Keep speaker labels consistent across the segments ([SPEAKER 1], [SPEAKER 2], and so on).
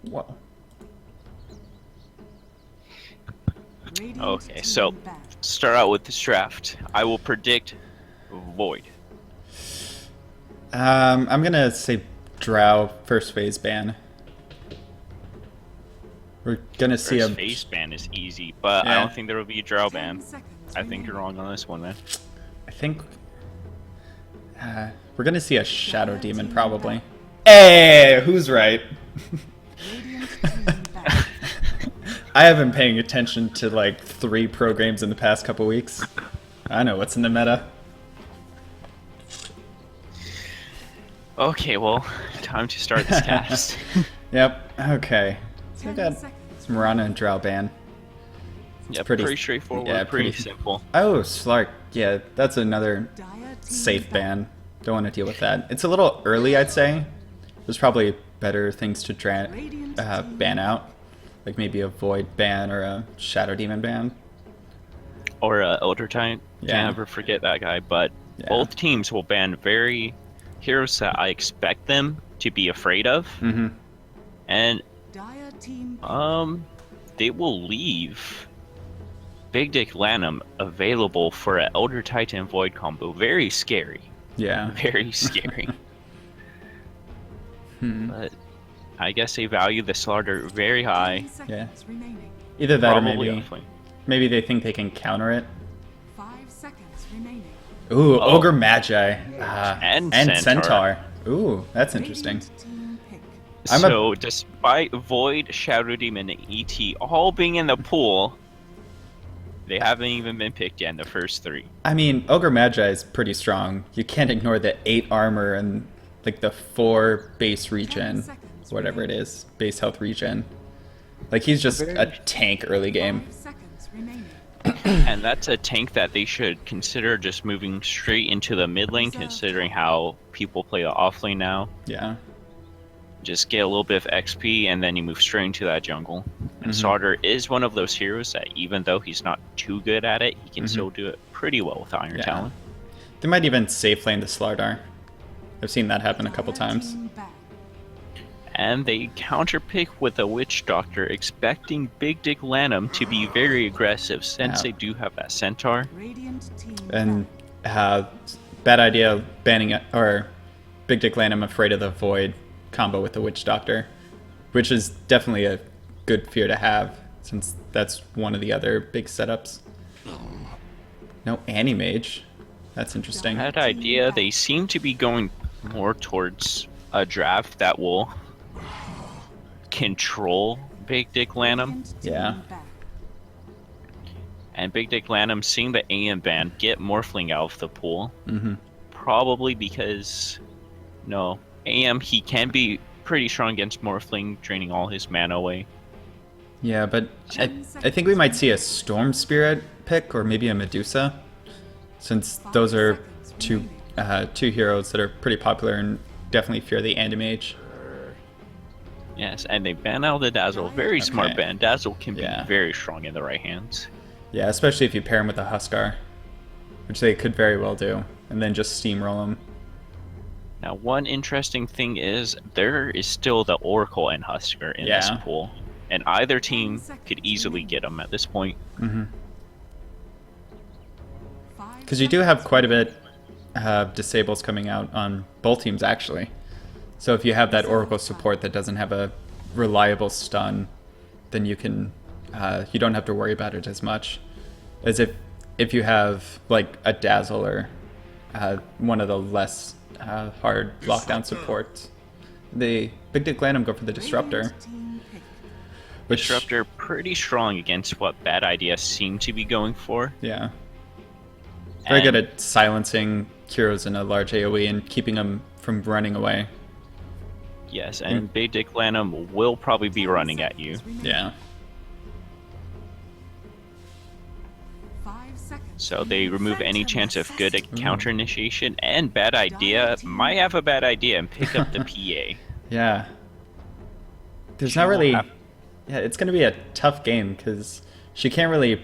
[SPEAKER 1] Whoa.
[SPEAKER 2] Okay, so start out with this draft. I will predict Void.
[SPEAKER 1] I'm gonna say Drow first phase ban. We're gonna see
[SPEAKER 2] First
[SPEAKER 1] a
[SPEAKER 2] phase ban is easy, but I
[SPEAKER 1] Yeah.
[SPEAKER 2] don't think there will be a Drow ban. I think you're wrong on this one, man.
[SPEAKER 1] I think we're gonna see a Shadow Demon probably. Hey, who's right? I have been paying attention to like 3 pro games in the past couple weeks. I know what's in the meta.
[SPEAKER 2] Okay, well, time to start this cast.
[SPEAKER 1] Yep. Okay. So we got Mirana and Drow ban.
[SPEAKER 2] Yeah, pretty straightforward,
[SPEAKER 1] yeah,
[SPEAKER 2] pretty simple.
[SPEAKER 1] Oh, Slark. Yeah, that's another safe ban. Don't want to deal with that. It's a little early, I'd say. There's probably better things to ban out. Like maybe a Void ban or a Shadow Demon ban.
[SPEAKER 2] Or Elder Titan.
[SPEAKER 1] Yeah.
[SPEAKER 2] Can't ever forget that guy. But
[SPEAKER 1] Yeah.
[SPEAKER 2] both teams will ban very heroes that I expect them to be afraid of.
[SPEAKER 1] Mm-hmm.
[SPEAKER 2] And they will leave Big Dick Lanm available for an Elder Titan Void combo. Very scary.
[SPEAKER 1] Yeah.
[SPEAKER 2] Very scary. But I guess they value the slaughter very high.
[SPEAKER 1] Yeah. Either that
[SPEAKER 2] Probably
[SPEAKER 1] or
[SPEAKER 2] definitely.
[SPEAKER 1] maybe they think they can counter it.
[SPEAKER 3] 5 seconds remaining.
[SPEAKER 1] Ooh,
[SPEAKER 2] Oh.
[SPEAKER 1] Ogre Magi.
[SPEAKER 2] And
[SPEAKER 1] Centaur. Ooh, that's interesting.
[SPEAKER 3] Team pick.
[SPEAKER 2] So despite Void, Shadow Demon, and ET all being in the pool, they haven't even been picked yet in the first 3.
[SPEAKER 1] I mean, Ogre Magi is pretty strong. You can't ignore the 8 armor and like the 4 base regen, whatever it is, base health regen. Like he's just a tank early game.
[SPEAKER 3] 5 seconds remaining.
[SPEAKER 2] And that's a tank that they should consider just moving straight into the mid lane, considering how people play the off lane now.
[SPEAKER 1] Yeah.
[SPEAKER 2] Just get a little bit of XP, and then you move straight into that jungle. And Sauter is one of those heroes that, even though he's not too good at it, he can still do it pretty well with Iron
[SPEAKER 1] Yeah.
[SPEAKER 2] Talon.
[SPEAKER 1] They might even safe lane the Slardar. I've seen that happen a couple times.
[SPEAKER 3] Team back.
[SPEAKER 2] And they counterpick with a Witch Doctor, expecting Big Dick Lanm to be very aggressive, since
[SPEAKER 1] Yeah.
[SPEAKER 2] they do have that Centaur.
[SPEAKER 3] Radiant team
[SPEAKER 1] And bad idea banning it, or Big Dick Lanm afraid of the Void combo with the Witch Doctor, which is definitely a good fear to have, since that's one of the other big setups. No Animage. That's interesting.
[SPEAKER 2] That idea, they seem to be going more towards a draft that will control Big Dick Lanm.
[SPEAKER 3] Radiant team
[SPEAKER 1] Yeah.
[SPEAKER 3] back.
[SPEAKER 2] And Big Dick Lanm seeing the AM ban get Morphling out of the pool.
[SPEAKER 1] Mm-hmm.
[SPEAKER 2] Probably because, no, AM, he can be pretty strong against Morphling, draining all his mana away.
[SPEAKER 1] Yeah, but I think we might see a Storm Spirit pick, or maybe a Medusa, since those are two heroes that are pretty popular and definitely fear the Animage.
[SPEAKER 2] Yes, and they ban out the Dazzle. Very smart
[SPEAKER 1] Okay.
[SPEAKER 2] ban. Dazzle can be
[SPEAKER 1] Yeah.
[SPEAKER 2] very strong in the right hands.
[SPEAKER 1] Yeah, especially if you pair him with a Huskar, which they could very well do, and then just steamroll him.
[SPEAKER 2] Now, one interesting thing is there is still the Oracle and Husker in this
[SPEAKER 1] Yeah.
[SPEAKER 2] pool, and either team could easily get them at this point.
[SPEAKER 1] Because you do have quite a bit of disables coming out on both teams, actually. So if you have that Oracle support that doesn't have a reliable stun, then you can you don't have to worry about it as much as if you have like a Dazzle or one of the less hard lockdown supports. The Big Dick Lanm go for the Disruptor,
[SPEAKER 3] Radiant team pick.
[SPEAKER 1] which
[SPEAKER 2] Disruptor pretty strong against what Bad Idea seem to be going for.
[SPEAKER 1] yeah, very good
[SPEAKER 2] And-
[SPEAKER 1] at silencing heroes in a large AoE and keeping them from running away.
[SPEAKER 2] Yes, and Big Dick Lanm will probably be running at you.
[SPEAKER 1] Yeah.
[SPEAKER 3] 5 seconds.
[SPEAKER 2] So they remove any chance of good counter initiation, and Bad Idea might have a bad idea and pick up the PA.
[SPEAKER 1] Yeah. There's
[SPEAKER 2] She
[SPEAKER 1] not
[SPEAKER 2] will
[SPEAKER 1] really.
[SPEAKER 2] have-
[SPEAKER 1] Yeah, it's going to be a tough game because she can't really.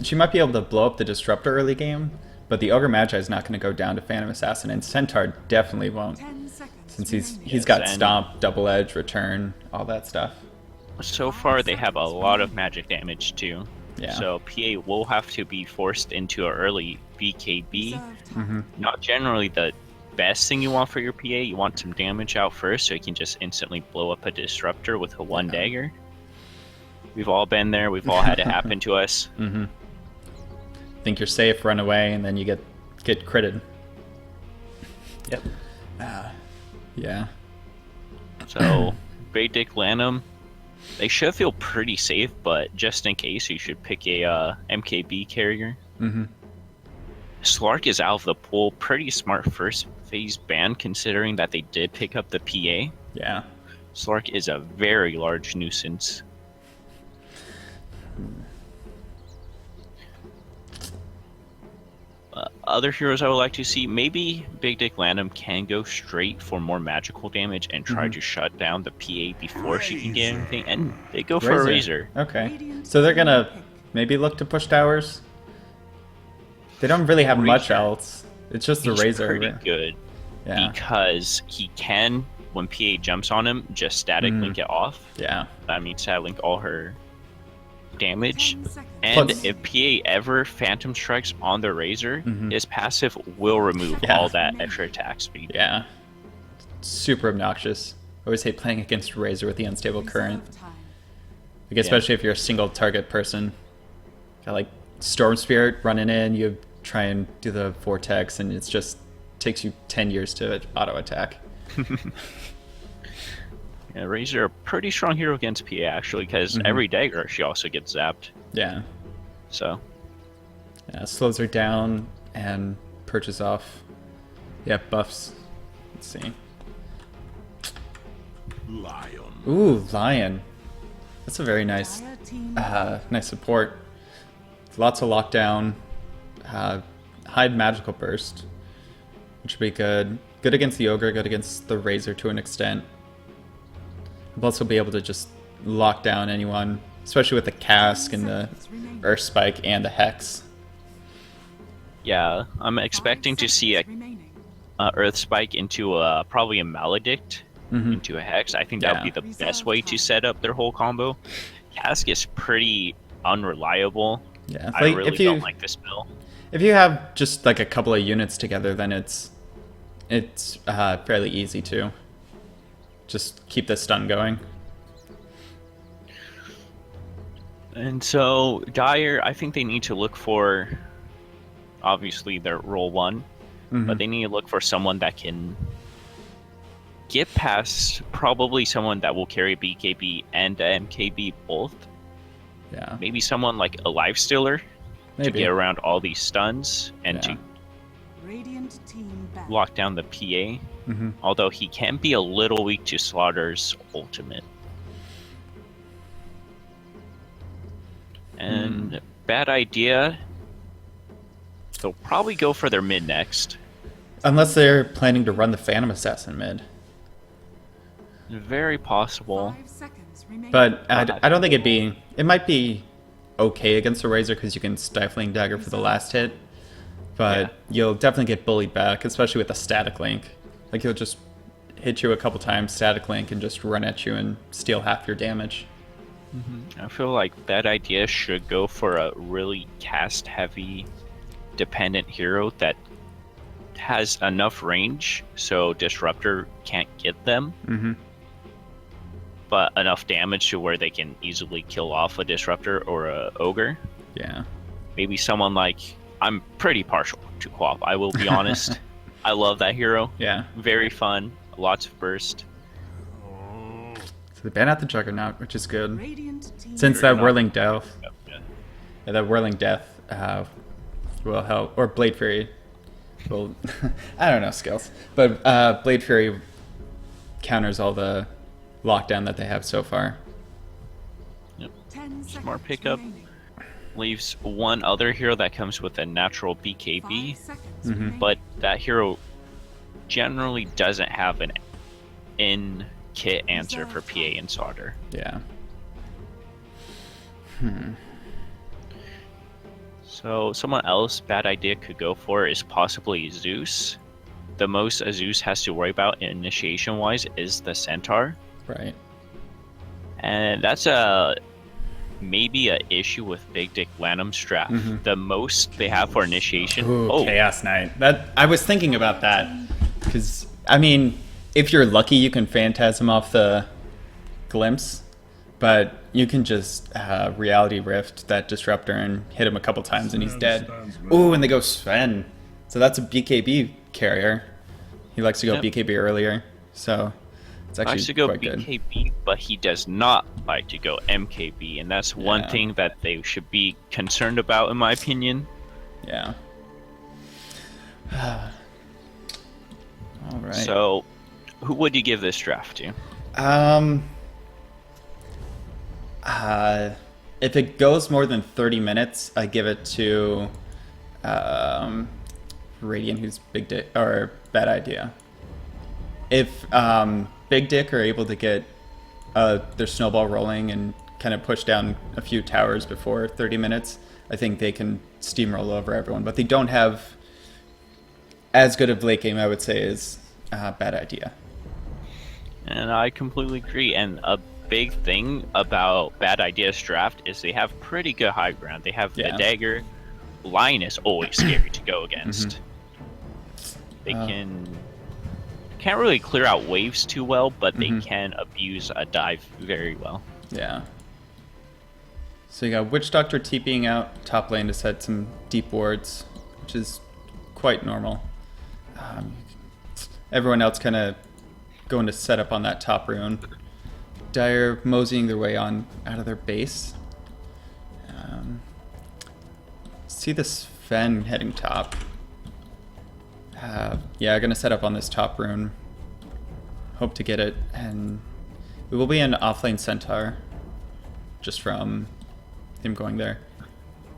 [SPEAKER 1] She might be able to blow up the Disruptor early game, But the Ogre Magi is not going to go down to Phantom Assassin, and Centaur definitely won't,
[SPEAKER 3] 10 seconds.
[SPEAKER 1] since
[SPEAKER 3] remaining.
[SPEAKER 1] he's got
[SPEAKER 2] Yes, and-
[SPEAKER 1] Stomp, Double Edge, Return, all that stuff.
[SPEAKER 2] So far, they have a lot of magic damage too.
[SPEAKER 1] Yeah.
[SPEAKER 2] So PA will have to be forced into an early BKB.
[SPEAKER 3] Reserve time.
[SPEAKER 2] Not generally the best thing you want for your PA. You want some damage out first so you can just instantly blow up a disruptor with a one dagger. We've all been there. We've all had it happen to us.
[SPEAKER 1] Think you're safe, run away, and then you get critted.
[SPEAKER 2] Yep.
[SPEAKER 1] Yeah.
[SPEAKER 2] So, Great Dick Lanm, they should feel pretty safe, but just in case, you should pick a MKB carrier. Slark is out of the pool. Pretty smart first phase ban, considering that they did pick up the PA.
[SPEAKER 1] Yeah.
[SPEAKER 2] Slark is a very large nuisance. Other heroes I would like to see, maybe Big Dick Lanm can go straight for more magical damage and try to shut down the PA before she can get anything, and they go for a Razor.
[SPEAKER 1] Okay. So they're gonna maybe look to push towers. They don't really have much
[SPEAKER 2] Razor.
[SPEAKER 1] else. It's just the
[SPEAKER 2] He's
[SPEAKER 1] Razor.
[SPEAKER 2] pretty good
[SPEAKER 1] Yeah.
[SPEAKER 2] because he can, when PA jumps on him, just static link it off.
[SPEAKER 1] Yeah.
[SPEAKER 2] That means static link all her damage.
[SPEAKER 3] 10 seconds.
[SPEAKER 2] And
[SPEAKER 1] Plus-
[SPEAKER 2] if PA ever Phantom Strikes on the Razor, his passive will remove
[SPEAKER 1] Yeah.
[SPEAKER 2] all that extra attack speed.
[SPEAKER 1] Yeah. Super obnoxious. I always hate playing against Razor with the unstable current.
[SPEAKER 3] Reserve time.
[SPEAKER 1] Like, especially if you're a single target person. Got like Storm Spirit running in, you try and do the Vortex, and it's just takes you 10 years to auto attack.
[SPEAKER 2] Yeah, Razor, a pretty strong hero against PA actually, because every dagger she also gets zapped.
[SPEAKER 1] Yeah.
[SPEAKER 2] So
[SPEAKER 1] Yeah, slows her down and purges off. Yeah, buffs. Let's see.
[SPEAKER 4] Lion.
[SPEAKER 1] Ooh, Lion. That's a very nice
[SPEAKER 3] Dire team.
[SPEAKER 1] nice support. Lots of lockdown. Hide magical burst, which would be good. Good against the Ogre, good against the Razor to an extent. We'll also be able to just lock down anyone, especially with the Cask and the Earth Spike and the Hex.
[SPEAKER 2] yeah, I'm expecting to see a
[SPEAKER 3] remaining.
[SPEAKER 2] Earth Spike into probably a Maledict into a Hex. I think that would be the best way to set up their whole combo. Cask is pretty unreliable.
[SPEAKER 1] Yeah,
[SPEAKER 2] I really don't like this spell.
[SPEAKER 1] if you have just like a couple of units together, then it's fairly easy to just keep the stun going.
[SPEAKER 2] And so Dire, I think they need to look for, obviously their role one, but they need to look for someone that can get past probably someone that will carry BKB and MKB both.
[SPEAKER 1] Yeah,
[SPEAKER 2] Maybe someone like a Life Stealer to
[SPEAKER 1] maybe.
[SPEAKER 2] get around all these stuns and
[SPEAKER 1] Yeah.
[SPEAKER 2] to
[SPEAKER 3] Radiant team back.
[SPEAKER 2] lock down the PA. Although he can be a little weak to Slaughter's ultimate. And bad idea. They'll probably go for their mid next.
[SPEAKER 1] Unless they're planning to run the Phantom Assassin mid.
[SPEAKER 2] Very possible.
[SPEAKER 3] 5 seconds remaining.
[SPEAKER 1] But I don't think it might be okay against the Razor because you can Stifling Dagger for the last hit. But
[SPEAKER 2] Yeah.
[SPEAKER 1] you'll definitely get bullied back, especially with the Static Link. Like, he'll just hit you a couple times, Static Link, and just run at you and steal half your damage.
[SPEAKER 2] I feel like bad idea should go for a really cast heavy dependent hero that has enough range so Disruptor can't get them. But enough damage to where they can easily kill off a Disruptor or a Ogre.
[SPEAKER 1] Yeah.
[SPEAKER 2] Maybe someone like, I'm pretty partial to Quap, I will be honest. I love that hero.
[SPEAKER 1] Yeah.
[SPEAKER 2] Very fun, lots of burst.
[SPEAKER 1] So they ban out the Juggernaut, which is good.
[SPEAKER 3] Radiant team.
[SPEAKER 1] Since that
[SPEAKER 2] Juggernaut.
[SPEAKER 1] Whirling Death,
[SPEAKER 2] Yeah.
[SPEAKER 1] that Whirling Death will help, or Blade Fury will, I don't know skills, but Blade Fury counters all the lockdown that they have so far.
[SPEAKER 3] 10
[SPEAKER 2] Smart
[SPEAKER 3] seconds
[SPEAKER 2] pickup.
[SPEAKER 3] remaining.
[SPEAKER 2] Leaves one other hero that comes with a natural
[SPEAKER 3] 5
[SPEAKER 2] BKB,
[SPEAKER 3] seconds remaining.
[SPEAKER 2] but that hero generally doesn't have an in-kit answer for PA and Solder.
[SPEAKER 1] Yeah.
[SPEAKER 2] So someone else bad idea could go for is possibly Zeus. The most a Zeus has to worry about initiation-wise is the Centaur.
[SPEAKER 1] Right.
[SPEAKER 2] And that's maybe an issue with Big Dick Lanham's draft. The most they have for initiation.
[SPEAKER 1] Ooh, Chaos Knight. That I was thinking about that because I mean, if you're lucky, you can Phantasm off the Glimpse, but you can just Reality Rift that Disruptor and hit him a couple times and he's dead. Ooh, and they go Sven. So that's a BKB carrier. He likes to go BKB earlier, so it's actually
[SPEAKER 2] likes to go
[SPEAKER 1] quite
[SPEAKER 2] BKB,
[SPEAKER 1] good.
[SPEAKER 2] but he does not like to go MKB, and that's one thing that they should be concerned about, in my opinion.
[SPEAKER 1] Yeah. All right.
[SPEAKER 2] So, who would you give this draft to?
[SPEAKER 1] If it goes more than 30 minutes, I give it to Radiant, who's Big Dick, or Bad Idea. If Big Dick are able to get their snowball rolling and kind of push down a few towers before 30 minutes, I think they can steamroll over everyone. But they don't have as good a late game, I would say, as Bad Idea.
[SPEAKER 2] And I completely agree. And a big thing about Bad Idea's draft is they have pretty good high ground. They have the dagger. Lion is always scary to go against. They can't really clear out waves too well, but they can abuse a dive very well.
[SPEAKER 1] Yeah. So you got Witch Doctor TPing out top lane to set some deep wards, which is quite normal. Everyone else kind of going to set up on that top rune. Dire moseying their way on out of their base. See this Fen heading top. Yeah, gonna set up on this top rune. Hope to get it, and we will be an offlane Centaur, just from him going there.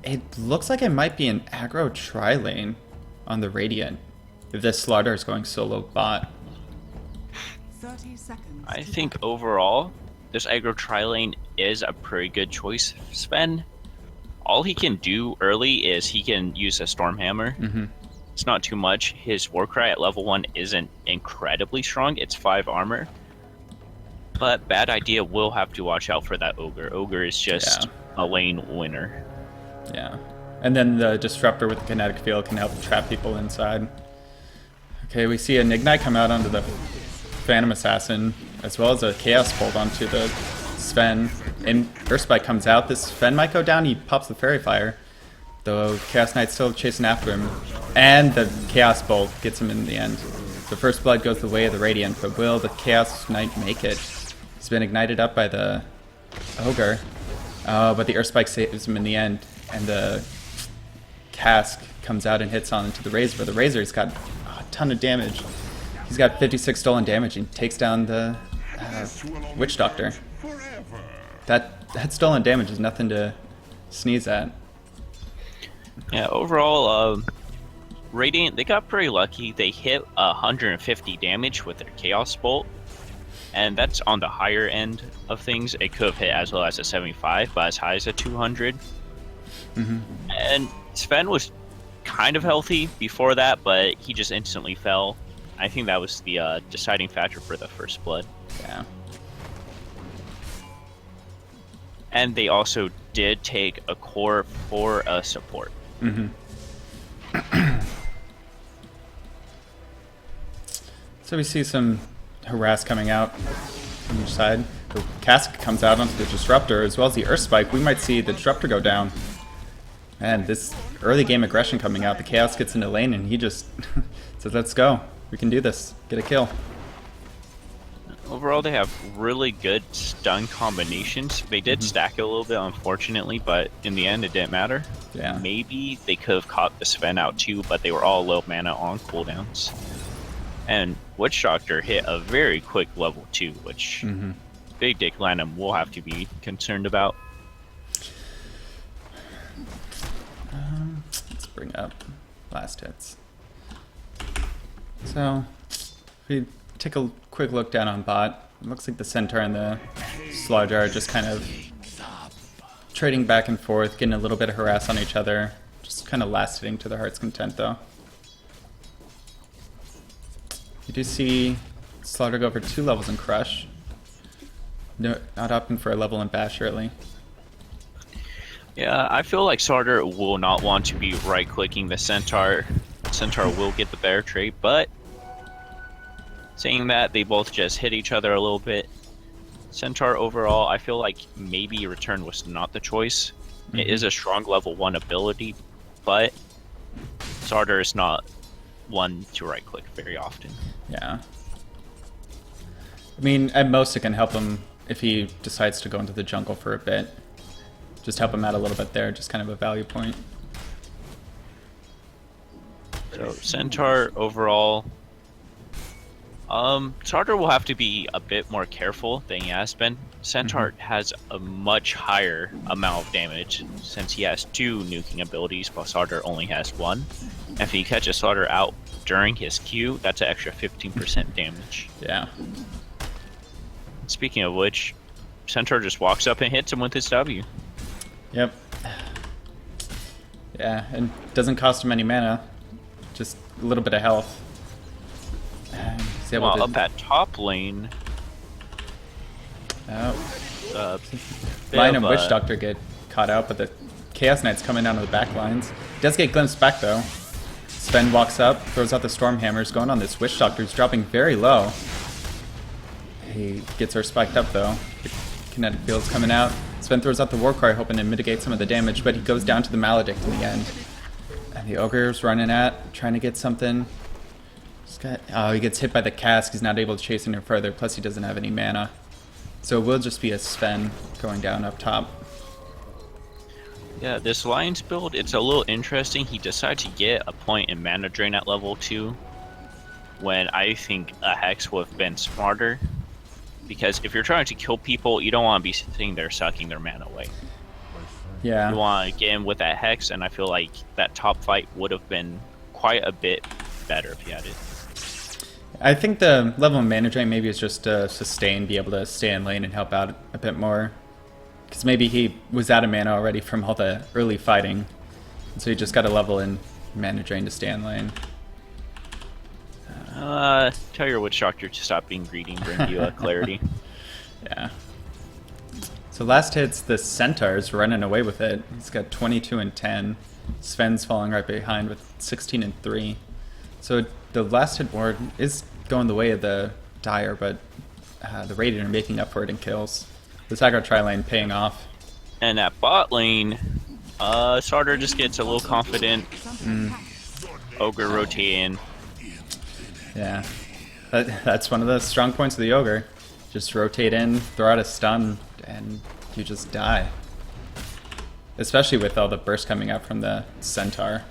[SPEAKER 1] It looks like it might be an aggro tri-lane on the Radiant, if this Slaughter is going solo bot.
[SPEAKER 3] 30 seconds.
[SPEAKER 2] I think overall, this aggro tri-lane is a pretty good choice. Sven, all he can do early is he can use a Stormhammer. It's not too much. His Warcry at level 1 isn't incredibly strong. It's 5 armor. But Bad Idea will have to watch out for that Ogre. Ogre is just a lane winner.
[SPEAKER 1] Yeah. And then the Disruptor with the Kinetic Field can help trap people inside. Okay, we see an Ignite come out onto the Phantom Assassin, as well as a Chaos Bolt onto the Sven. And Earthspike comes out. This Sven might go down. He pops the Fairy Fire. Though Chaos Knight's still chasing after him. And the Chaos Bolt gets him in the end. The First Blood goes the way of the Radiant, but will the Chaos Knight make it? He's been ignited up by the Ogre. But the Earthspike saves him in the end. And the Cask comes out and hits onto the Razor. But the Razor's got a ton of damage. He's got 56 stolen damage and takes down the Witch Doctor. That stolen damage is nothing to sneeze at.
[SPEAKER 2] Yeah, overall, Radiant, they got pretty lucky. They hit 150 damage with their Chaos Bolt, and that's on the higher end of things. It could have hit as low as a 75, but as high as a 200. And Sven was kind of healthy before that, but he just instantly fell. I think that was the deciding factor for the First Blood.
[SPEAKER 1] Yeah.
[SPEAKER 2] And they also did take a core for a support.
[SPEAKER 1] So we see some harass coming out from each side. The Cask comes out onto the Disruptor as well as the Earthspike. We might see the Disruptor go down. And this early game aggression coming out. The Chaos gets into lane and he just says, let's go. We can do this. Get a kill.
[SPEAKER 2] Overall, they have really good stun combinations. They did stack it a little bit, unfortunately, but in the end, it didn't matter.
[SPEAKER 1] Yeah.
[SPEAKER 2] Maybe they could have caught the Sven out too, but they were all low mana on cooldowns. And Witch Doctor hit a very quick level 2, which Big Dick Lanm will have to be concerned about.
[SPEAKER 1] Let's bring up last hits. So, if we take a quick look down on bot, it looks like the Centaur and the Sludge are just kind of trading back and forth, getting a little bit of harass on each other, Just kind of last hitting to their heart's content, though. You do see Slaughter go for 2 levels in Crush. No, not opting for a level in Bash early.
[SPEAKER 2] Yeah, I feel like Sarter will not want to be right-clicking the Centaur. Centaur will get the bear trait, but saying that, they both just hit each other a little bit. Centaur overall, I feel like maybe Return was not the choice. It is a strong level 1 ability, but Sarter is not one to right-click very often.
[SPEAKER 1] Yeah. I mean, at most it can help him if he decides to go into the jungle for a bit. Just help him out a little bit there, just kind of a value point.
[SPEAKER 2] So Centaur overall, Sarter will have to be a bit more careful than he has been. Centaur has a much higher amount of damage since he has 2 nuking abilities, while Sarter only has 1. If he catches Sarter out during his Q, that's an extra 15% damage.
[SPEAKER 1] Yeah.
[SPEAKER 2] Speaking of which, Centaur just walks up and hits him with his W.
[SPEAKER 1] Yep. Yeah, and doesn't cost him any mana. Just a little bit of health. And he's able
[SPEAKER 2] While
[SPEAKER 1] to...
[SPEAKER 2] up at top lane,
[SPEAKER 1] Lion and Witch Doctor get caught out, but the Chaos Knight's coming down to the back lines. He does get glimpsed back, though. Sven walks up, throws out the Storm Hammers, going on this Witch Doctor, who's dropping very low. He gets her spiked up, though. The kinetic field's coming out. Sven throws out the War Cry, hoping to mitigate some of the damage, but he goes down to the Maledict in the end. And the Ogre's running at, trying to get something. Oh, he gets hit by the cask. He's not able to chase any further, plus he doesn't have any mana. So it will just be a Sven going down up top.
[SPEAKER 2] Yeah, this Lion's build, it's a little interesting. He decided to get a point in mana drain at level 2, when I think a Hex would have been smarter. Because if you're trying to kill people, you don't want to be sitting there sucking their mana away.
[SPEAKER 1] Yeah.
[SPEAKER 2] You want to get in with that Hex, and I feel like that top fight would have been quite a bit better if he had it.
[SPEAKER 1] I think the level of mana drain maybe is just to sustain, be able to stay in lane and help out a bit more. Because maybe he was out of mana already from all the early fighting. And so he just got a level in mana drain to stay in lane.
[SPEAKER 2] Tell your Witch Doctor to stop being greedy and bring you clarity.
[SPEAKER 1] Yeah. So last hit's the Centaur's running away with it. He's got 22 and 10. Sven's falling right behind with 16 and 3. So the last hit ward is going the way of the Dire, but the Radiant are making up for it in kills. This aggro tri-lane paying off.
[SPEAKER 2] And at bot lane, Sarter just gets a little confident. Ogre rotating.
[SPEAKER 1] Yeah. That's one of the strong points of the Ogre. Just rotate in, throw out a stun, and you just die. Especially with all the burst coming out from the Centaur.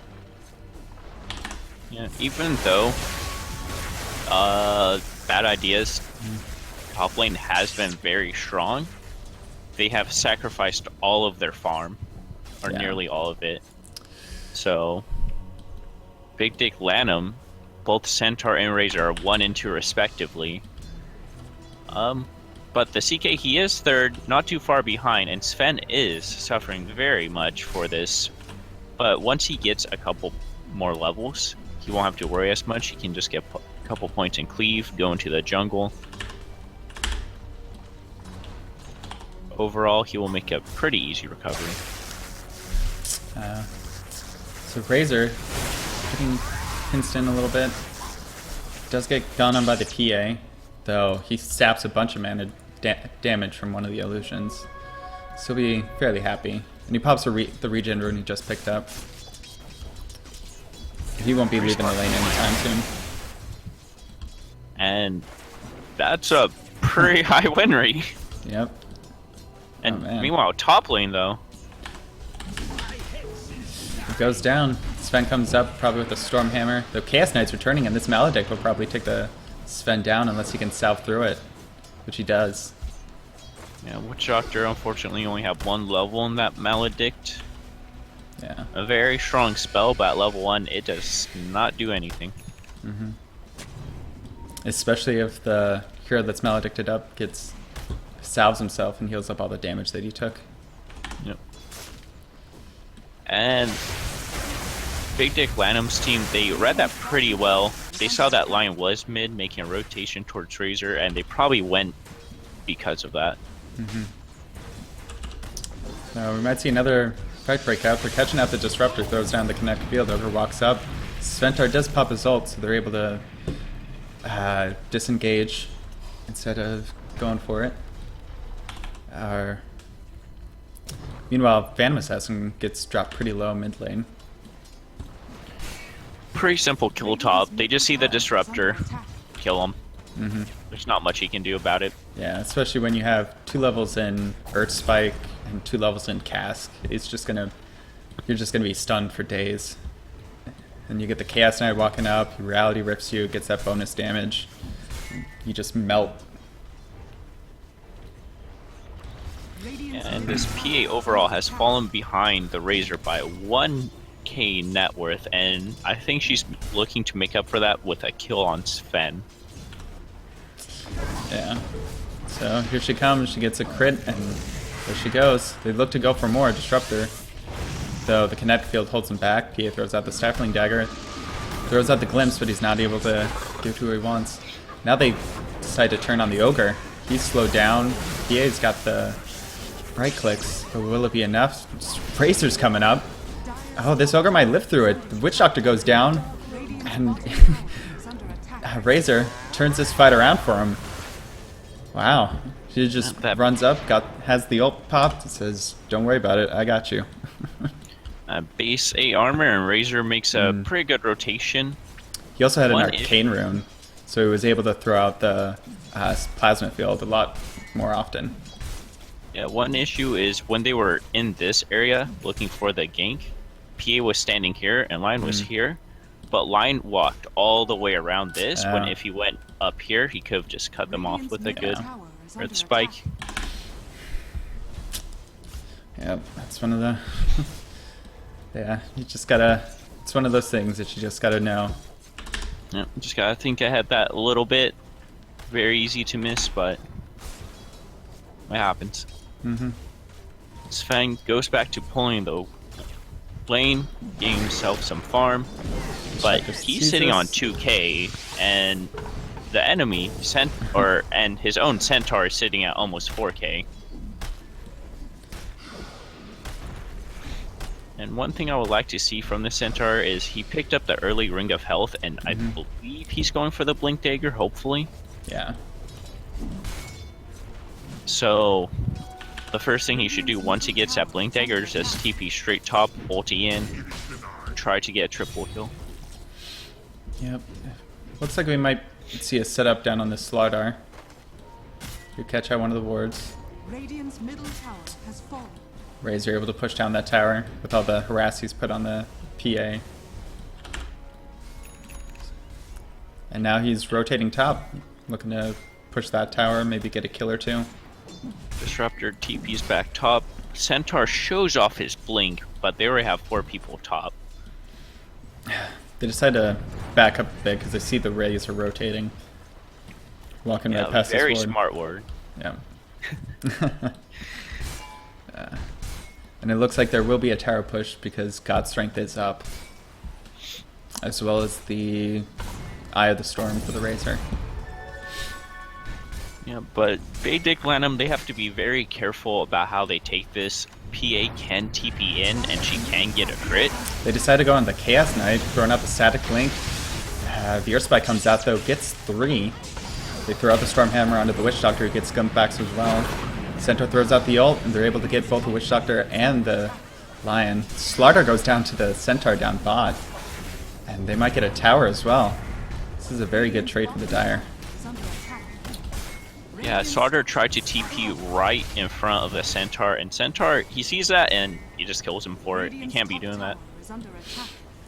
[SPEAKER 2] Yeah, even though Bad Ideas top lane has been very strong, they have sacrificed all of their farm, or nearly all of it. So, Big Dick Lanm, both Centaur and Razor are 1 and 2 respectively. But the CK, he is third, not too far behind, and Sven is suffering very much for this. But once he gets a couple more levels, he won't have to worry as much. He can just get a couple points in cleave, go into the jungle. Overall, he will make a pretty easy recovery.
[SPEAKER 1] So Razor getting pinched in a little bit. Does get gone on by the PA, though he saps a bunch of mana damage from one of the illusions. So he'll be fairly happy. And he pops the regen rune he just picked up. He won't be leaving the lane anytime soon.
[SPEAKER 2] And that's a pretty high win rate.
[SPEAKER 1] Yep.
[SPEAKER 2] And meanwhile, top lane though.
[SPEAKER 1] It goes down. Sven comes up, probably with a Storm Hammer. The Chaos Knight's returning, and this Maledict will probably take the Sven down unless he can salve through it, which he does.
[SPEAKER 2] Yeah, Witch Doctor unfortunately only have 1 level in that Maledict.
[SPEAKER 1] Yeah.
[SPEAKER 2] A very strong spell, but at level 1 it does not do anything.
[SPEAKER 1] Especially if the hero that's Maledicted up salves himself and heals up all the damage that he took.
[SPEAKER 2] Yep. And Big Dick Lanham's team, they read that pretty well. They saw that line was mid, making a rotation towards Razor, and they probably went because of that.
[SPEAKER 1] So we might see another fight break out. They're catching out the Disruptor, throws down the Connect Field, Ogre walks up. Sventar does pop his ult, so they're able to disengage instead of going for it. Meanwhile, Phantom Assassin gets dropped pretty low mid lane.
[SPEAKER 2] Pretty simple kill top. They just see the Disruptor, kill him. There's not much he can do about it.
[SPEAKER 1] Yeah, especially when you have 2 levels in Earth Spike and 2 levels in Cask. It's just gonna, you're just gonna be stunned for days. And you get the Chaos Knight walking up, Reality rips you, gets that bonus damage. You just melt.
[SPEAKER 2] And this PA overall has fallen behind the Razor by 1k net worth, and I think she's looking to make up for that with a kill on Sven.
[SPEAKER 1] Yeah. So here she comes, she gets a crit, and there she goes. They look to go for more, Disruptor. Though the Kinetic Field holds him back. PA throws out the Stifling Dagger, throws out the Glimpse, but he's not able to give to who he wants. Now they decide to turn on the Ogre. He's slowed down. PA's got the right clicks, but will it be enough? Razor's coming up. Oh, this Ogre might live through it. The Witch Doctor goes down, and Razor turns this fight around for him. Wow. She just runs up, has the ult popped, and says, "Don't worry about it, I got you."
[SPEAKER 2] Base 8 armor, and Razor makes a pretty good rotation.
[SPEAKER 1] He also had an Arcane Rune, so he was able to throw out the Plasma Field a lot more often.
[SPEAKER 2] Yeah, one issue is when they were in this area looking for the gank, PA was standing here and Lion was here, but Lion walked all the way around this, when if he went up here, he could have just cut them off with a good Earth Spike.
[SPEAKER 1] Yep, that's one of the... yeah, you just gotta... It's one of those things that you just gotta know.
[SPEAKER 2] Yeah, just gotta think ahead that little bit. Very easy to miss, but it happens. Sven goes back to pulling the lane, getting himself some farm, but he's sitting on 2k, and the enemy and his own Centaur is sitting at almost 4k. And one thing I would like to see from the Centaur is he picked up the early Ring of Health, and I believe he's going for the Blink Dagger, hopefully.
[SPEAKER 1] Yeah.
[SPEAKER 2] So the first thing he should do once he gets that Blink Dagger is just TP straight top, ulti in, try to get a triple kill.
[SPEAKER 1] Yep. Looks like we might see a setup down on the Slardar. You catch out one of the wards.
[SPEAKER 3] Radiant's middle tower has fallen.
[SPEAKER 1] Razor able to push down that tower with all the harass he's put on the PA. And now he's rotating top, looking to push that tower, maybe get a kill or two.
[SPEAKER 2] Disruptor TP's back top. Centaur shows off his blink, but they already have 4 people top.
[SPEAKER 1] They decide to back up a bit because they see the Razor rotating. Walking right past this ward.
[SPEAKER 2] Very smart ward.
[SPEAKER 1] Yeah. And it looks like there will be a tower push because God's Strength is up. As well as the Eye of the Storm for the Razor.
[SPEAKER 2] Yeah, but Big Dick Lanm, they have to be very careful about how they take this. PA can TP in, and she can get a crit.
[SPEAKER 1] They decide to go on the Chaos Knight, throwing out the Static Link. The Earth Spike comes out though, gets 3. They throw out the Stormhammer onto the Witch Doctor, who gets Gunbacks as well. Centaur throws out the ult, and they're able to get both the Witch Doctor and the Lion. Slardar goes down to the Centaur down bot. And they might get a tower as well. This is a very good trade for the Dire.
[SPEAKER 2] Yeah, Slardar tried to TP right in front of the Centaur, and Centaur, he sees that and he just kills him for it. He can't be doing that.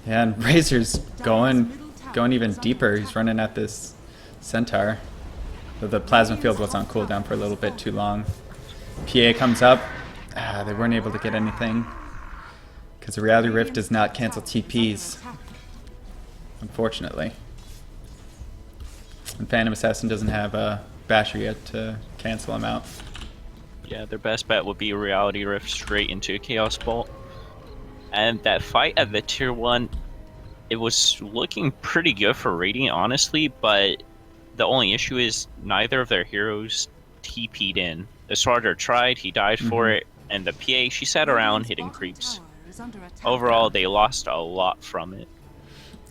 [SPEAKER 1] Yeah, and Razor's going even deeper. He's running at this Centaur. But the Plasma Field was on cooldown for a little bit too long. PA comes up. They weren't able to get anything. Because the Reality Rift does not cancel TPs. Unfortunately. And Phantom Assassin doesn't have a Basher yet to cancel him out.
[SPEAKER 2] Yeah, their best bet would be Reality Rift straight into a Chaos Bolt. And that fight at the tier 1, it was looking pretty good for Radiant, honestly, but the only issue is neither of their heroes TP'd in. The Starter tried, he died for it, and the PA, she sat around
[SPEAKER 3] Radiant's
[SPEAKER 2] hitting
[SPEAKER 3] bottom
[SPEAKER 2] creeps.
[SPEAKER 3] tower is under attack.
[SPEAKER 2] Overall, they lost a lot from it.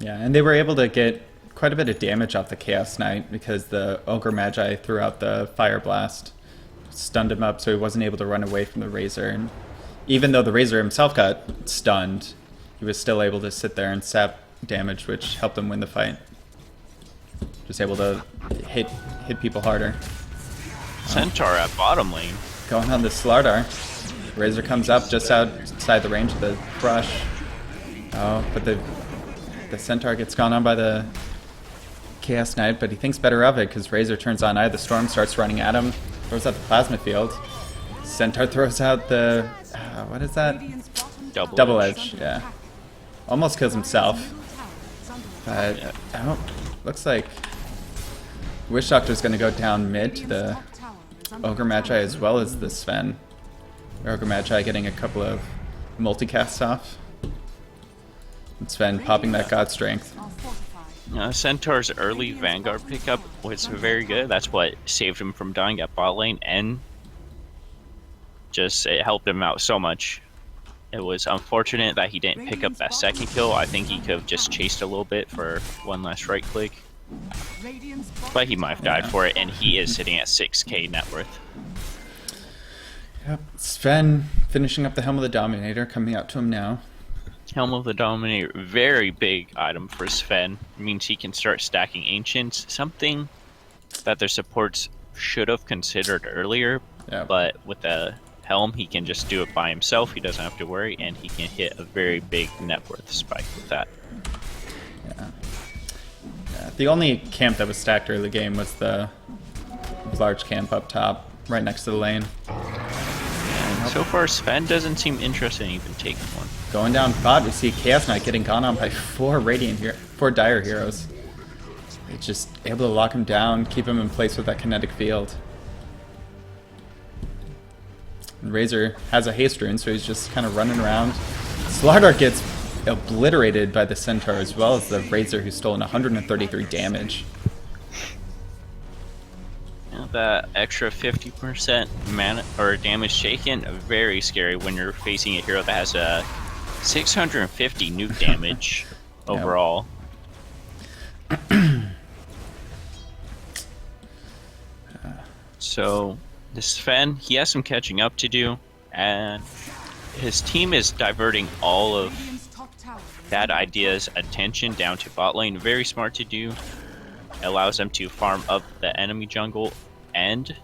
[SPEAKER 1] Yeah, and they were able to get quite a bit of damage off the Chaos Knight because the Ogre Magi threw out the Fire Blast, stunned him up so he wasn't able to run away from the Razor. And even though the Razor himself got stunned, he was still able to sit there and sap damage, which helped him win the fight. Just able to hit people harder.
[SPEAKER 2] Centaur at bottom lane.
[SPEAKER 1] Going on the Slardar. Razor comes up just outside the range of the brush. Oh, but the Centaur gets gone on by the Chaos Knight, but he thinks better of it because Razor turns on Eye of the Storm, starts running at him, throws out the Plasma Field. Centaur throws out the... what is that?
[SPEAKER 3] Radiant's bottom
[SPEAKER 2] Double
[SPEAKER 1] Double
[SPEAKER 3] tower
[SPEAKER 1] Edge,
[SPEAKER 3] is under
[SPEAKER 1] yeah.
[SPEAKER 3] attack.
[SPEAKER 1] Almost kills himself,
[SPEAKER 3] Tower is under attack.
[SPEAKER 1] but looks like Wish Doctor's going to go down mid to the
[SPEAKER 3] Top tower is under
[SPEAKER 1] Ogre Magi as well as the Sven. Ogre Magi getting a couple of multicasts off. And Sven popping that God Strength.
[SPEAKER 3] are fortified.
[SPEAKER 2] Centaur's early Vanguard pickup was very good. That's what saved him from dying at bot lane, and just it helped him out so much. It was unfortunate that he didn't pick up that second kill. I think he could have just chased a little bit for one last right click,
[SPEAKER 3] Radiant's bottom
[SPEAKER 2] but he might have died
[SPEAKER 1] Yeah.
[SPEAKER 2] for it, and he is sitting at 6k net worth.
[SPEAKER 1] Yep. Sven finishing up the Helm of the Dominator, coming out to him now.
[SPEAKER 2] Helm of the Dominator, very big item for Sven. It means he can start stacking Ancients, something that their supports should have considered earlier,
[SPEAKER 1] Yeah.
[SPEAKER 2] but with the Helm, he can just do it by himself. He doesn't have to worry, and he can hit a very big net worth spike with that.
[SPEAKER 1] Yeah. The only camp that was stacked early game was the large camp up top, right next to the lane.
[SPEAKER 2] And so far, Sven doesn't seem interested in even taking one.
[SPEAKER 1] Going down bot, we see Chaos Knight getting gone on by four Dire heroes. It's just able to lock him down, keep him in place with that kinetic field. And Razor has a haste rune, so he's just kind of running around. Slardar gets obliterated by the Centaur as well as the Razor, who's stolen 133 damage.
[SPEAKER 2] That extra 50% mana or damage taken, very scary when you're facing a hero that has a 650 nuke damage overall. So this Sven, he has some catching up to do, and his team is diverting all of
[SPEAKER 3] Radiant's top tower is
[SPEAKER 2] that idea's attention down to bot lane. Very smart to do. Allows them to farm up the enemy jungle, and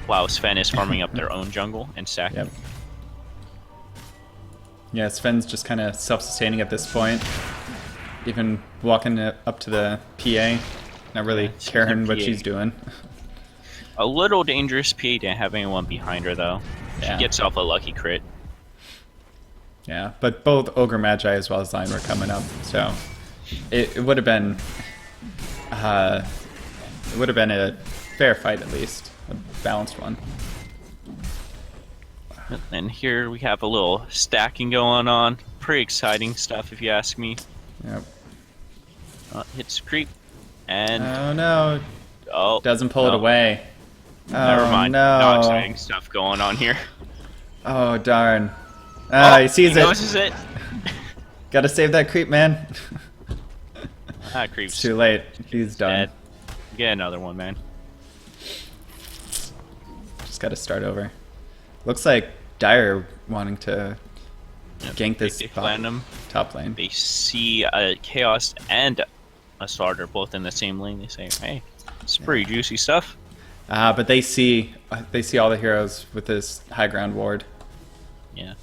[SPEAKER 2] while Sven is farming up their own jungle and stacking.
[SPEAKER 1] Yep. Yeah, Sven's just kind of self-sustaining at this point. Even walking up to the PA, not really
[SPEAKER 2] she's
[SPEAKER 1] caring
[SPEAKER 2] a
[SPEAKER 1] what
[SPEAKER 2] PA.
[SPEAKER 1] she's doing.
[SPEAKER 2] A little dangerous. PA didn't have anyone behind her though.
[SPEAKER 1] Yeah.
[SPEAKER 2] She gets off a lucky crit.
[SPEAKER 1] Yeah, but both Ogre Magi as well as Line were coming up, so it would have been a fair fight at least, a balanced one.
[SPEAKER 2] And here we have a little stacking going on. Pretty exciting stuff if you ask me.
[SPEAKER 1] Yep.
[SPEAKER 2] Hits creep, and
[SPEAKER 1] Oh no,
[SPEAKER 2] oh,
[SPEAKER 1] doesn't pull it
[SPEAKER 2] no.
[SPEAKER 1] away.
[SPEAKER 2] Never
[SPEAKER 1] Oh,
[SPEAKER 2] mind.
[SPEAKER 1] No.
[SPEAKER 2] Not exciting stuff going on here.
[SPEAKER 1] Oh darn. He sees
[SPEAKER 2] he
[SPEAKER 1] it.
[SPEAKER 2] notices it.
[SPEAKER 1] Gotta save that creep, man.
[SPEAKER 2] Creeps.
[SPEAKER 1] It's too late. He's done.
[SPEAKER 2] Dead. Get another one, man.
[SPEAKER 1] Just gotta start over. Looks like Dire wanting to gank this
[SPEAKER 2] They land them.
[SPEAKER 1] top lane.
[SPEAKER 2] They see a Chaos and a Starter both in the same lane. They say, hey, it's pretty juicy stuff.
[SPEAKER 1] But they see all the heroes with this high ground ward.
[SPEAKER 2] Yeah.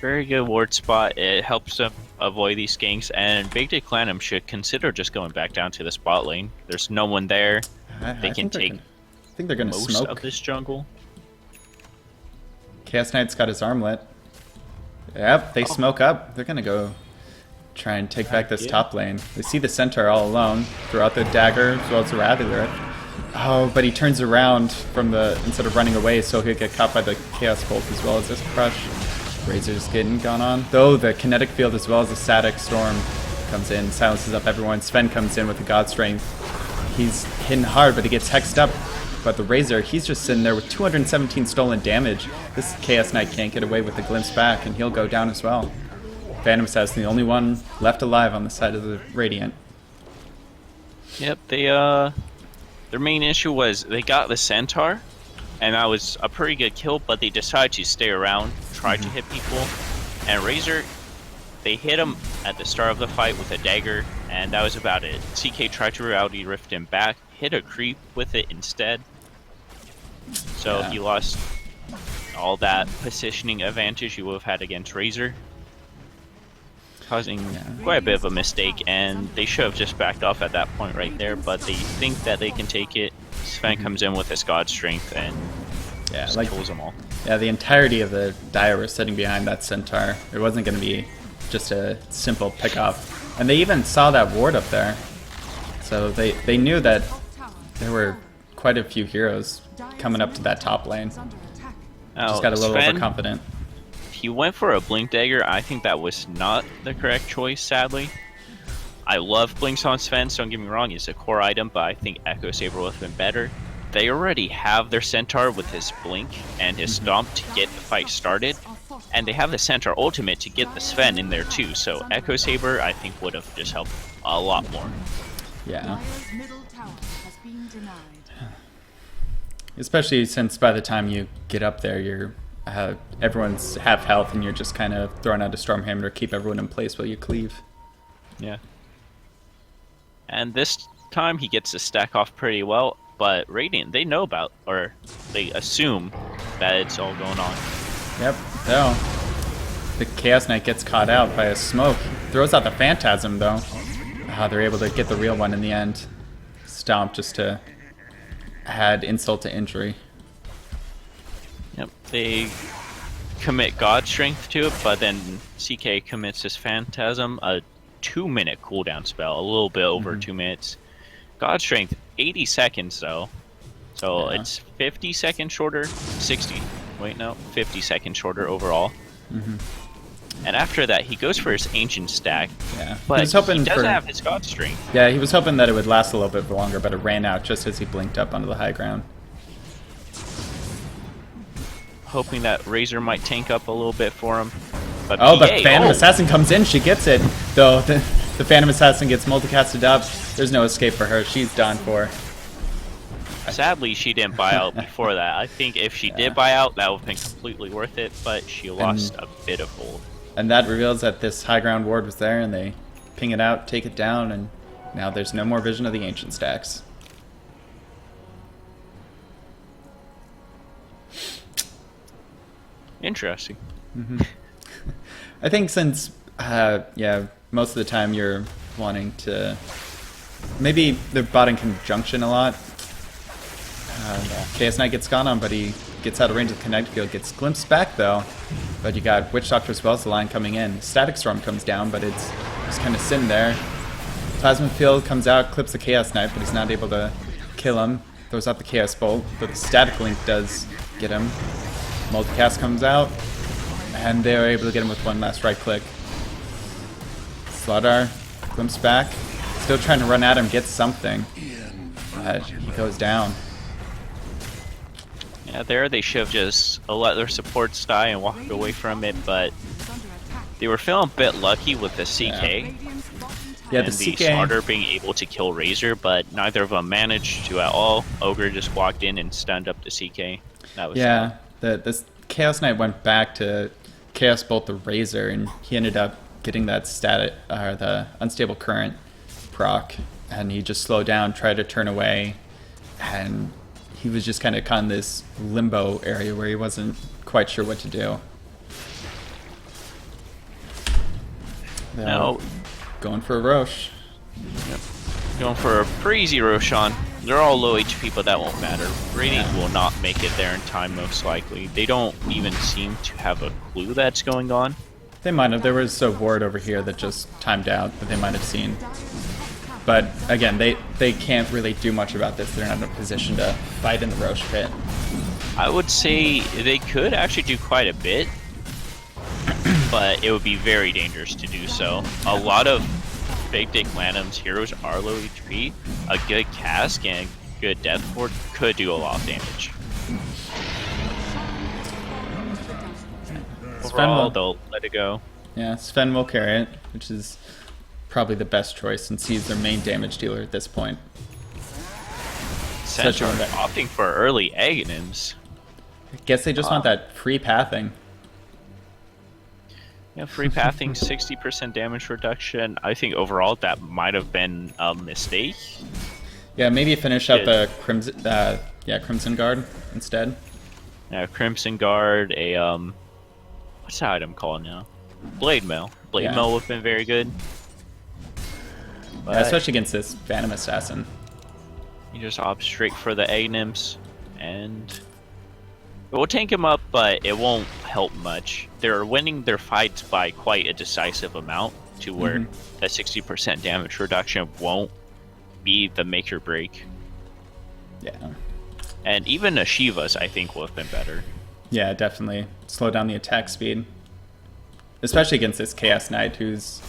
[SPEAKER 2] Very good ward spot. It helps them avoid these ganks, and Big Dick Lanm should consider just going back down to the spot lane. There's no one there.
[SPEAKER 1] I
[SPEAKER 2] They can
[SPEAKER 1] think they're
[SPEAKER 2] take
[SPEAKER 1] gonna- I think they're gonna
[SPEAKER 2] most
[SPEAKER 1] smoke.
[SPEAKER 2] of this jungle.
[SPEAKER 1] Chaos Knight's got his armlet. Yep, they smoke up. They're gonna go try and take back this
[SPEAKER 2] Yeah.
[SPEAKER 1] top lane. They see the Centaur all alone. Throw out the dagger as well as the Rattler. Oh, but he turns around from instead of running away, so he'll get caught by the Chaos Bolt as well as this crush. Razor's getting gone on. Though the kinetic field as well as the static storm comes in, silences up everyone. Sven comes in with the God Strength. He's hitting hard, but he gets hexed up. But the Razor, he's just sitting there with 217 stolen damage. This Chaos Knight can't get away with the glimpse back, and he'll go down as well. Phantom Assassin, the only one left alive on the side of the Radiant.
[SPEAKER 2] Yep, their main issue was they got the Centaur, and that was a pretty good kill, but they decided to stay around, try to hit people. And Razor, they hit him at the start of the fight with a dagger, and that was about it. CK tried to Reality Rift him back, hit a creep with it instead. So he lost all that positioning advantage he would have had against Razor, causing quite a bit of a mistake, and they should have just backed off at that point right there, but they think that they can take it. Sven comes in with his God Strength and just kills them all.
[SPEAKER 1] Yeah, the entirety of the Dire was sitting behind that Centaur. It wasn't going to be just a simple pick-off. And they even saw that ward up there. So they knew that there were quite a few heroes coming up to that top lane. Just got a little overconfident.
[SPEAKER 2] He went for a Blink Dagger. I think that was not the correct choice, sadly. I love Blinks on Sven, so don't get me wrong, it's a core item, but I think Echo Saber would have been better. They already have their Centaur with his Blink and his Stomp to get the fight started, and they have the Centaur ultimate to get the Sven in there too, so Echo Saber I think would have just helped a lot more.
[SPEAKER 1] Yeah. Especially since by the time you get up there, you're everyone's half health and you're just kind of throwing out a Stormhammer to keep everyone in place while you cleave.
[SPEAKER 2] Yeah. And this time he gets to stack off pretty well, but Radiant, they know about, or they assume that it's all going on.
[SPEAKER 1] Yep, so the Chaos Knight gets caught out by a smoke. Throws out the Phantasm though. They're able to get the real one in the end. Stomp just to add insult to injury.
[SPEAKER 2] Yep, they commit God Strength to it, but then CK commits his Phantasm, a 2-minute cooldown spell, a little bit over 2 minutes. God Strength, 80 seconds though, so it's 50 seconds shorter, 60. Wait, no, 50 seconds shorter overall. And after that, he goes for his Ancient Stack, but he doesn't have his God Strength.
[SPEAKER 1] Yeah, he was hoping that it would last a little bit longer, but it ran out just as he blinked up onto the high ground.
[SPEAKER 2] Hoping that Razor might tank up a little bit for him. But
[SPEAKER 1] but Phantom Assassin comes in, she gets it. Though the Phantom Assassin gets multicasted up, there's no escape for her, she's done for.
[SPEAKER 2] Sadly, she didn't buy out before that. I think if she did buy out, that would have been completely worth it, but she lost a bit of gold.
[SPEAKER 1] And that reveals that this high ground ward was there, and they ping it out, take it down, and now there's no more vision of the Ancient Stacks.
[SPEAKER 2] Interesting.
[SPEAKER 1] I think since, most of the time you're wanting to... Maybe they're bought in conjunction a lot. Chaos Knight gets gone on, but he gets out of range of the kinetic field, gets glimpsed back though. But you got Witch Doctor as well as the line coming in. Static Storm comes down, but it's just kind of sitting there. Plasma Field comes out, clips the Chaos Knight, but he's not able to kill him. Throws out the Chaos Bolt, but the Static Link does get him. Multicast comes out, and they're able to get him with one last right click. Slardar glimpse back, still trying to run at him, gets something. But he goes down.
[SPEAKER 2] Yeah, there they should have just let their supports die and walked away from it, but they were feeling a bit lucky with the CK.
[SPEAKER 1] Yeah,
[SPEAKER 2] and
[SPEAKER 1] the
[SPEAKER 2] the
[SPEAKER 1] CK...
[SPEAKER 2] Slardar being able to kill Razor, but neither of them managed to at all. Ogre just walked in and stunned up the CK. That was
[SPEAKER 1] the Chaos Knight went back to Chaos Bolt the Razor, and he ended up getting that the Unstable Current proc, and he just slowed down, tried to turn away, and he was just kind of caught in this limbo area where he wasn't quite sure what to do.
[SPEAKER 2] No.
[SPEAKER 1] Going for a Roche.
[SPEAKER 2] Yep. Going for a pretty easy Roshan. They're all low HP, but that won't matter. Radiant will not make it there in time, most likely. They don't even seem to have a clue that's going on.
[SPEAKER 1] They might have. There was a ward over here that just timed out that they might have seen. But again, they can't really do much about this. They're not in a position to fight in the Roche pit.
[SPEAKER 2] I would say they could actually do quite a bit. but it would be very dangerous to do so. A lot of Big Dick Lanm's heroes are low HP. A good cask and good death ward could do a lot of damage. Overall, they'll let it go.
[SPEAKER 1] Yeah, Sven will carry it, which is probably the best choice since he's their main damage dealer at this point.
[SPEAKER 2] Centaur opting for early Aghanims.
[SPEAKER 1] I guess they just want that free pathing.
[SPEAKER 2] Yeah, free pathing, 60% damage reduction. I think overall that might have been a mistake.
[SPEAKER 1] Yeah, maybe finish up the Crimson Guard instead.
[SPEAKER 2] Yeah, Crimson Guard, what's that item called now? Blade Mail. Blade Mail would have been very good.
[SPEAKER 1] Yeah, especially against this Phantom Assassin.
[SPEAKER 2] You just opt straight for the Aghanims, and it will tank him up, but it won't help much. They're winning their fights by quite a decisive amount, to where that 60% damage reduction won't be the make or break.
[SPEAKER 1] Yeah.
[SPEAKER 2] And even a Shiva's, I think, would have been better.
[SPEAKER 1] Yeah, definitely. Slow down the attack speed. Especially against this Chaos Knight, who's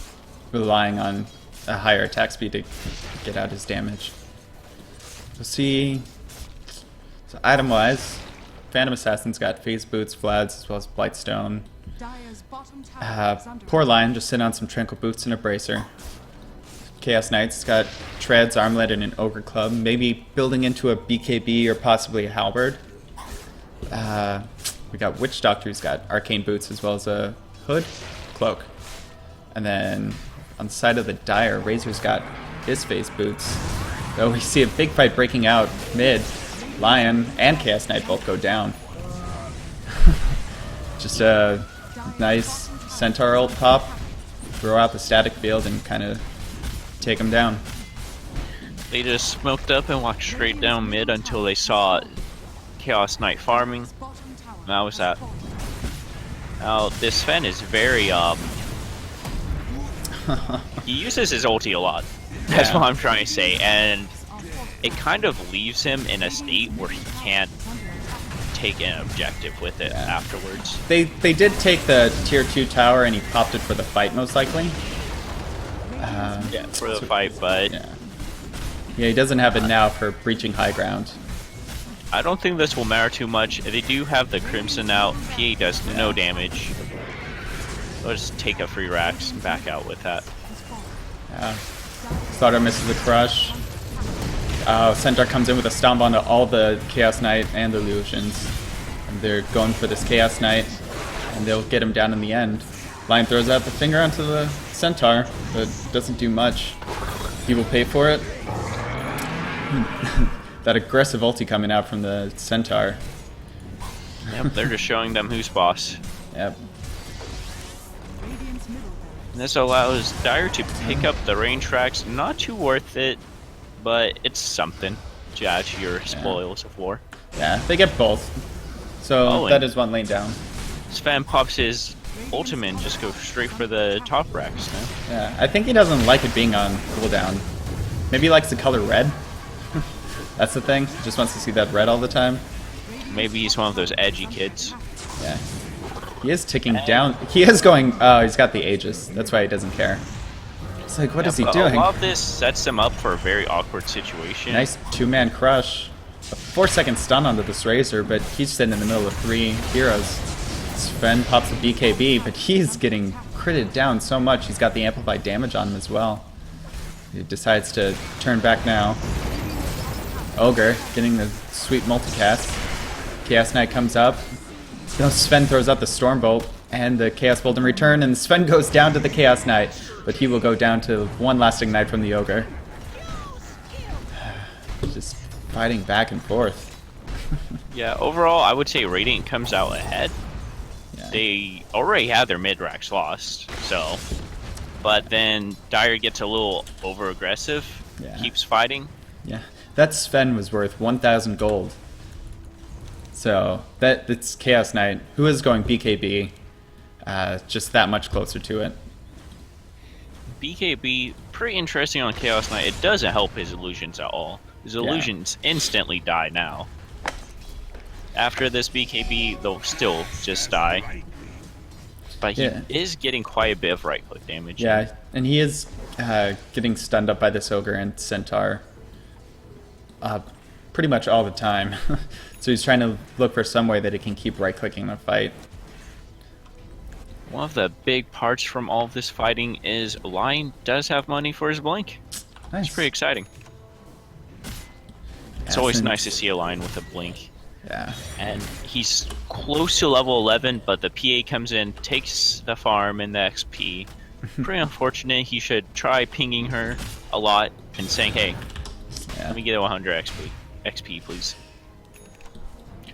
[SPEAKER 1] relying on a higher attack speed to get out his damage. We'll see. So item-wise, Phantom Assassin's got Phase Boots, Vlads, as well as Blightstone.
[SPEAKER 3] Dire's bottom tower is under
[SPEAKER 1] Poor Lion just sitting on some Tranquil Boots and a Bracer. Chaos Knight's got Treads, Armlet, and an Ogre Club, maybe building into a BKB or possibly a Halberd. We got Witch Doctor, who's got Arcane Boots as well as a Hood, Cloak. And then on the side of the Dire, Razor's got his Phase Boots. Though we see a big fight breaking out mid. Lion and Chaos Knight both go down. Just a nice Centaur ult pop, throw out the static field, and kind of take him down.
[SPEAKER 2] They just smoked up and walked straight down mid until they saw Chaos Knight farming. And that was that. Now, this Sven is very, he uses his ulti a lot. That's what I'm trying to say, and it kind of leaves him in a state where he can't take an objective with it afterwards.
[SPEAKER 1] They did take the tier 2 tower and he popped it for the fight most likely.
[SPEAKER 2] Yeah, for the fight, but
[SPEAKER 1] yeah, he doesn't have it now for breaching high ground.
[SPEAKER 2] I don't think this will matter too much. They do have the Crimson out. PA does no damage. I'll just take a free racks and back out with that.
[SPEAKER 1] Yeah. Slaughter misses the crush. Centaur comes in with a stomp onto all the Chaos Knight and the Illusions. And they're going for this Chaos Knight, and they'll get him down in the end. Lion throws out the finger onto the Centaur, but doesn't do much. He will pay for it. That aggressive ulti coming out from the Centaur.
[SPEAKER 2] Yep, they're just showing them who's boss.
[SPEAKER 1] Yep.
[SPEAKER 2] And this allows Dire to pick up the range tracks. Not too worth it, but it's something to add to your spoils of war.
[SPEAKER 1] Yeah, they get both. So that is one lane down.
[SPEAKER 2] Sven pops his ultimate and just goes straight for the top racks now.
[SPEAKER 1] Yeah, I think he doesn't like it being on cooldown. Maybe he likes the color red. That's the thing. He just wants to see that red all the time.
[SPEAKER 2] Maybe he's one of those edgy kids.
[SPEAKER 1] Yeah. He is ticking down. He is going... Oh, he's got the Aegis. That's why he doesn't care. It's like, what is he doing?
[SPEAKER 2] A lot of this sets him up for a very awkward situation.
[SPEAKER 1] Nice two-man crush. A 4-second stun onto this Razor, but he's sitting in the middle of 3 heroes. Sven pops a BKB, but he's getting critted down so much. He's got the amplified damage on him as well. He decides to turn back now. Ogre getting the sweet multicast. Chaos Knight comes up. No, Sven throws out the Stormbolt and the Chaos Bolt in return, and Sven goes down to the Chaos Knight, but he will go down to one last Ignite from the Ogre. Just fighting back and forth.
[SPEAKER 2] Yeah, overall, I would say Radiant comes out ahead.
[SPEAKER 1] Yeah.
[SPEAKER 2] They already have their mid-racks lost, so... But then Dire gets a little over-aggressive, keeps fighting.
[SPEAKER 1] Yeah, that Sven was worth 1,000 gold. So, that's Chaos Knight, who is going BKB, just that much closer to it.
[SPEAKER 2] BKB, pretty interesting on Chaos Knight. It doesn't help his illusions at all. His illusions instantly die now. After this BKB, they'll still just die. But he
[SPEAKER 1] Yeah.
[SPEAKER 2] is getting quite a bit of right-click damage.
[SPEAKER 1] Yeah, and he is getting stunned up by this ogre and centaur pretty much all the time. So he's trying to look for some way that he can keep right-clicking the fight.
[SPEAKER 2] One of the big parts from all of this fighting is Lion does have money for his blink.
[SPEAKER 1] Nice.
[SPEAKER 2] It's pretty exciting. It's always nice to see a Lion with a blink.
[SPEAKER 1] Yeah.
[SPEAKER 2] And he's close to level 11, but the PA comes in, takes the farm and the XP. Pretty unfortunate. He should try pinging her a lot and saying, hey, let me get a 100 XP, please.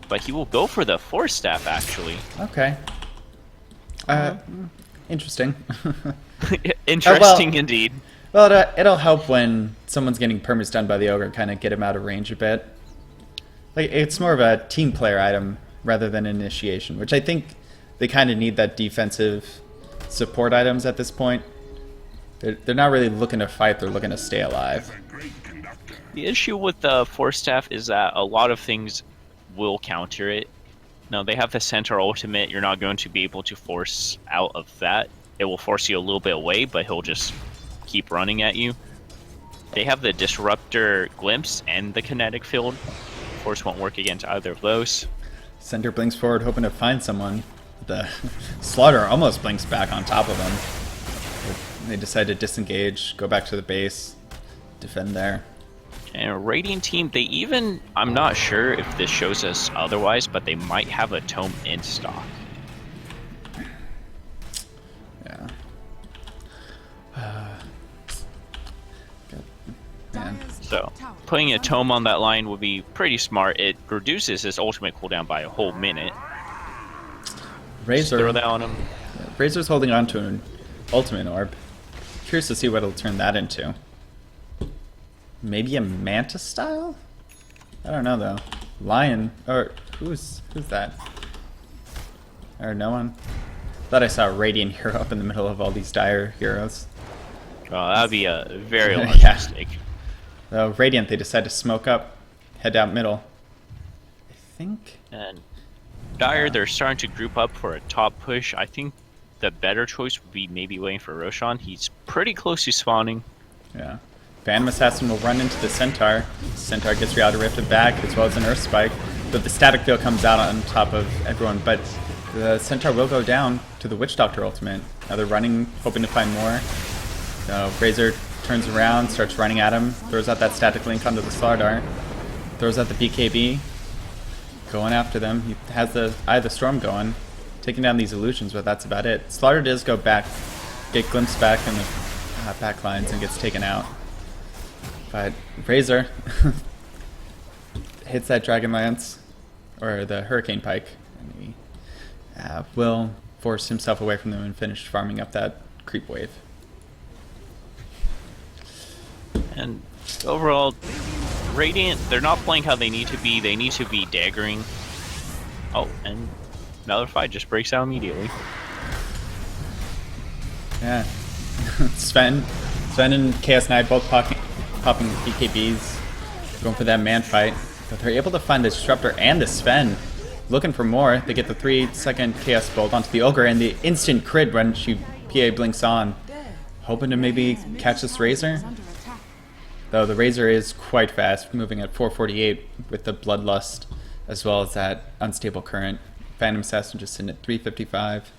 [SPEAKER 2] But he will go for the Force Staff, actually.
[SPEAKER 1] Okay. Interesting.
[SPEAKER 2] Interesting indeed.
[SPEAKER 1] Well, it'll help when someone's getting perma-stunned by the ogre, kind of get him out of range a bit. Like, it's more of a team player item rather than initiation, which I think they kind of need that defensive support items at this point. They're not really looking to fight, they're looking to stay alive.
[SPEAKER 2] The issue with the Force Staff is that a lot of things will counter it. Now, they have the Centaur ultimate. You're not going to be able to force out of that. It will force you a little bit away, but he'll just keep running at you. They have the Disruptor Glimpse and the Kinetic Field. Force won't work against either of those.
[SPEAKER 1] Centaur blinks forward, hoping to find someone. The Slaughter almost blinks back on top of him. They decide to disengage, go back to the base, defend there.
[SPEAKER 2] And Radiant team, they even, I'm not sure if this shows us otherwise, but they might have a tome in stock.
[SPEAKER 1] Yeah. Man.
[SPEAKER 2] So, putting a tome on that line would be pretty smart. It reduces his ultimate cooldown by a whole minute. Just throw that on him.
[SPEAKER 1] Yeah, Razor's holding on to an ultimate orb. Curious to see what he'll turn that into. Maybe a Manta style? I don't know though. Lion, or who's that? Or no one? Thought I saw a Radiant hero up in the middle of all these dire heroes.
[SPEAKER 2] Oh, that'd be a very large mistake.
[SPEAKER 1] Radiant, they decide to smoke up, head out middle. I think.
[SPEAKER 2] And Dire, they're starting to group up for a top push. I think the better choice would be maybe waiting for Roshan. He's pretty close to spawning.
[SPEAKER 1] Yeah. Phantom Assassin will run into the Centaur. Centaur gets Reality Rifted back, as well as an Earth Spike. But the Static Field comes out on top of everyone. But the Centaur will go down to the Witch Doctor ultimate. Now they're running, hoping to find more. Razor turns around, starts running at him, throws out that Static Link onto the Slardar, throws out the BKB, going after them. He has the Eye of the Storm going, taking down these illusions, but that's about it. Slaughter does go back, get glimpsed back in the back lines and gets taken out. But Razor hits that Dragon Lance, or the Hurricane Pike, and he will force himself away from them and finish farming up that creep wave.
[SPEAKER 2] And overall, Radiant, they're not playing how they need to be. They need to be daggering. Oh, and another fight just breaks out immediately.
[SPEAKER 1] Yeah. Sven and Chaos Knight both popping BKBs, going for that man fight. But they're able to find the Disruptor and the Sven. Looking for more. They get the 3-second Chaos Bolt onto the Ogre and the instant crit when she PA blinks on. Hoping to maybe catch this Razor. Though the Razor is quite fast, moving at 448 with the Bloodlust, as well as that Unstable Current. Phantom Assassin just sitting at 355.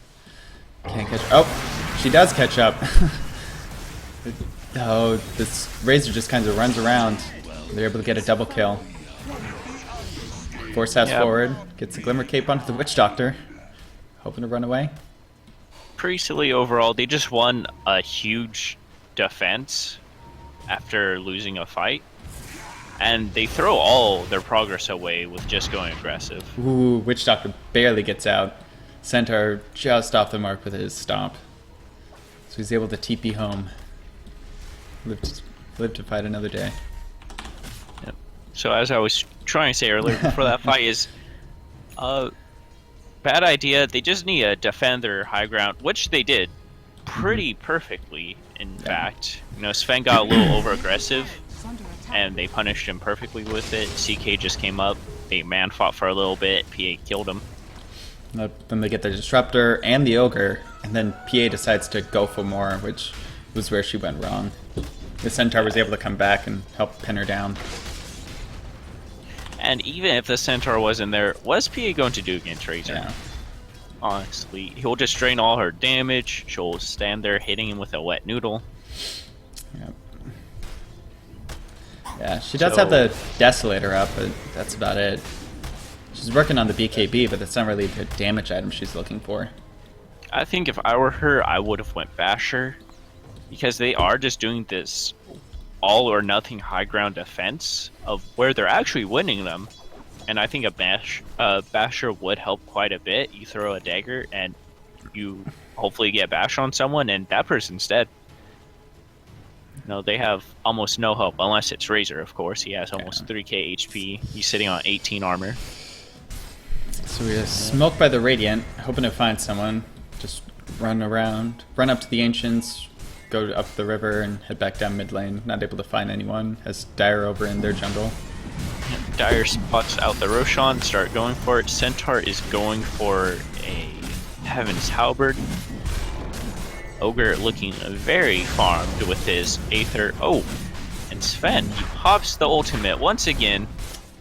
[SPEAKER 1] Can't catch. Oh, she does catch up. Oh, this Razor just kind of runs around. They're able to get a double kill. Force House forward, gets a Glimmer Cape onto the Witch Doctor, hoping to run away.
[SPEAKER 2] Pretty silly overall. They just won a huge defense after losing a fight, and they throw all their progress away with just going aggressive.
[SPEAKER 1] Ooh, Witch Doctor barely gets out. Centaur just off the mark with his stomp. So he's able to TP home. Live to fight another day.
[SPEAKER 2] Yep. So as I was trying to say earlier before that fight is, bad idea. They just need to defend their high ground, which they did pretty perfectly, in fact. You know, Sven got a little over aggressive, and they punished him perfectly with it. CK just came up, they man fought for a little bit, PA killed him.
[SPEAKER 1] Then they get the Disruptor and the Ogre, And then PA decides to go for more, which was where she went wrong. The Centaur was able to come back and help pin her down.
[SPEAKER 2] And even if the Centaur wasn't there, what's PA going to do against Razor?
[SPEAKER 1] Yeah.
[SPEAKER 2] Honestly, he'll just drain all her damage. She'll stand there hitting him with a wet noodle.
[SPEAKER 1] Yep. Yeah, she does have the Desolator up, but that's about it. She's working on the BKB, but that's not really the damage item she's looking for.
[SPEAKER 2] I think if I were her, I would have went Basher, because they are just doing this all or nothing high ground defense of where they're actually winning them. And I think a Basher would help quite a bit. You throw a dagger and you hopefully get Bash on someone and that person's dead. No, they have almost no hope, unless it's Razor, of course. He has almost 3k HP. He's sitting on 18 armor.
[SPEAKER 1] So we are smoked by the Radiant, hoping to find someone. Just run around, run up to the Ancients, go up the river and head back down mid lane. Not able to find anyone. Has Dire over in their jungle.
[SPEAKER 2] Dire spots out the Roshan, start going for it. Centaur is going for a Heaven's Halberd. Ogre looking very farmed with his Aether. Oh, and Sven, he pops the ultimate once again.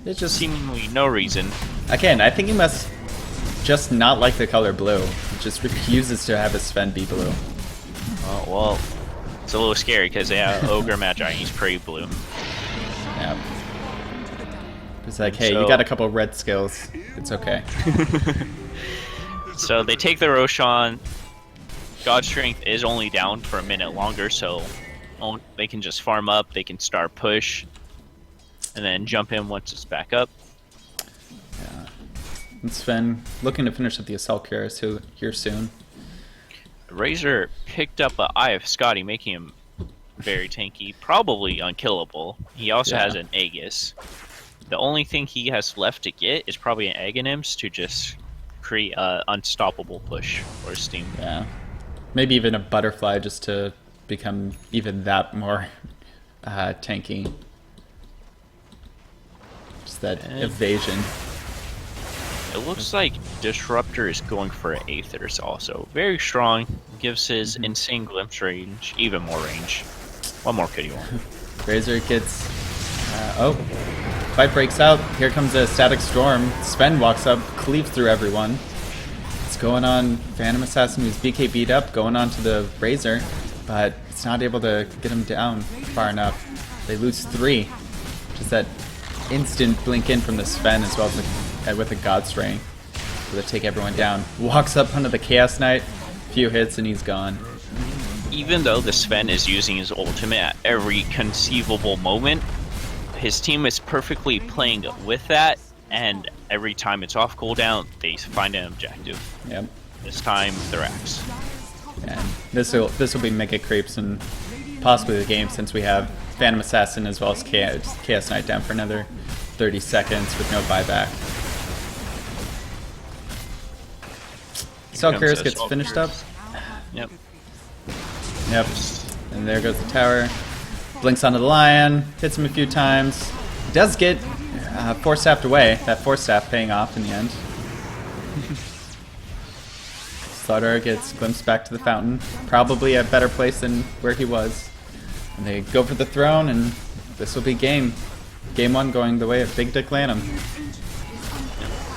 [SPEAKER 1] It's just
[SPEAKER 2] Seemingly no reason.
[SPEAKER 1] Again, I think he must just not like the color blue. He just refuses to have his Sven be blue.
[SPEAKER 2] Oh, well, it's a little scary because they have Ogre Magi and he's pretty blue.
[SPEAKER 1] Yeah. It's like, hey,
[SPEAKER 2] So-
[SPEAKER 1] you got a couple red skills. It's okay.
[SPEAKER 2] So they take the Roshan. God Strength is only down for a minute longer, so they can just farm up, they can start push, and then jump in once it's back up.
[SPEAKER 1] Yeah. And Sven looking to finish up the Assault Cuirass here soon.
[SPEAKER 2] Razor picked up an Eye of Scotty, making him very tanky, probably unkillable. He also has an Aegis. The only thing he has left to get is probably an Aghanims to just create an unstoppable push for his team.
[SPEAKER 1] Yeah. Maybe even a Butterfly just to become even that more tanky. Just that evasion.
[SPEAKER 2] It looks like Disruptor is going for Aethers also. Very strong. Gives his insane glimpse range even more range. What more could you want?
[SPEAKER 1] Razor gets... fight breaks out. Here comes a Static Storm. Sven walks up, cleaves through everyone. What's going on? Phantom Assassin, who's BK beat up, going on to the Razor, but it's not able to get him down far enough. They lose 3. Just that instant blink in from the Sven as well as with a God's Ray. So they take everyone down. Walks up onto the Chaos Knight, few hits and he's gone.
[SPEAKER 2] Even though the Sven is using his ultimate at every conceivable moment, his team is perfectly playing with that, and every time it's off cooldown, they find an objective.
[SPEAKER 1] Yep.
[SPEAKER 2] This time, Thorax.
[SPEAKER 1] And this will be Mega Creeps and possibly the game, since we have Phantom Assassin as well as Chaos Knight down for another 30 seconds with no buyback. Assault Cuirass gets finished up.
[SPEAKER 2] Yep.
[SPEAKER 1] Yep. And there goes the tower. Blinks onto the Lion, hits him a few times. Does get 4-staffed away. That 4-staff paying off in the end. Slaughter gets glimpsed back to the fountain. Probably a better place than where he was. And they go for the throne, and this will be game. Game 1 going the way of Big Dick Lanm.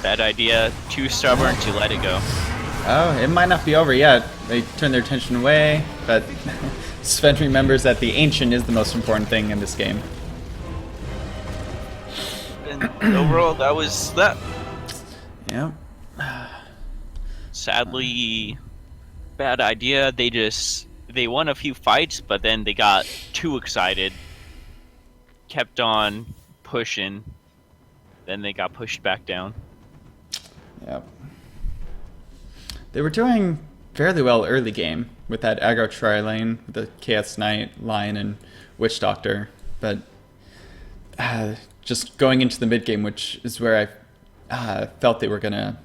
[SPEAKER 2] Bad idea. Too stubborn to let it go.
[SPEAKER 1] Oh, it might not be over yet. They turn their attention away, but Sven remembers that the Ancient is the most important thing in this game.
[SPEAKER 2] And overall, that was that.
[SPEAKER 1] Yeah.
[SPEAKER 2] Sadly, bad idea. They won a few fights, but then they got too excited. Kept on pushing. Then they got pushed back down.
[SPEAKER 1] Yep. They were doing fairly well early game with that aggro tri-lane, with the Chaos Knight, Lion, and Witch Doctor, but just going into the mid game, which is where I felt they were gonna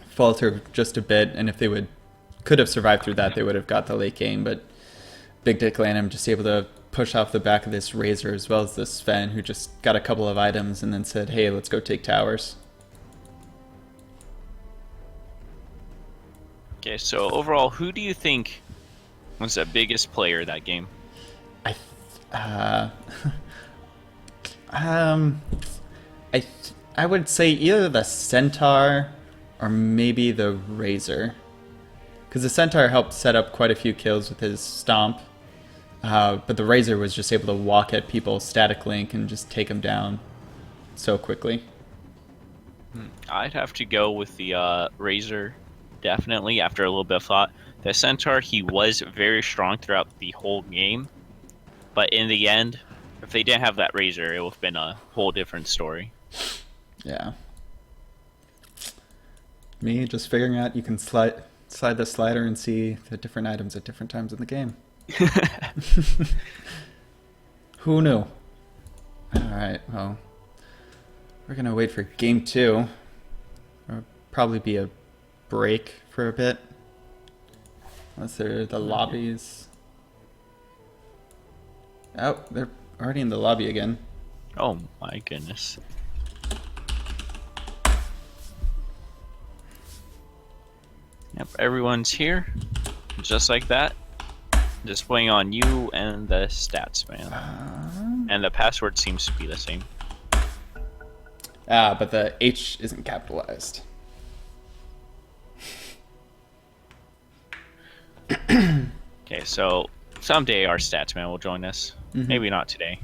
[SPEAKER 1] falter just a bit, and if they could have survived through that, they would have got the late game. But Big Dick Lanham just able to push off the back of this Razor as well as this Sven, who just got a couple of items and then said, "Hey, let's go take towers."
[SPEAKER 2] Okay, so overall, who do you think was the biggest player that game?
[SPEAKER 1] I, uh, um, I would say either the Centaur or maybe the Razor. Because the Centaur helped set up quite a few kills with his stomp. But the Razor was just able to walk at people static link and just take them down so quickly.
[SPEAKER 2] I'd have to go with the Razor, definitely, after a little bit of thought. The Centaur, he was very strong throughout the whole game, but in the end, if they didn't have that Razor, it would have been a whole different story.
[SPEAKER 1] Yeah. Me just figuring out you can slide the slider and see the different items at different times in the game. Who knew? Alright, well, we're gonna wait for game 2. There'll probably be a break for a bit. Unless they're the lobbies. Oh, they're already in the lobby again.
[SPEAKER 2] Oh my goodness. Yep, everyone's here. Just like that. Displaying on you and the stats, man. And the password seems to be the same.
[SPEAKER 1] But the H isn't capitalized.
[SPEAKER 2] Okay, so someday our stats man will join us.
[SPEAKER 1] Mm-hmm.
[SPEAKER 2] Maybe not today.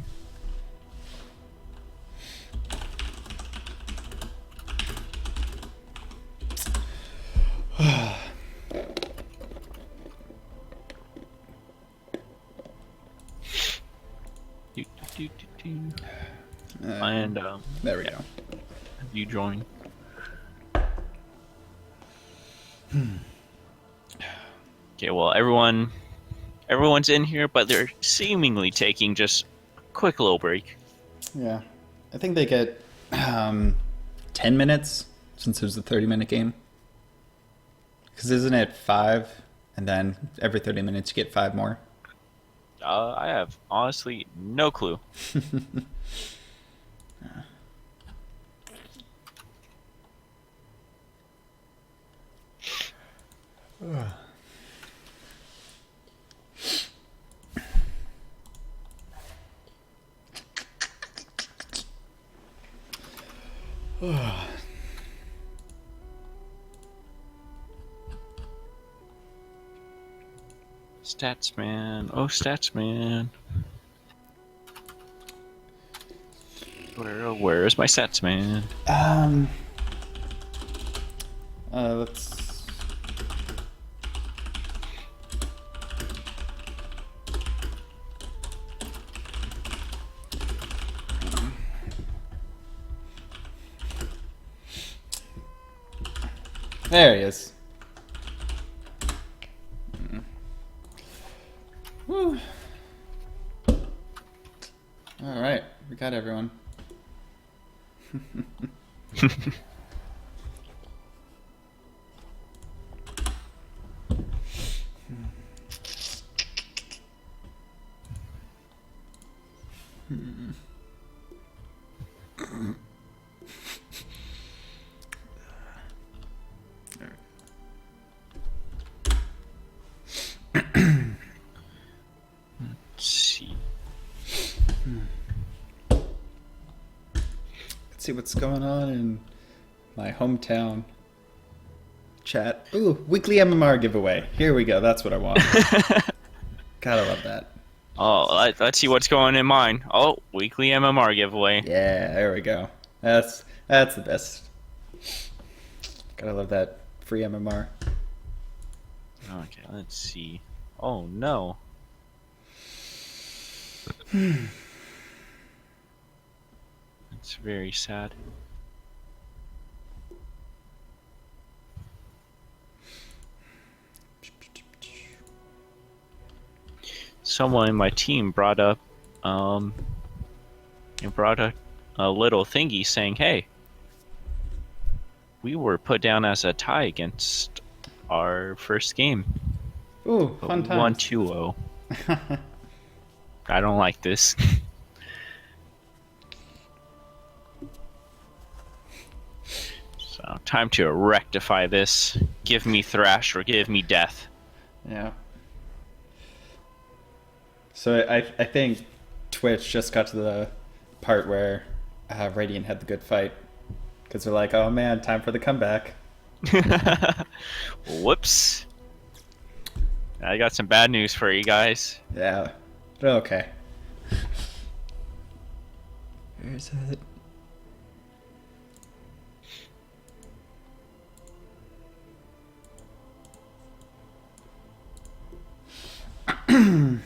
[SPEAKER 2] And
[SPEAKER 1] there we go.
[SPEAKER 2] You join. Okay, well everyone's in here, but they're seemingly taking just a quick little break.
[SPEAKER 1] Yeah, I think they get 10 minutes since it was a 30-minute game. Because isn't it 5, and then every 30 minutes you get 5 more?
[SPEAKER 2] I have honestly no clue. Stats man. Oh, stats man. Where is my stats man?
[SPEAKER 1] Let's... There he is. Woo. All right, we got everyone.
[SPEAKER 2] Let's see.
[SPEAKER 1] Let's see what's going on in my hometown chat. Ooh, weekly MMR giveaway. Here we go. That's what I want. Gotta love that.
[SPEAKER 2] Oh, let's see what's going in mine. Oh, weekly MMR giveaway.
[SPEAKER 1] Yeah, there we go. That's the best. Gotta love that free MMR.
[SPEAKER 2] Okay, let's see. Oh no. It's very sad. Someone in my team brought up a little thingy saying, "Hey, we were put down as a tie against our first game.
[SPEAKER 1] Ooh,
[SPEAKER 2] But
[SPEAKER 1] fun
[SPEAKER 2] we won
[SPEAKER 1] times.
[SPEAKER 2] 2-0. I don't like this." So Time to rectify this. Give me Thrash or give me death.
[SPEAKER 1] Yeah. So I think Twitch just got to the part where Radiant had the good fight. Because they're like, oh man, time for the comeback.
[SPEAKER 2] Whoops. I got some bad news for you guys.
[SPEAKER 1] Yeah. But okay. Where is it? I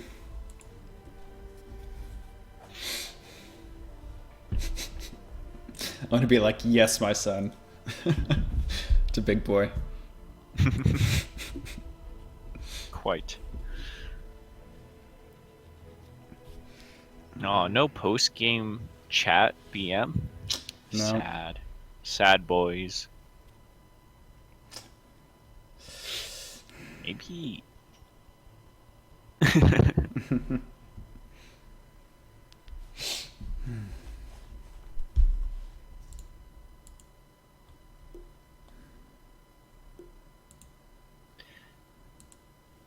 [SPEAKER 1] want to be like, yes, my son. To Big Boy.
[SPEAKER 2] Quite. No post-game chat BM?
[SPEAKER 1] No.
[SPEAKER 2] Sad. Sad boys. Maybe...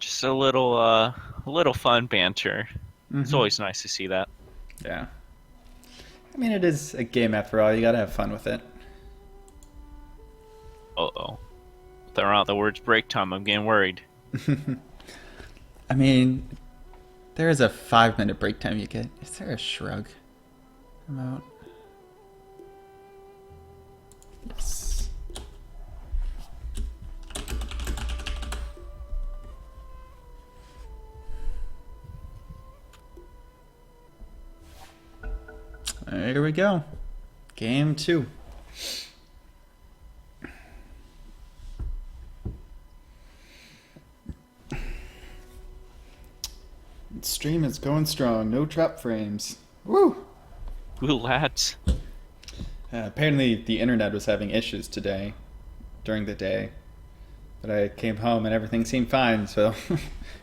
[SPEAKER 2] Just a little fun banter. It's always nice to see that.
[SPEAKER 1] Yeah. I mean, it is a game after all. You gotta have fun with it.
[SPEAKER 2] Uh-oh. Throw out the words break time. I'm getting worried.
[SPEAKER 1] I mean, there is a 5-minute break time you get. Is there a shrug? Come out. Yes. Here we go. Game 2. Stream is going strong. No drop frames. Woo!
[SPEAKER 2] Ooh, lads.
[SPEAKER 1] Apparently the internet was having issues today, during the day. But I came home and everything seemed fine, so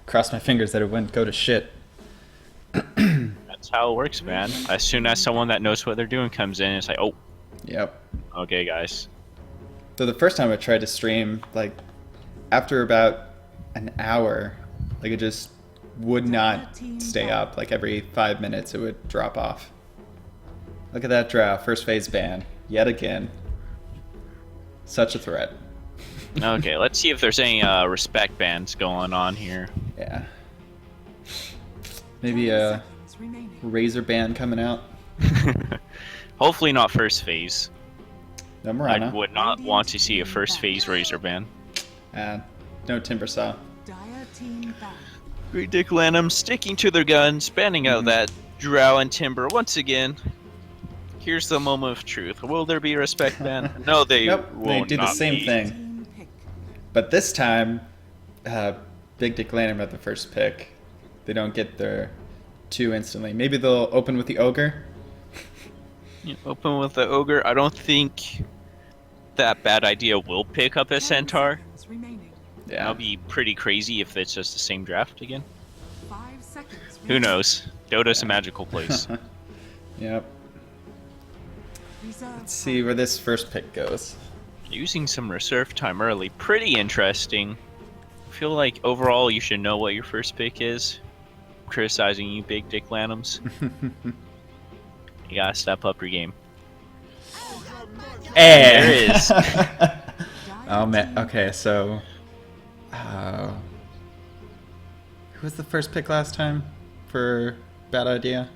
[SPEAKER 1] crossed my fingers that it wouldn't go to shit.
[SPEAKER 2] That's how it works, man. As soon as someone that knows what they're doing comes in, it's like, oh,
[SPEAKER 1] Yep.
[SPEAKER 2] okay, guys.
[SPEAKER 1] So the first time I tried to stream, like, after about an hour, like, it just would not stay up. Like, every 5 minutes it would drop off. Look at that draw. First phase ban. Yet again. Such a threat.
[SPEAKER 2] Okay, let's see if there's any respect bans going on here.
[SPEAKER 1] Yeah. Maybe a Razor ban coming out.
[SPEAKER 2] Hopefully not first phase.
[SPEAKER 1] No
[SPEAKER 2] I
[SPEAKER 1] Mirana.
[SPEAKER 2] would not want to see a first phase Razor ban.
[SPEAKER 1] No Timber Saw.
[SPEAKER 2] Great Dick Lanm sticking to their guns, banning out that Drow and Timber once again. Here's the moment of truth. Will there be a respect ban? No, they
[SPEAKER 1] Nope, they
[SPEAKER 2] won't.
[SPEAKER 1] do the
[SPEAKER 2] not
[SPEAKER 1] same
[SPEAKER 2] be.
[SPEAKER 1] thing. But this time, Big Dick Lanham had the first pick. They don't get their 2 instantly. Maybe they'll open with the Ogre.
[SPEAKER 2] Yeah, open with the Ogre. I don't think that bad idea will pick up a Centaur.
[SPEAKER 1] Yeah.
[SPEAKER 2] That'll be pretty crazy if it's just the same draft again.
[SPEAKER 3] 5 seconds.
[SPEAKER 2] Who knows? Dota's a magical place.
[SPEAKER 1] Yep. Let's see where this first pick goes.
[SPEAKER 2] Using some reserve time early, pretty interesting. I feel like overall you should know what your first pick is. Criticizing you, Big Dick Lanhams. You gotta step up your game.
[SPEAKER 1] And
[SPEAKER 2] There it is.
[SPEAKER 1] Oh man. Okay, so who was the first pick last time for Bad Idea?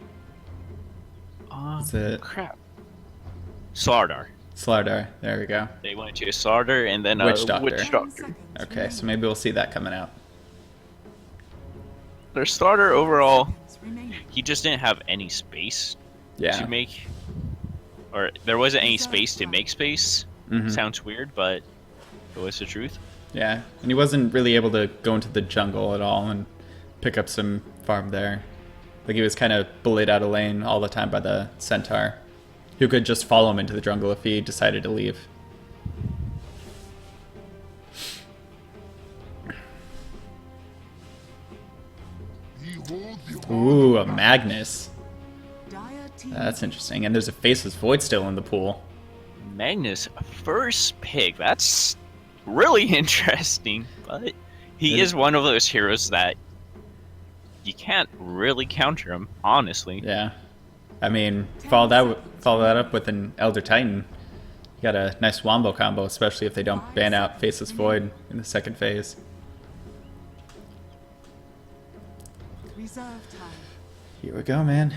[SPEAKER 1] Is it
[SPEAKER 2] Crap. Slardar.
[SPEAKER 1] Slardar? There we go.
[SPEAKER 2] They went to a Slardar and then a
[SPEAKER 1] Witch Doctor.
[SPEAKER 2] Witch Doctor.
[SPEAKER 1] Okay, so maybe we'll see that coming out.
[SPEAKER 2] Their starter overall, he just didn't have any space
[SPEAKER 1] Yeah.
[SPEAKER 2] to make, or there wasn't any space to make space.
[SPEAKER 1] Mhm.
[SPEAKER 2] Sounds weird, but it was the truth.
[SPEAKER 1] Yeah, and he wasn't really able to go into the jungle at all and pick up some farm there. Like he was kind of bullied out of lane all the time by the Centaur, who could just follow him into the jungle if he decided to leave. Ooh, a Magnus. That's interesting. And there's a Faceless Void still in the pool.
[SPEAKER 2] Magnus first pick. That's really interesting, but he is one of those heroes that you can't really counter him, honestly.
[SPEAKER 1] Yeah. I mean, follow that up with an Elder Titan. You got a nice wombo combo, especially if they don't ban out Faceless Void in the second phase.
[SPEAKER 3] Reserve time.
[SPEAKER 1] Here we go, man.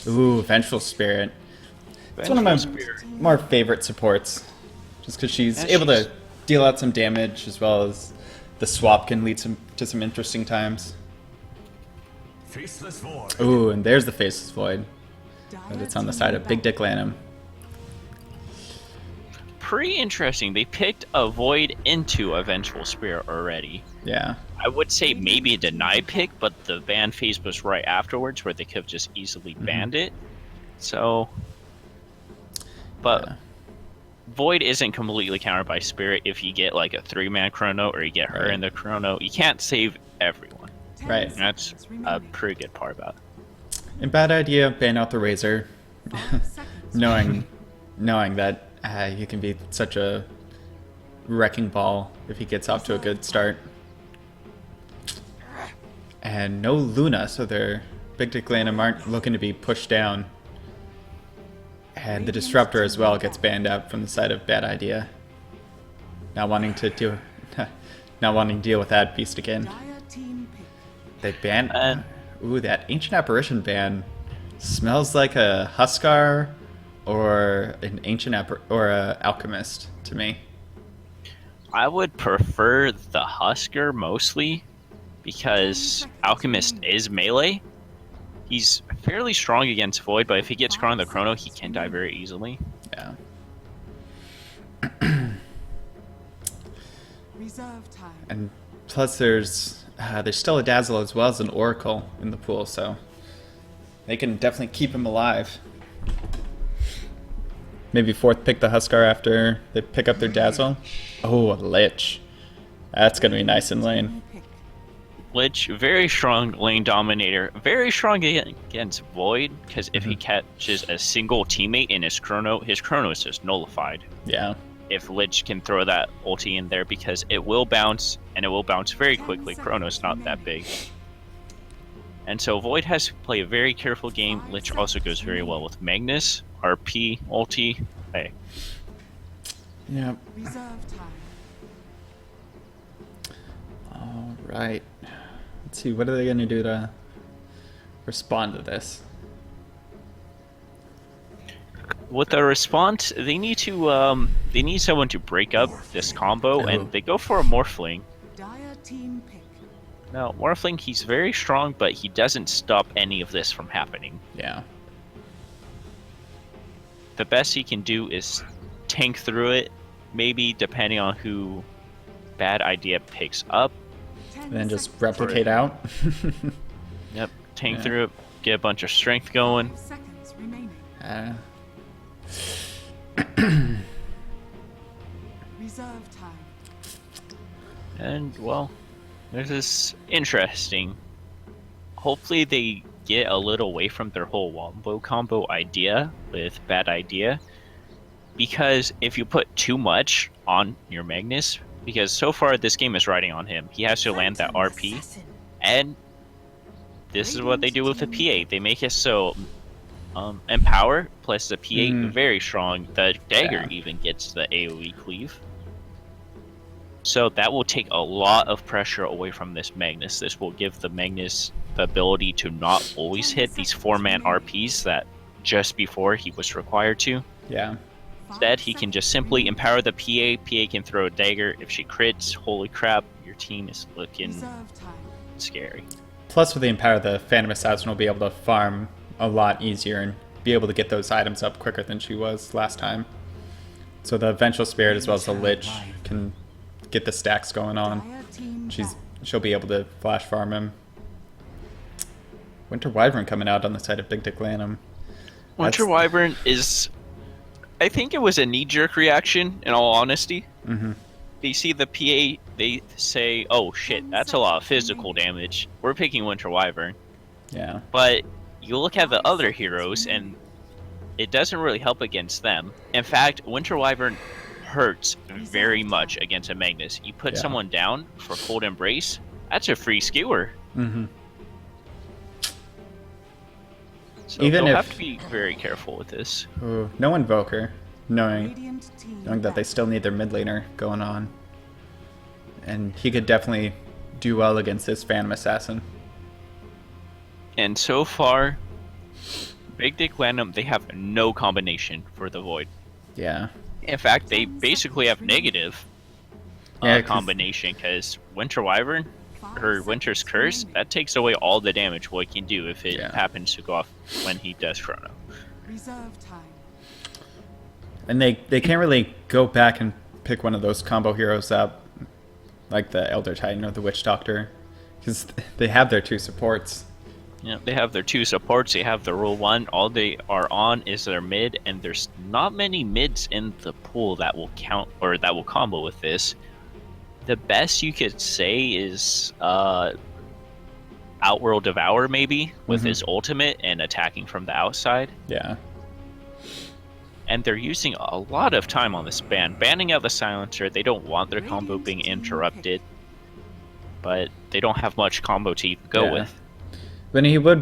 [SPEAKER 1] Ooh, Vengeful Spirit. It's one of my more favorite supports. Just because she's able to deal out some damage, as well as the swap can lead to some interesting times.
[SPEAKER 4] Faceless Void.
[SPEAKER 1] Ooh, and there's the Faceless Void. But it's on the side of Big Dick Lanm.
[SPEAKER 2] Pretty interesting. They picked a Void into a Vengeful Spirit already.
[SPEAKER 1] Yeah.
[SPEAKER 2] I would say maybe a deny pick, but the ban phase was right afterwards where they could have just easily banned it. So, but
[SPEAKER 1] Yeah.
[SPEAKER 2] Void isn't completely countered by Spirit if you get like a 3-man chrono or you get her
[SPEAKER 1] Right.
[SPEAKER 2] in the chrono. You can't save everyone.
[SPEAKER 3] 10
[SPEAKER 1] Right.
[SPEAKER 2] And that's
[SPEAKER 3] seconds
[SPEAKER 2] a
[SPEAKER 3] remaining.
[SPEAKER 2] pretty good part about it.
[SPEAKER 1] And bad idea, ban out the Razor.
[SPEAKER 3] 5 seconds.
[SPEAKER 1] knowing that he can be such a wrecking ball if he gets off to a good start. And no Luna, so their Big Dick Lanm aren't looking to be pushed down. And the Disruptor as well gets banned out from the side of Bad Idea. Not wanting to deal with that beast again.
[SPEAKER 3] Dire team pick.
[SPEAKER 1] They ban.
[SPEAKER 2] And-
[SPEAKER 1] Ooh, that Ancient Apparition ban smells like a Huskar or an or a Alchemist to me.
[SPEAKER 2] I would prefer the Husker mostly because Alchemist is melee. He's fairly strong against Void, but if he gets caught on the chrono, he can die very easily.
[SPEAKER 1] Yeah.
[SPEAKER 3] Reserve time.
[SPEAKER 1] And plus, there's still a Dazzle as well as an Oracle in the pool, so they can definitely keep him alive. Maybe fourth pick the Huskar after they pick up their Dazzle. Oh, a Lich. That's gonna be nice in lane.
[SPEAKER 3] Team pick.
[SPEAKER 2] Lich, very strong lane dominator, very strong against Void, because if he catches a single teammate in his chrono is just nullified.
[SPEAKER 1] Yeah.
[SPEAKER 2] If Lich can throw that ulti in there, because it will bounce, and it will bounce very quickly. Chrono's not that big. And so Void has to play a very careful game. Lich also goes very well with Magnus, RP, ulti. Hey,
[SPEAKER 1] Yep.
[SPEAKER 3] Reserve time.
[SPEAKER 1] All right. Let's see. What are they gonna do to respond to this?
[SPEAKER 2] with the response, they need someone to break up this combo, and they go for a Morphling.
[SPEAKER 3] Dire team pick.
[SPEAKER 2] Now, Morphling, he's very strong, but he doesn't stop any of this from happening.
[SPEAKER 1] Yeah.
[SPEAKER 2] The best he can do is tank through it, maybe depending on who Bad Idea picks up.
[SPEAKER 1] And then just replicate out.
[SPEAKER 2] Yep, tank
[SPEAKER 1] Yeah.
[SPEAKER 2] through it, get a bunch of strength going.
[SPEAKER 3] 5 seconds remaining. Reserve time.
[SPEAKER 2] And, well, this is interesting. Hopefully they get a little away from their whole wombo combo idea with Bad Idea. Because if you put too much on your Magnus, because so far this game is riding on him, he has to land that RP. And this is what they do with the PA. They make it so Empower plus the PA very strong. The dagger even gets the AoE cleave. So that will take a lot of pressure away from this Magnus. This will give the Magnus the ability to not always hit these 4-man RPs that just before he was required to.
[SPEAKER 1] Yeah.
[SPEAKER 2] Instead, he can just simply empower the PA. PA can throw a dagger. If she crits, holy crap, your team is looking
[SPEAKER 3] Reserve time.
[SPEAKER 1] Plus, with the Empower, the Phantom Assassin will be able to farm a lot easier and be able to get those items up quicker than she was last time. So the Vengeful Spirit as well as the Lich can get the stacks going on.
[SPEAKER 3] Dire team
[SPEAKER 1] She'll be able to flash farm him. Winter Wyvern coming out on the side of Big Dick Lanm.
[SPEAKER 2] Winter Wyvern is... I think it was a knee-jerk reaction, in all honesty. they see the PA, they say, "Oh shit, that's a lot of physical damage. We're picking Winter Wyvern."
[SPEAKER 1] Yeah.
[SPEAKER 2] But you look at the other heroes, and it doesn't really help against them. In fact, Winter Wyvern hurts very much against a Magnus. You put
[SPEAKER 1] Yeah.
[SPEAKER 2] someone down for Cold Embrace, that's a free skewer.
[SPEAKER 1] Mm-hmm.
[SPEAKER 2] So
[SPEAKER 1] Even
[SPEAKER 2] they'll
[SPEAKER 1] if-
[SPEAKER 2] have to be very careful with this.
[SPEAKER 1] Ooh, no Invoker, knowing
[SPEAKER 3] Radiant team
[SPEAKER 1] that they
[SPEAKER 3] back.
[SPEAKER 1] still need their mid laner going on. And he could definitely do well against this Phantom Assassin.
[SPEAKER 2] And so far, Big Dick Lanm, they have no combination for the Void.
[SPEAKER 1] Yeah.
[SPEAKER 2] In fact, they basically have negative
[SPEAKER 1] Yeah, 'cause-
[SPEAKER 2] combination, because Winter Wyvern, or Winter's Curse, that takes away all the damage Void can do if it
[SPEAKER 1] Yeah.
[SPEAKER 2] happens to go off when he does Chrono.
[SPEAKER 3] Reserve time.
[SPEAKER 1] And they can't really go back and pick one of those combo heroes up, like the Elder Titan or the Witch Doctor, because they have their two supports.
[SPEAKER 2] Yeah, they have their two supports. They have the rule one. All they are on is their mid, and there's not many mids in the pool that will count or that will combo with this. The best you could say is Outworld Devour, maybe with
[SPEAKER 1] Mhm.
[SPEAKER 2] his ultimate and attacking from the outside.
[SPEAKER 1] Yeah.
[SPEAKER 2] And they're using a lot of time on this ban, banning out the silencer. They don't want their combo being interrupted, but they don't have much combo to go
[SPEAKER 1] Yeah.
[SPEAKER 2] with.
[SPEAKER 1] But he would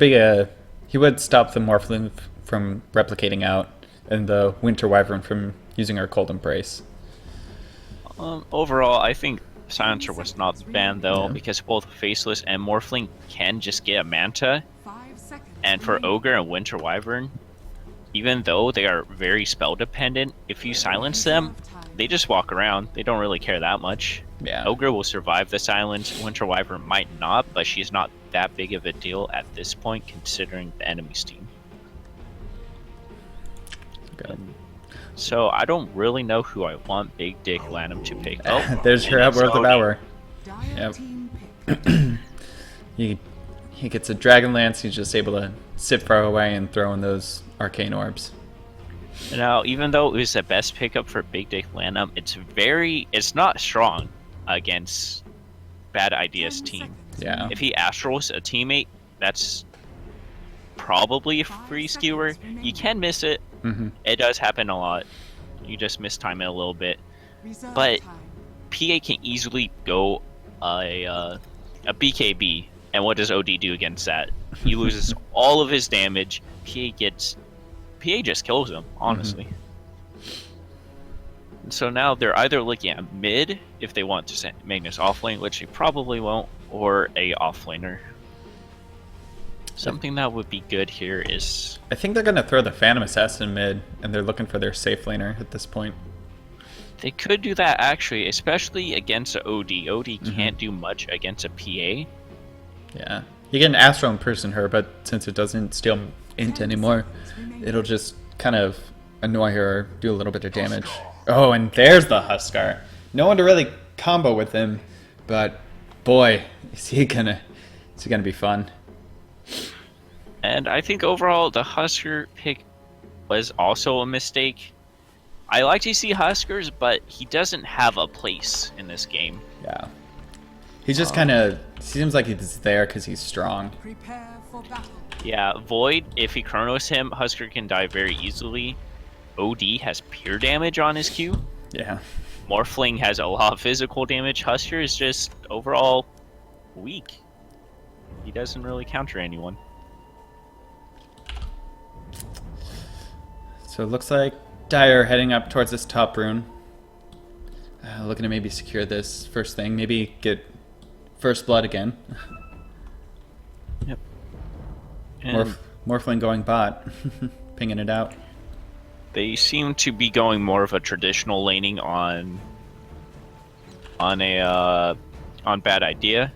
[SPEAKER 1] stop the Morphling from replicating out, and the Winter Wyvern from using her Cold Embrace.
[SPEAKER 2] Overall, I think Silencer was not banned though,
[SPEAKER 1] Yeah.
[SPEAKER 2] because both Faceless and Morphling can just get a Manta,
[SPEAKER 3] 5 seconds.
[SPEAKER 2] and for
[SPEAKER 3] remaining.
[SPEAKER 2] Ogre and Winter Wyvern, even though they are very spell dependent, if you silence them, they just walk around. They don't really care that much.
[SPEAKER 1] Yeah.
[SPEAKER 2] Ogre will survive the silence. Winter Wyvern might not, but she's not that big of a deal at this point, considering the enemy's team.
[SPEAKER 1] Good.
[SPEAKER 2] So I don't really know who I want Big Dick Lanm to pick. Oh,
[SPEAKER 1] There's your
[SPEAKER 2] and it's
[SPEAKER 1] Outworld
[SPEAKER 2] Odie.
[SPEAKER 1] Devour.
[SPEAKER 3] Dire
[SPEAKER 1] Yep.
[SPEAKER 3] team pick.
[SPEAKER 1] He gets a Dragon Lance. He's just able to sit far away and throw in those Arcane Orbs.
[SPEAKER 2] Now, even though it was the best pickup for Big Dick Lanm, it's not strong against Bad Ideas
[SPEAKER 3] 10
[SPEAKER 2] team.
[SPEAKER 3] seconds
[SPEAKER 1] Yeah.
[SPEAKER 3] remaining.
[SPEAKER 2] If he Astrals a teammate, that's probably a free skewer. You can miss it.
[SPEAKER 1] Mm-hmm.
[SPEAKER 2] It does happen a lot. You just mistime it a little bit.
[SPEAKER 3] Reserve
[SPEAKER 2] but-
[SPEAKER 3] time.
[SPEAKER 2] PA can easily go a BKB, and what does OD do against that? He loses all of his damage. PA just kills him, honestly. So now they're either looking at mid if they want to send Magnus offlane, which they probably won't, or a offlaner. Something that would be good here is
[SPEAKER 1] I think they're going to throw the Phantom Assassin mid, and they're looking for their safe laner at this point.
[SPEAKER 2] they could do that actually, especially against a OD. OD can't do much against a PA.
[SPEAKER 1] Yeah. You get an Astro imprison her, but since it doesn't steal int anymore, it'll just kind of annoy her or do a little bit of damage. Oh, and there's the Huskar. No one to really combo with him, but boy, is he gonna be fun.
[SPEAKER 2] And I think overall the Husker pick was also a mistake. I like to see Huskers, but he doesn't have a place in this game.
[SPEAKER 1] Yeah. He's just kind of seems like he's there because he's strong.
[SPEAKER 3] Prepare for battle.
[SPEAKER 2] Yeah, Void, if he Chronos him, Husker can die very easily. OD has pure damage on his Q.
[SPEAKER 1] Yeah.
[SPEAKER 2] Morphling has a lot of physical damage. Husker is just overall weak. He doesn't really counter anyone.
[SPEAKER 1] So it looks like Dire heading up towards this top rune. Looking to maybe secure this first thing. Maybe get first blood again.
[SPEAKER 2] Yep. And
[SPEAKER 1] Morphling going bot. Pinging it out.
[SPEAKER 2] they seem to be going more of a traditional laning on Bad Idea.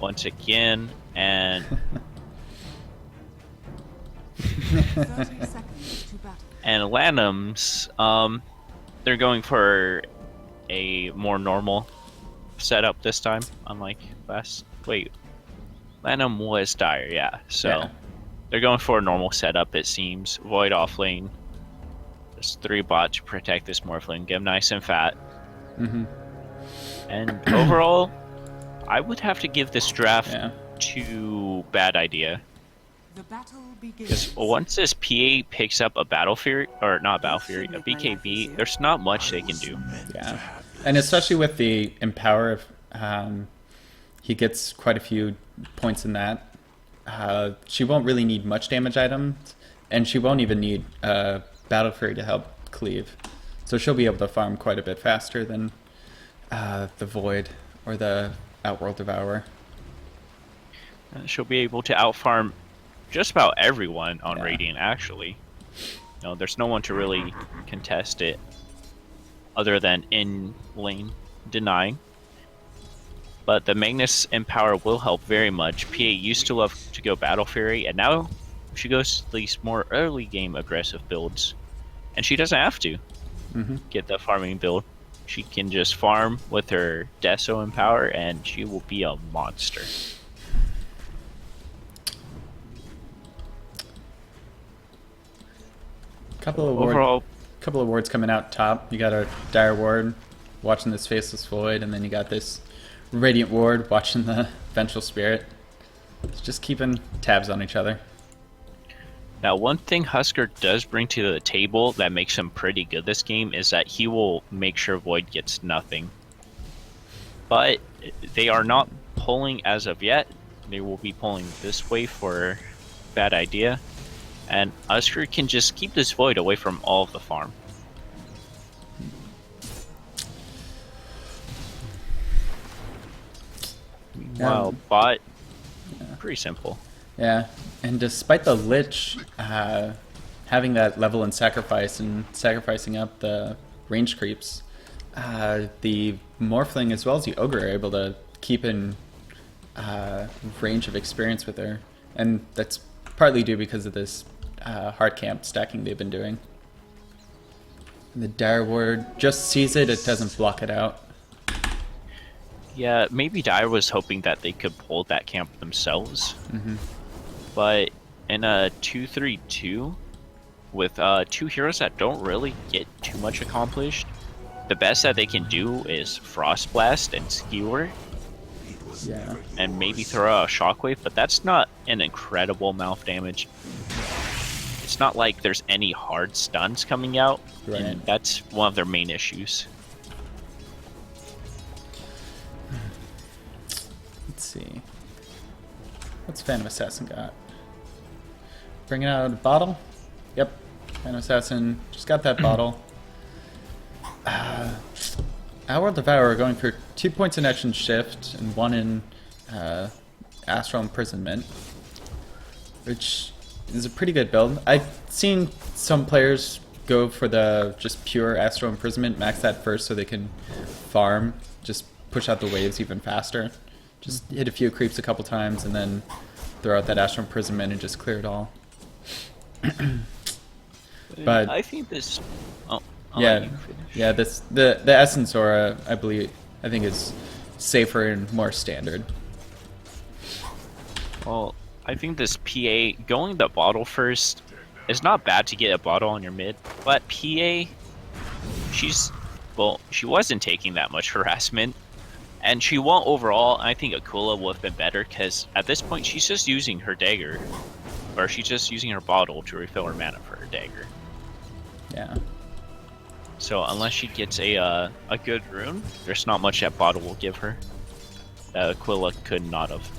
[SPEAKER 2] Once again, and
[SPEAKER 3] 30 seconds to battle.
[SPEAKER 2] and Lanm's, they're going for a more normal setup this time, unlike last. Wait, Lanm was Dire, yeah. So
[SPEAKER 1] Yeah.
[SPEAKER 2] they're going for a normal setup, it seems. Void off lane. There's 3 bots to protect this Morphling. Get him nice and fat. And overall, I would have to give this draft
[SPEAKER 1] Yeah.
[SPEAKER 2] to Bad Idea.
[SPEAKER 3] The battle begins.
[SPEAKER 2] Because once this PA picks up a Battle Fury, or not Battle Fury, a BKB, there's not much they can do.
[SPEAKER 1] Yeah. And especially with the Empower, if he gets quite a few points in that. She won't really need much damage items, and she won't even need Battle Fury to help cleave. So she'll be able to farm quite a bit faster than the Void or the Outworld Devourer.
[SPEAKER 2] She'll be able to outfarm just about everyone on
[SPEAKER 1] Yeah.
[SPEAKER 2] Radiant, actually. No, there's no one to really contest it other than in lane denying. But the Magnus Empower will help very much. PA used to love to go Battle Fury, and now she goes these more early game aggressive builds. And she doesn't have to get the farming build. She can just farm with her Deso Empower, and she will be a monster. Overall,
[SPEAKER 1] Couple of wards coming out top. You got a Dire Ward watching this Faceless Void, and then you got this Radiant Ward watching the Vengeful Spirit. It's just keeping tabs on each other.
[SPEAKER 2] now one thing Husker does bring to the table that makes him pretty good this game is that he will make sure Void gets nothing. But they are not pulling as of yet. They will be pulling this way for Bad Idea. And Husker can just keep this Void away from all of the farm. Wow, bot, pretty simple.
[SPEAKER 1] Yeah, and despite the Lich having that level in Sacrifice and sacrificing up the range creeps, the Morphling as well as the Ogre are able to keep in range of experience with her. And that's partly due because of this hard camp stacking they've been doing. And the Dire Ward just sees it, it doesn't block it out.
[SPEAKER 2] Yeah, maybe Dire was hoping that they could pull that camp themselves. But in a 2-3-2, with two heroes that don't really get too much accomplished, the best that they can do is Frost Blast and Skewer,
[SPEAKER 1] Yeah.
[SPEAKER 2] and maybe throw out a Shockwave, but that's not an incredible amount of damage. It's not like there's any hard stuns coming out,
[SPEAKER 1] Right.
[SPEAKER 2] and that's one of their main issues.
[SPEAKER 1] Let's see. What's Phantom Assassin got? Bringing out a bottle? Yep. Phantom Assassin just got that bottle. Outworld Devourer going for 2 points in Etch and Shift and 1 in Astral Imprisonment, which is a pretty good build. I've seen some players go for the just pure Astral Imprisonment, max that first so they can farm, just push out the waves even faster. Just hit a few creeps a couple times and then throw out that Astral Imprisonment and just clear it all. But
[SPEAKER 2] I think this. Oh, I'll
[SPEAKER 1] yeah,
[SPEAKER 2] let you finish.
[SPEAKER 1] yeah. The Essence Aura, I think is safer and more standard.
[SPEAKER 2] Well, I think this PA going the bottle first is not bad to get a bottle on your mid, but PA, she wasn't taking that much harassment, and she won't overall. I think Aquila would have been better because at this point she's just using her dagger, or she's just using her bottle to refill her mana for her dagger.
[SPEAKER 1] Yeah.
[SPEAKER 2] So unless she gets a good rune, there's not much that bottle will give her. Aquila could not have.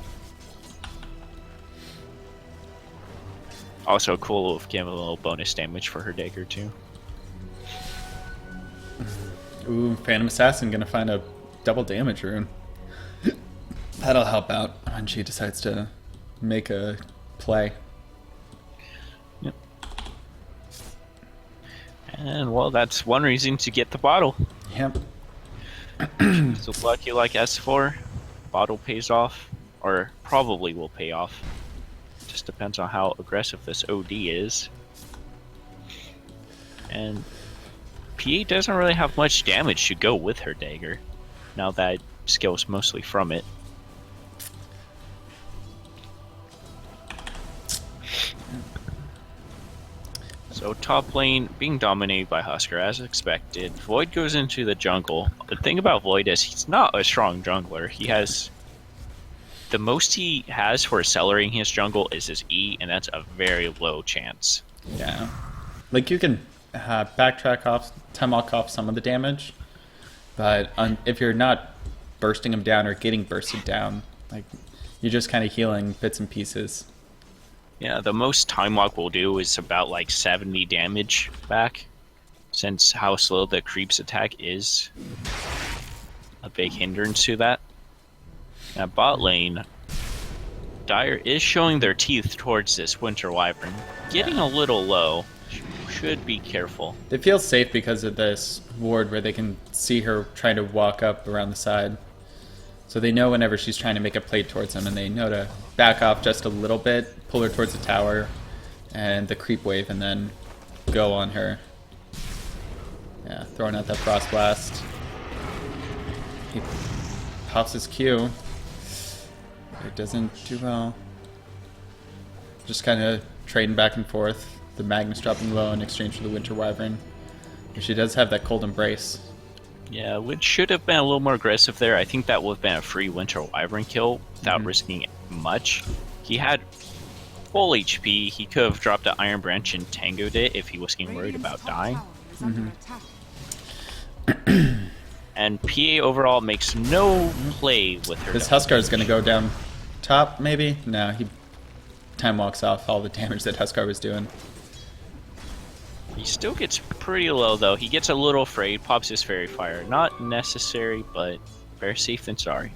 [SPEAKER 2] Also, Aquila will give a little bonus damage for her dagger too.
[SPEAKER 1] Ooh, Phantom Assassin gonna find a double damage rune. That'll help out when she decides to make a play.
[SPEAKER 2] Yep. And well, that's one reason to get the bottle.
[SPEAKER 1] Yep.
[SPEAKER 2] So lucky like S4, bottle pays off, or probably will pay off. Just depends on how aggressive this OD is. And PA doesn't really have much damage to go with her dagger, now that scales mostly from it. So top lane being dominated by Husker as expected. Void goes into the jungle. The thing about Void is he's not a strong jungler. He has the most he has for accelerating his jungle is his E, and that's a very low chance.
[SPEAKER 1] Yeah. Like, you can backtrack off, Temok off some of the damage, but if you're not bursting him down or getting bursted down, like, you're just kind of healing bits and pieces.
[SPEAKER 2] Yeah, the most Time Walk will do is about like 70 damage back, since how slow the creep's attack is a big hindrance to that. At bot lane, Dire is showing their teeth towards this Winter Wyvern. Getting a little low. Should be careful.
[SPEAKER 1] They feel safe because of this ward where they can see her trying to walk up around the side. So they know whenever she's trying to make a play towards them, and they know to back off just a little bit, pull her towards the tower and the creep wave, and then go on her. Yeah, throwing out that Frost Blast. He pops his Q. It doesn't do well. Just kind of trading back and forth. The Magnus dropping low in exchange for the Winter Wyvern. But she does have that Cold Embrace.
[SPEAKER 2] Yeah, which should have been a little more aggressive there. I think that would have been a free Winter Wyvern kill without risking much. He had full HP. He could have dropped an Iron Branch and tangoed it if he was getting worried about dying. And PA overall makes no play with her.
[SPEAKER 1] This Huskar is going to go down top, maybe? No, he time walks off all the damage that Huskar was doing.
[SPEAKER 2] He still gets pretty low, though. He gets a little afraid, pops his Fairy Fire. Not necessary, but better safe than sorry.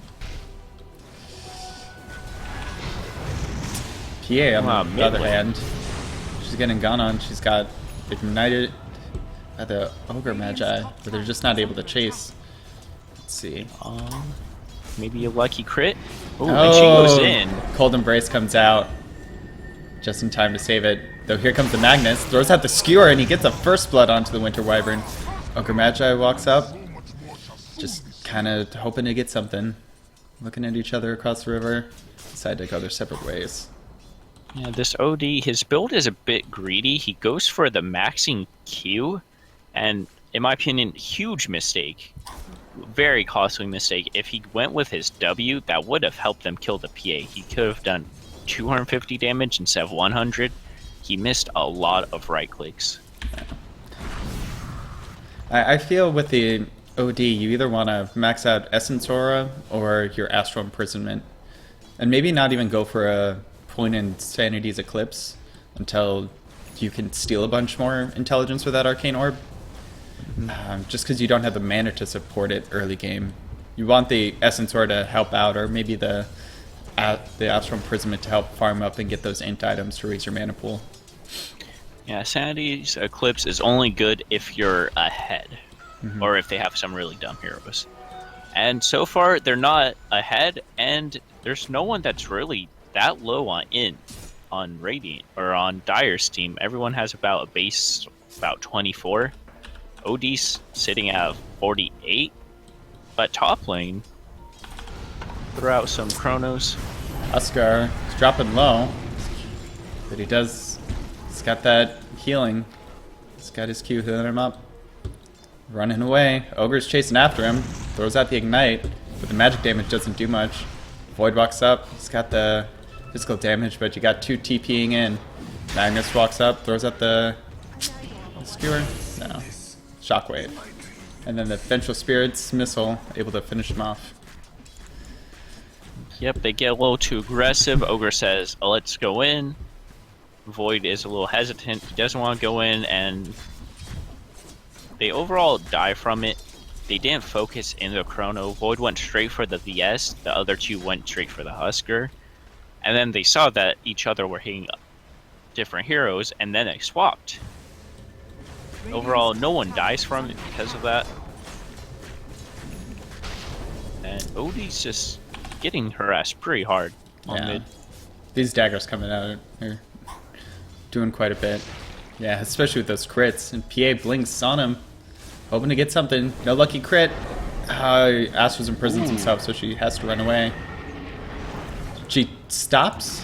[SPEAKER 1] PA, on the other hand, she's getting gone on. She's got ignited at the Ogre Magi, but they're just not able to chase. Let's see.
[SPEAKER 2] Maybe a lucky crit? Ooh, and she goes in.
[SPEAKER 1] Cold Embrace comes out just in time to save it. Though here comes the Magnus, throws out the Skewer, and he gets the first blood onto the Winter Wyvern. Ogre Magi walks up, just kind of hoping to get something. Looking at each other across the river, decide to go their separate ways.
[SPEAKER 2] Yeah, this OD, his build is a bit greedy. He goes for the maxing Q, and in my opinion, huge mistake. Very costly mistake. If he went with his W, that would have helped them kill the PA. He could have done 250 damage instead of 100. He missed a lot of right clicks.
[SPEAKER 1] I feel with the OD, you either want to max out Essence Aura or your Astral Imprisonment. And maybe not even go for a point in Sanity's Eclipse until you can steal a bunch more intelligence with that Arcane Orb. Just because you don't have the mana to support it early game. You want the Essence Aura to help out, or maybe the Astral Imprisonment to help farm up and get those int items to raise your mana pool.
[SPEAKER 2] Yeah, Sanity's Eclipse is only good if you're ahead, or if they have some really dumb heroes. And so far, they're not ahead, and there's no one that's really that low on Radiant, or on Dire's team. Everyone has about a base, about 24. OD's sitting at 48, but top lane, throw out some Chronos.
[SPEAKER 1] Huskar is dropping low, but he's got that healing. He's got his Q healing him up. Running away. Ogre's chasing after him. Throws out the Ignite, but the magic damage doesn't do much. Void walks up. He's got the physical damage, but you got 2 TPing in. Magnus walks up, throws out the Skewer. No. Shockwave. And then the Vengeful Spirit's missile, able to finish him off.
[SPEAKER 2] Yep, they get a little too aggressive. Ogre says, let's go in. Void is a little hesitant. He doesn't want to go in, and they overall die from it. They didn't focus in the Chrono. Void went straight for the VS. The other two went straight for the Husker. And then they saw that each other were hitting different heroes, and then they swapped. Overall, no one dies from it because of that. And Odie's just getting harassed pretty hard on mid.
[SPEAKER 1] These daggers coming out are doing quite a bit. Yeah, especially with those crits. And PA blinks on him, hoping to get something. No lucky crit. Astra's imprisons himself, so she has to run away. She stops.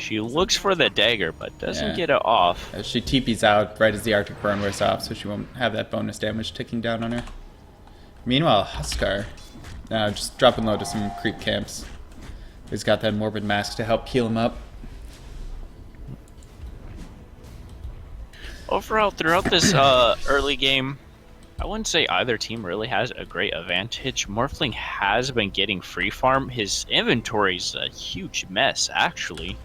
[SPEAKER 2] She looks for the dagger, but doesn't
[SPEAKER 1] Yeah.
[SPEAKER 2] get it off.
[SPEAKER 1] She TP's out right as the Arctic Burn wears off, so she won't have that bonus damage ticking down on her. Meanwhile, Huskar, just dropping low to some creep camps. He's got that Morbid Mask to help heal him up.
[SPEAKER 2] Overall, throughout this early game, I wouldn't say either team really has a great advantage. Morphling has been getting free farm. His inventory's a huge mess, actually.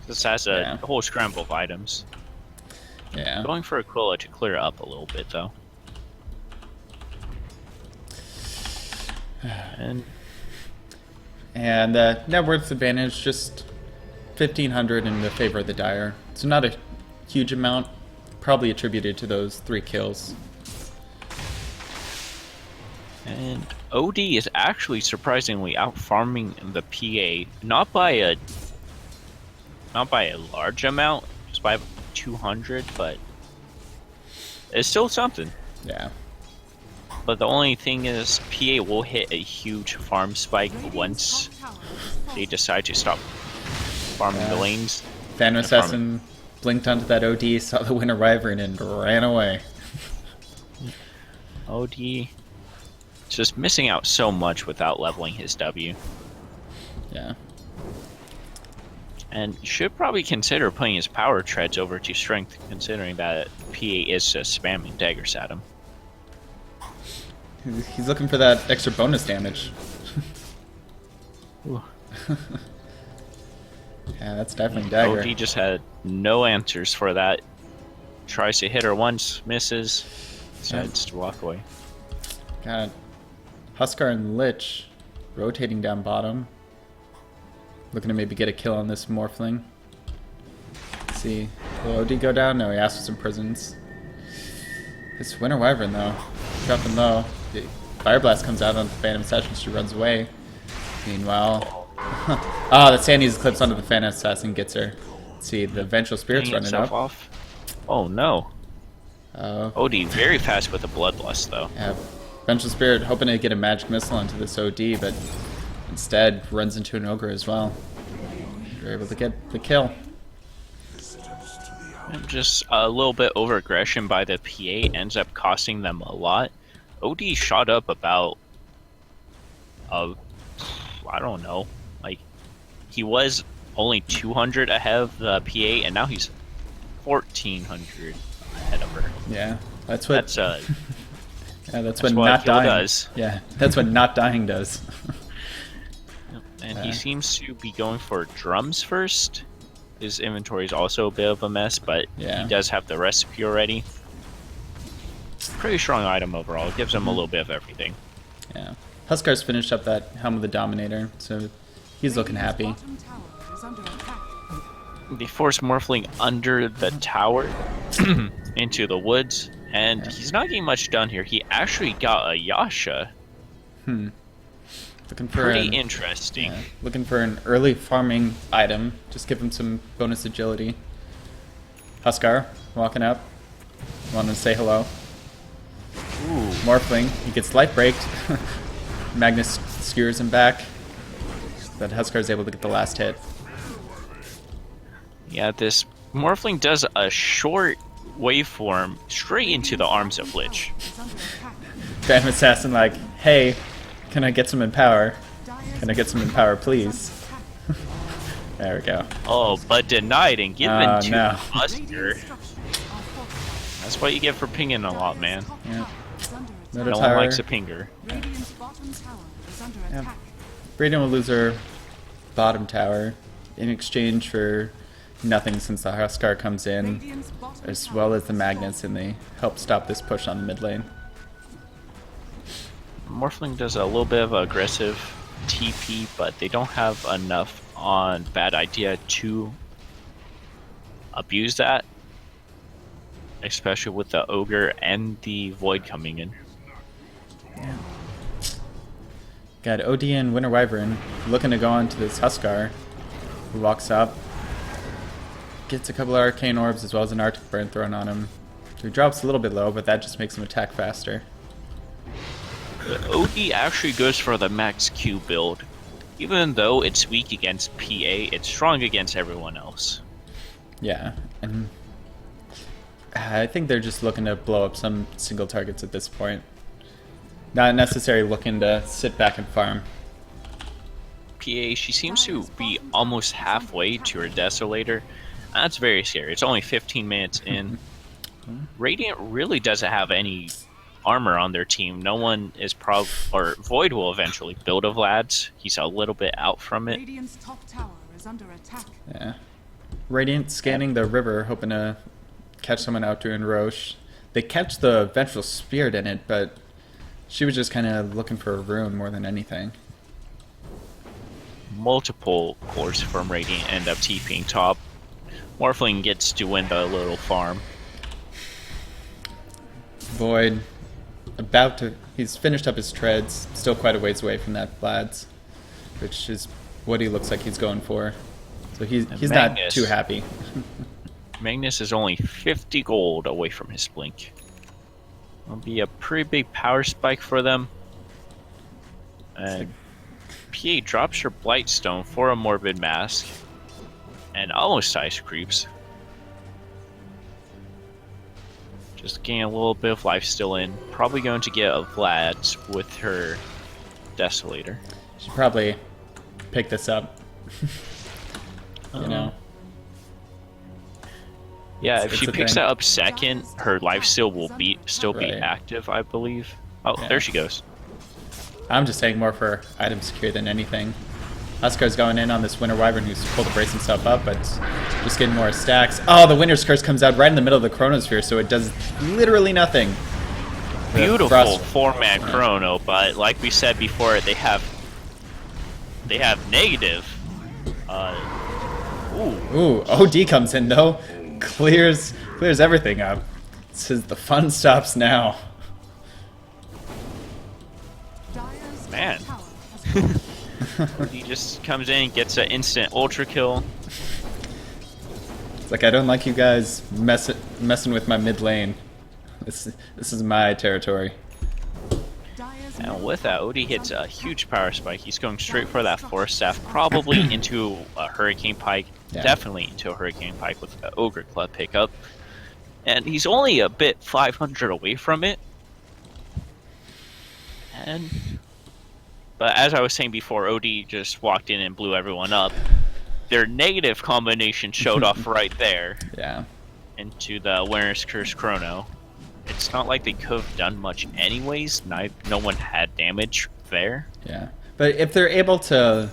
[SPEAKER 2] This has a whole scramble of items.
[SPEAKER 1] Yeah.
[SPEAKER 2] Going for Aquila to clear up a little bit, though.
[SPEAKER 1] And net worth advantage, just 1,500 in the favor of the Dire. So not a huge amount, probably attributed to those 3 kills.
[SPEAKER 2] And OD is actually surprisingly out farming the PA, not by a large amount, just by 200, but it's still something.
[SPEAKER 1] Yeah.
[SPEAKER 2] But the only thing is, PA will hit a huge farm spike once they decide to stop farming the lanes.
[SPEAKER 1] Phantom Assassin blinked onto that OD, saw the Winter Wyvern, and ran away.
[SPEAKER 2] OD just missing out so much without leveling his W.
[SPEAKER 1] Yeah.
[SPEAKER 2] And should probably consider putting his power treads over to strength, considering that PA is just spamming daggers at him.
[SPEAKER 1] He's looking for that extra bonus damage.
[SPEAKER 2] Ooh.
[SPEAKER 1] Yeah, that's definitely dagger.
[SPEAKER 2] OD just had no answers for that. Tries to hit her once, misses, decides to walk away.
[SPEAKER 1] Got Huskar and Lich rotating down bottom. Looking to maybe get a kill on this Morphling. Let's see. Will OD go down? No, he asked for some prisons. This Winter Wyvern, though, dropping low. The Fire Blast comes out on the Phantom Assassin. She runs away. Meanwhile, the Sandy's clips onto the Phantom Assassin, gets her. Let's see, the Vengeful Spirit's
[SPEAKER 2] Getting
[SPEAKER 1] running
[SPEAKER 2] itself
[SPEAKER 1] up.
[SPEAKER 2] off. Oh no. OD very fast with the Bloodlust, though.
[SPEAKER 1] Yeah, Vengeful Spirit hoping to get a magic missile onto this OD, but instead runs into an Ogre as well. They're able to get the kill.
[SPEAKER 2] And just a little bit over aggression by the PA ends up costing them a lot. OD shot up about, I don't know, like, he was only 200 ahead of the PA, and now he's 1,400 ahead of her.
[SPEAKER 1] Yeah, that's what. That's what
[SPEAKER 2] what
[SPEAKER 1] not
[SPEAKER 2] kill
[SPEAKER 1] dying
[SPEAKER 2] does.
[SPEAKER 1] Yeah, that's what not dying does.
[SPEAKER 2] And he seems to be going for drums first. His inventory is also a bit of a mess, but
[SPEAKER 1] Yeah.
[SPEAKER 2] he does have the recipe already. Pretty strong item overall. It gives him a little bit of everything.
[SPEAKER 1] Yeah, Huskar's finished up that Helm of the Dominator, so he's looking happy.
[SPEAKER 3] Bottom tower is under attack.
[SPEAKER 2] They force Morphling under the tower into the woods, and he's not getting much done here. He actually got a Yasha.
[SPEAKER 1] Looking for
[SPEAKER 2] Pretty
[SPEAKER 1] an,
[SPEAKER 2] interesting.
[SPEAKER 1] yeah, looking for an early farming item. Just give him some bonus agility. Huskar walking up, wanting to say hello.
[SPEAKER 2] Ooh.
[SPEAKER 1] Morphling, he gets light braked. Magnus skewers him back. But Huskar is able to get the last hit.
[SPEAKER 2] Yeah, this Morphling does a short waveform straight into the arms of Lich.
[SPEAKER 3] Is under attack.
[SPEAKER 1] Phantom Assassin like, hey, can I get some Empower?
[SPEAKER 3] Dire's
[SPEAKER 1] Can I get some Empower, please?
[SPEAKER 3] attack.
[SPEAKER 1] There we go.
[SPEAKER 2] Oh, but denied and given
[SPEAKER 1] Oh,
[SPEAKER 2] to
[SPEAKER 1] no.
[SPEAKER 2] Buster.
[SPEAKER 3] Radiant structures are fortified.
[SPEAKER 2] That's what you get for pinging a lot, man.
[SPEAKER 3] Dire's top
[SPEAKER 1] Yeah.
[SPEAKER 3] tower is under attack.
[SPEAKER 1] Another
[SPEAKER 2] No
[SPEAKER 1] tower.
[SPEAKER 2] one likes a pinger.
[SPEAKER 3] Radiant's bottom tower is under attack.
[SPEAKER 1] Radiant will lose her bottom tower in exchange for nothing since the Huskar comes in,
[SPEAKER 3] Radiant's bottom
[SPEAKER 1] as
[SPEAKER 3] tower
[SPEAKER 1] well as the
[SPEAKER 3] is
[SPEAKER 1] Magnets, and they help stop this push on the mid lane.
[SPEAKER 2] Morphling does a little bit of aggressive TP, but they don't have enough on Bad Idea to abuse that. Especially with the Ogre and the Void coming in.
[SPEAKER 1] Got OD and Winter Wyvern looking to go on to this Huskar, who walks up, gets a couple of Arcane Orbs as well as an Arctic Burn thrown on him. He drops a little bit low, but that just makes him attack faster.
[SPEAKER 2] The OD actually goes for the max Q build. even though it's weak against PA, it's strong against everyone else.
[SPEAKER 1] Yeah, and I think they're just looking to blow up some single targets at this point. Not necessarily looking to sit back and farm.
[SPEAKER 2] PA, she seems to be almost halfway to her Desolator. That's very scary. It's only 15 minutes in. Radiant really doesn't have any armor on their team. No one is or Void will eventually build a Vlad's. He's a little bit out from it.
[SPEAKER 3] Radiant's top tower is under attack.
[SPEAKER 1] Yeah. Radiant scanning the river, hoping to catch someone out doing Roche. They catch the Vengeful Spirit in it, but she was just kind of looking for a rune more than anything.
[SPEAKER 2] Multiple cores from Radiant end up TPing top. Morphling gets to win the little farm.
[SPEAKER 1] Void, he's finished up his treads, still quite a ways away from that Vlad's, which is what he looks like he's going for. So he's not too happy.
[SPEAKER 2] Magnus is only 50 gold away from his blink. It'll be a pretty big power spike for them. And PA drops her Blightstone for a Morbid Mask. And almost Ice Creeps. Just getting a little bit of life still in. Probably going to get a Vlad's with her Desolator.
[SPEAKER 1] Should probably pick this up. You know?
[SPEAKER 2] Yeah, if she picks
[SPEAKER 1] thing.
[SPEAKER 2] that up second, her lifesteal will still be
[SPEAKER 1] Right.
[SPEAKER 2] active, I believe. Oh,
[SPEAKER 1] Yeah.
[SPEAKER 2] there she goes.
[SPEAKER 1] I'm just saying more for item secure than anything. Huskar's going in on this Winter Wyvern who's pulled to brace himself up, but just getting more stacks. Oh, the Winter's Curse comes out right in the middle of the Chronosphere, so it does literally nothing. The
[SPEAKER 2] Beautiful
[SPEAKER 1] Frost-
[SPEAKER 2] 4-man Chrono, but like we said before, they have negative.
[SPEAKER 1] Ooh, OD comes in though. Clears everything up. Says the fun stops now.
[SPEAKER 3] Dire's
[SPEAKER 2] Man.
[SPEAKER 3] top tower has fallen.
[SPEAKER 2] He just comes in, gets an instant ultra kill.
[SPEAKER 1] It's like I don't like you guys messing with my mid lane. This is my territory.
[SPEAKER 3] Dire's
[SPEAKER 2] And
[SPEAKER 3] middle
[SPEAKER 2] with that,
[SPEAKER 3] tower
[SPEAKER 2] Odie
[SPEAKER 3] is
[SPEAKER 2] hits
[SPEAKER 3] under
[SPEAKER 2] a
[SPEAKER 3] attack.
[SPEAKER 2] huge power spike. He's going straight for that Force Staff, probably into a Hurricane Pike.
[SPEAKER 1] Yeah.
[SPEAKER 2] Definitely into a Hurricane Pike with the Ogre Club pickup. And he's only a bit 500 away from it. But as I was saying before, OD just walked in and blew everyone up. Their negative combination showed off right there
[SPEAKER 1] Yeah.
[SPEAKER 2] into the Winter's Curse Chrono. It's not like they could have done much anyways. No one had damage there.
[SPEAKER 1] Yeah. But if they're able to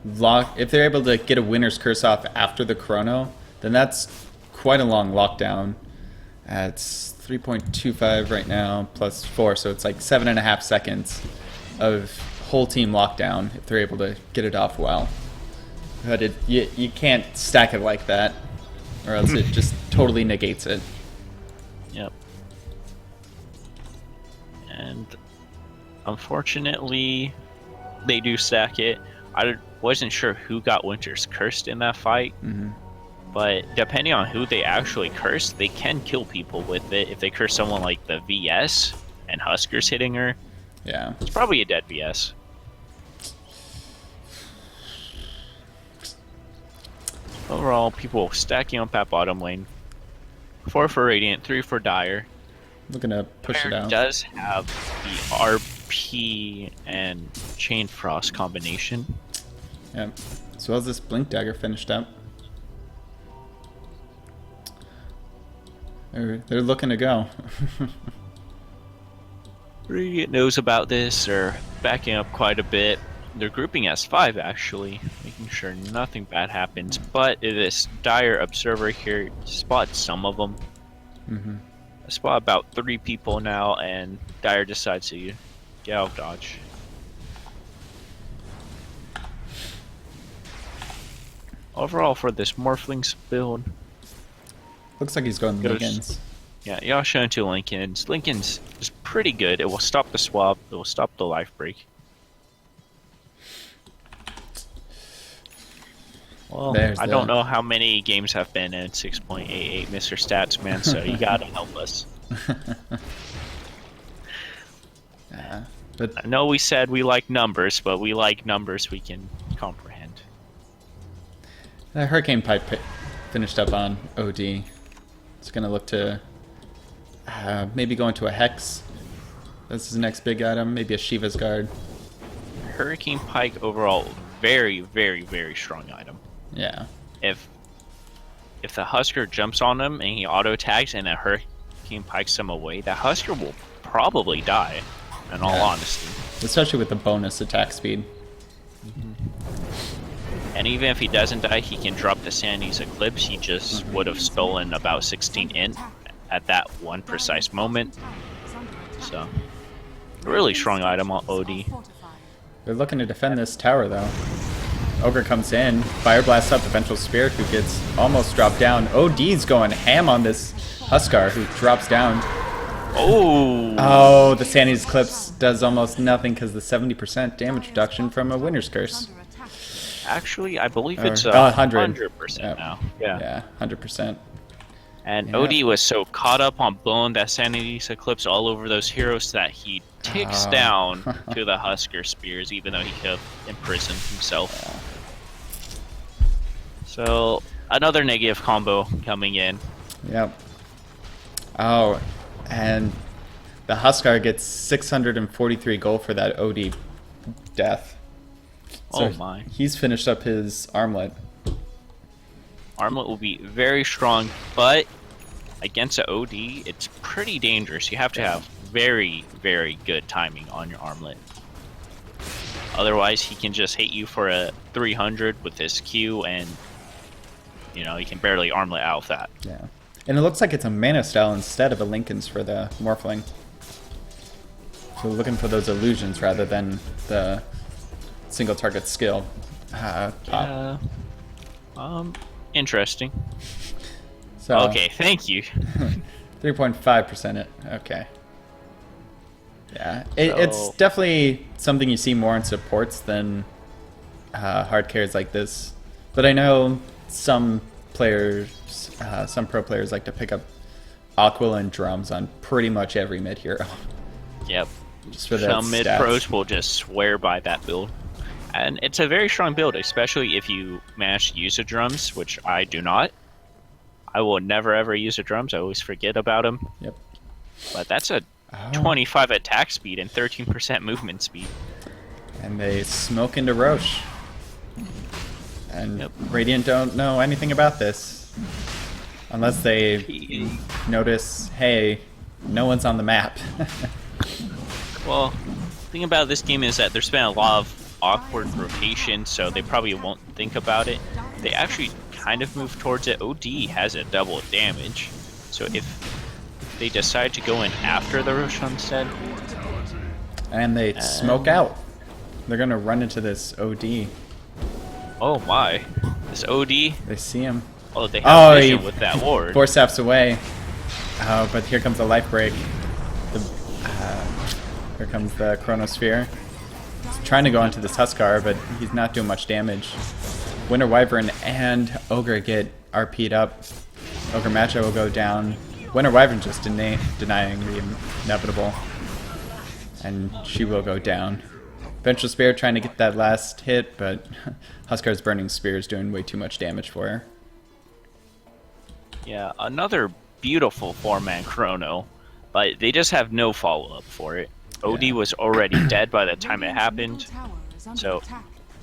[SPEAKER 1] get a Winter's Curse off after the Chrono, then that's quite a long lockdown. It's 3.25 right now plus 4, so it's like 7.5 seconds of whole team lockdown if they're able to get it off well. But you can't stack it like that, or else it just totally negates it.
[SPEAKER 2] Yep. And unfortunately, they do stack it. I wasn't sure who got Winter's Cursed in that fight. But depending on who they actually curse, they can kill people with it. If they curse someone like the VS and Huskar's hitting her,
[SPEAKER 1] Yeah.
[SPEAKER 2] it's probably a dead VS. Overall, people stacking up that bottom lane. 4 for Radiant, 3 for Dire.
[SPEAKER 1] Looking to push it
[SPEAKER 2] Dire
[SPEAKER 1] out.
[SPEAKER 2] does have the RP and Chain Frost combination.
[SPEAKER 1] Yep. As well as this Blink Dagger finished up. They're looking to go.
[SPEAKER 2] Radiant knows about this. They're backing up quite a bit. They're grouping S5 actually, making sure nothing bad happens. But this Dire Observer here spots some of them. I spot about 3 people now, and Dire decides to get out of dodge. Overall, for this Morphlings build,
[SPEAKER 1] Looks like he's going
[SPEAKER 2] Goes-
[SPEAKER 1] Lincolns.
[SPEAKER 2] yeah, Yasha into Lincoln's. Lincoln's is pretty good. It will stop the swap. It will stop the life break. Well,
[SPEAKER 1] There's
[SPEAKER 2] I don't
[SPEAKER 1] that.
[SPEAKER 2] know how many games have been in 6.88, Mr. Stats Man, so you gotta help us.
[SPEAKER 1] Yeah. But
[SPEAKER 2] I know we said we like numbers, but we like numbers we can comprehend.
[SPEAKER 1] The Hurricane Pipe finished up on OD. It's going to look to maybe go into a Hex. This is the next big item. Maybe a Shiva's Guard.
[SPEAKER 2] Hurricane Pike overall, very, very, very strong item.
[SPEAKER 1] Yeah.
[SPEAKER 2] If the Husker jumps on him and he auto tags and a Hurricane pikes him away, that Husker will probably die. In all honesty,
[SPEAKER 1] Especially with the bonus attack speed.
[SPEAKER 2] and even if he doesn't die, he can drop the Sanity's Eclipse. He just would have stolen about 16 int at that one precise moment. So, really strong item on OD.
[SPEAKER 1] They're looking to defend this tower, though. Ogre comes in, Fire Blast up the Vengeful Spirit, who gets almost dropped down. OD's going ham on this Huskar, who drops down. Oh, the Sanity's Eclipse does almost nothing because the 70% damage reduction from a Winter's Curse.
[SPEAKER 2] Actually, I believe it's
[SPEAKER 1] 100%
[SPEAKER 2] now. Yeah.
[SPEAKER 1] Yeah, 100%.
[SPEAKER 2] And
[SPEAKER 1] Yeah.
[SPEAKER 2] OD was so caught up on blowing that Sanity's Eclipse all over those heroes that he ticks down to the Husker Spears, even though he could have imprisoned himself. So, another negative combo coming in.
[SPEAKER 1] Yep. Oh, and the Huskar gets 643 gold for that OD death. So
[SPEAKER 2] Oh my.
[SPEAKER 1] He's finished up his armlet.
[SPEAKER 2] Armlet will be very strong, but against an OD, it's pretty dangerous. You have to have very, very good timing on your armlet. Otherwise, he can just hit you for a 300 with his Q, and you know, you can barely armlet out of that.
[SPEAKER 1] Yeah. And it looks like it's a mana style instead of a Lincoln's for the Morphling. So looking for those illusions rather than the single target skill.
[SPEAKER 2] Interesting.
[SPEAKER 1] So
[SPEAKER 2] Okay, thank you.
[SPEAKER 1] 3.5% it. Okay. Yeah, it's
[SPEAKER 2] So-
[SPEAKER 1] definitely something you see more in supports than hard carries like this. But I know some players, some pro players like to pick up Aquila and drums on pretty much every mid hero.
[SPEAKER 2] Yep.
[SPEAKER 1] Just for that
[SPEAKER 2] Some mid
[SPEAKER 1] stats.
[SPEAKER 2] pros will just swear by that build. And it's a very strong build, especially if you manage to use the drums, which I do not. I will never ever use the drums. I always forget about them.
[SPEAKER 1] Yep.
[SPEAKER 2] But that's a
[SPEAKER 1] Oh.
[SPEAKER 2] 25 attack speed and 13% movement speed.
[SPEAKER 1] And they smoke into Roche. And
[SPEAKER 2] Yep.
[SPEAKER 1] Radiant don't know anything about this. Unless they notice, hey, no one's on the map.
[SPEAKER 2] Well, the thing about this game is that there's been a lot of awkward rotation, so they probably won't think about it. They actually kind of move towards it. OD has a double damage, so if they decide to go in after the Roshan instead,
[SPEAKER 1] And they smoke out. They're gonna run into this OD.
[SPEAKER 2] oh my, this OD,
[SPEAKER 1] They see him.
[SPEAKER 2] oh they have
[SPEAKER 1] he
[SPEAKER 2] vision with that ward.
[SPEAKER 1] 4 steps away. Oh, but here comes the life break. Here comes the Chronosphere. He's trying to go into this Huskar, but he's not doing much damage. Winter Wyvern and Ogre get RP'd up. Ogre Matcha will go down. Winter Wyvern just denying the inevitable. And she will go down. Vengeful Spirit trying to get that last hit, but Huskar's Burning Spear is doing way too much damage for her.
[SPEAKER 2] Yeah, another beautiful 4-man Chrono, but they just have no follow-up for it. OD
[SPEAKER 1] Yeah.
[SPEAKER 2] was already dead by the time it happened, so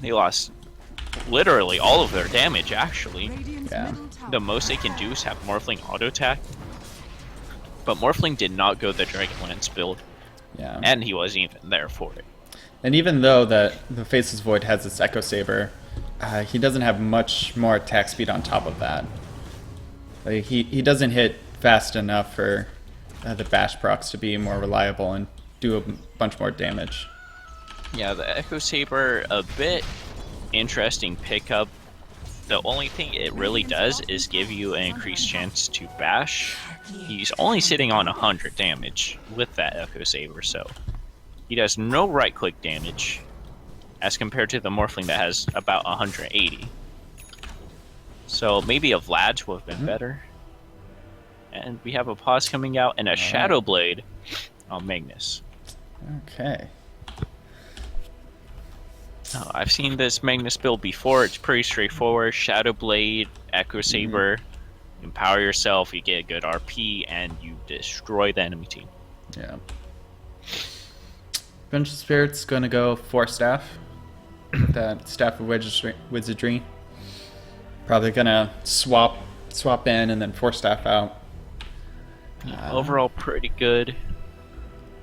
[SPEAKER 2] they lost literally all of their damage, actually.
[SPEAKER 1] Yeah.
[SPEAKER 2] The most they can do is have Morphling auto-attack, but Morphling did not go the Dragonlance build,
[SPEAKER 1] Yeah.
[SPEAKER 2] and he wasn't even there for it.
[SPEAKER 1] And even though the Faceless Void has this Echo Saber, he doesn't have much more attack speed on top of that. Like, he doesn't hit fast enough for the Bash procs to be more reliable and do a bunch more damage.
[SPEAKER 2] Yeah, the Echo Saber, a bit interesting pickup. The only thing it really does is give you an increased chance to bash. He's only sitting on 100 damage with that Echo Saber, so he does no right click damage as compared to the Morphling that has about 180. So maybe a Vlad's would have been better. And we have a pause coming out and a Shadow Blade on Magnus.
[SPEAKER 1] Okay.
[SPEAKER 2] I've seen this Magnus build before. It's pretty straightforward. Shadow Blade, Echo Saber, empower yourself, you get a good RP, and you destroy the enemy team.
[SPEAKER 1] Yeah. Bunch of Spirits gonna go 4 staff. That Staff of Wizardry. Probably gonna swap in and then 4 staff out.
[SPEAKER 2] Overall, pretty good.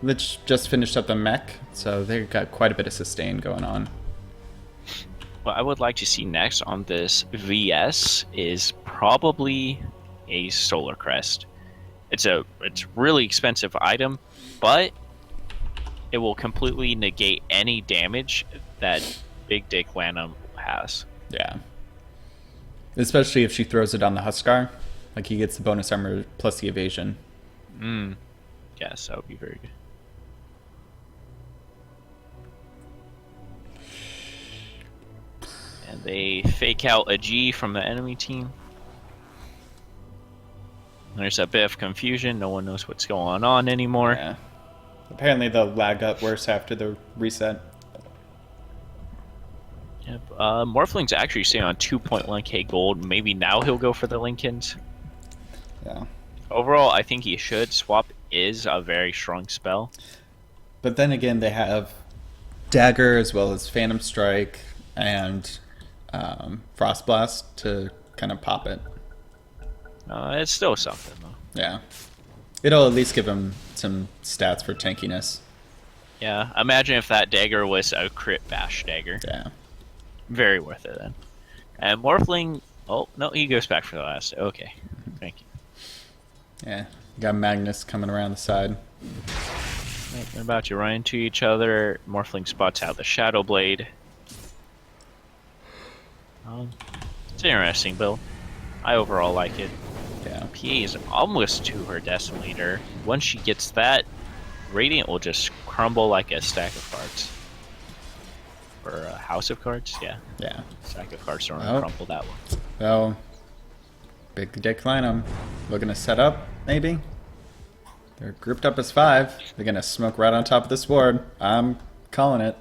[SPEAKER 1] Lich just finished up the mech, so they got quite a bit of sustain going on.
[SPEAKER 2] What I would like to see next on this VS is probably a Solar Crest. It's really expensive item, but it will completely negate any damage that Big Dick Lanm has.
[SPEAKER 1] Yeah. Especially if she throws it on the Huskar. Like, he gets the bonus armor plus the evasion.
[SPEAKER 2] Yes, that would be very good. And they fake out a G from the enemy team. There's a bit of confusion. No one knows what's going on anymore.
[SPEAKER 1] Yeah. Apparently the lag got worse after the reset.
[SPEAKER 2] Yep. Morphling's actually staying on 2.1k gold. Maybe now he'll go for the Lincolns.
[SPEAKER 1] Yeah.
[SPEAKER 2] Overall, I think he should. Swap is a very strong spell.
[SPEAKER 1] But then again, they have Dagger as well as Phantom Strike and Frost Blast to kind of pop it.
[SPEAKER 2] It's still something, though.
[SPEAKER 1] Yeah. It'll at least give him some stats for tankiness.
[SPEAKER 2] Yeah, imagine if that dagger was a crit bash dagger.
[SPEAKER 1] Yeah.
[SPEAKER 2] Very worth it, then. And Morphling... Oh, no, he goes back for the last. Okay, thank you.
[SPEAKER 1] Yeah. You got Magnus coming around the side.
[SPEAKER 2] Right, they're about to run into each other. Morphling spots out the Shadow Blade. It's an interesting build. I overall like it.
[SPEAKER 1] Yeah.
[SPEAKER 2] PA is almost to her Decimator. Once she gets that, Radiant will just crumble like a stack of cards. Or a house of cards? Yeah.
[SPEAKER 1] Yeah.
[SPEAKER 2] Stack of cards don't
[SPEAKER 1] Oh.
[SPEAKER 2] crumble that one.
[SPEAKER 1] So, Big Dick Lanm looking to set up, maybe? They're grouped up as 5. They're going to smoke right on top of this board. I'm calling it.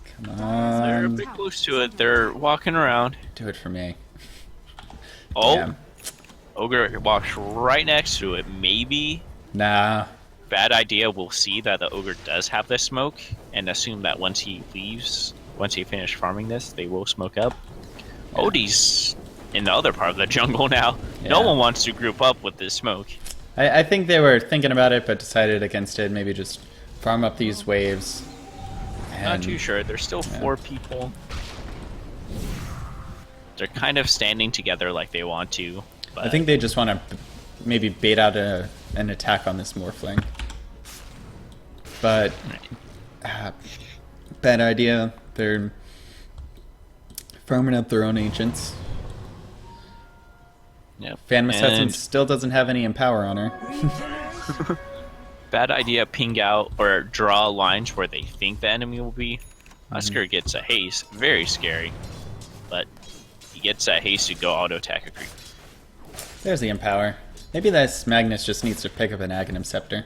[SPEAKER 1] Come
[SPEAKER 2] They're a
[SPEAKER 1] on.
[SPEAKER 2] bit close to it. They're walking around.
[SPEAKER 1] Do it for me.
[SPEAKER 2] Oh!
[SPEAKER 1] Damn.
[SPEAKER 2] Ogre walks right next to it. Maybe
[SPEAKER 1] Nah.
[SPEAKER 2] bad idea. We'll see that the Ogre does have the smoke and assume that once he leaves, once he finishes farming this, they will smoke up.
[SPEAKER 1] Yeah.
[SPEAKER 2] Odie's in the other part of the jungle now.
[SPEAKER 1] Yeah.
[SPEAKER 2] No one wants to group up with this smoke.
[SPEAKER 1] I think they were thinking about it, but decided against it. Maybe just farm up these waves.
[SPEAKER 2] Not
[SPEAKER 1] And
[SPEAKER 2] too sure. There's still 4 people. They're kind of standing together like they want to. But
[SPEAKER 1] I think they just want to maybe bait out an attack on this Morphling. But bad idea. They're farming up their own agents.
[SPEAKER 2] yeah.
[SPEAKER 1] Phantom
[SPEAKER 2] And
[SPEAKER 1] Assassin still doesn't have any empower on her.
[SPEAKER 2] bad idea. Ping out or draw lines where they think the enemy will be. Husker gets a haste. Very scary. But he gets that haste to go auto attack a creep.
[SPEAKER 1] There's the empower. Maybe this Magnus just needs to pick up an Aghanim Scepter.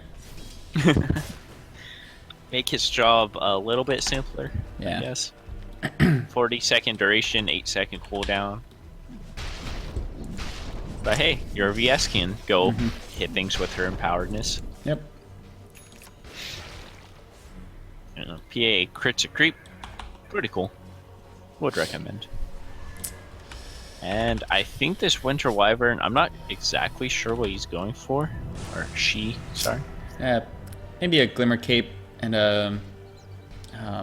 [SPEAKER 2] Make his job a little bit simpler.
[SPEAKER 1] Yeah.
[SPEAKER 2] I guess. 40-second duration, 8-second cooldown. But hey, your VS can go hit things with her empoweredness.
[SPEAKER 1] Yep.
[SPEAKER 2] PA crits a creep. Pretty cool. Would recommend. And I think this Winter Wyvern, I'm not exactly sure what he's going for. Or she, sorry.
[SPEAKER 1] Yeah. Maybe a Glimmer Cape and a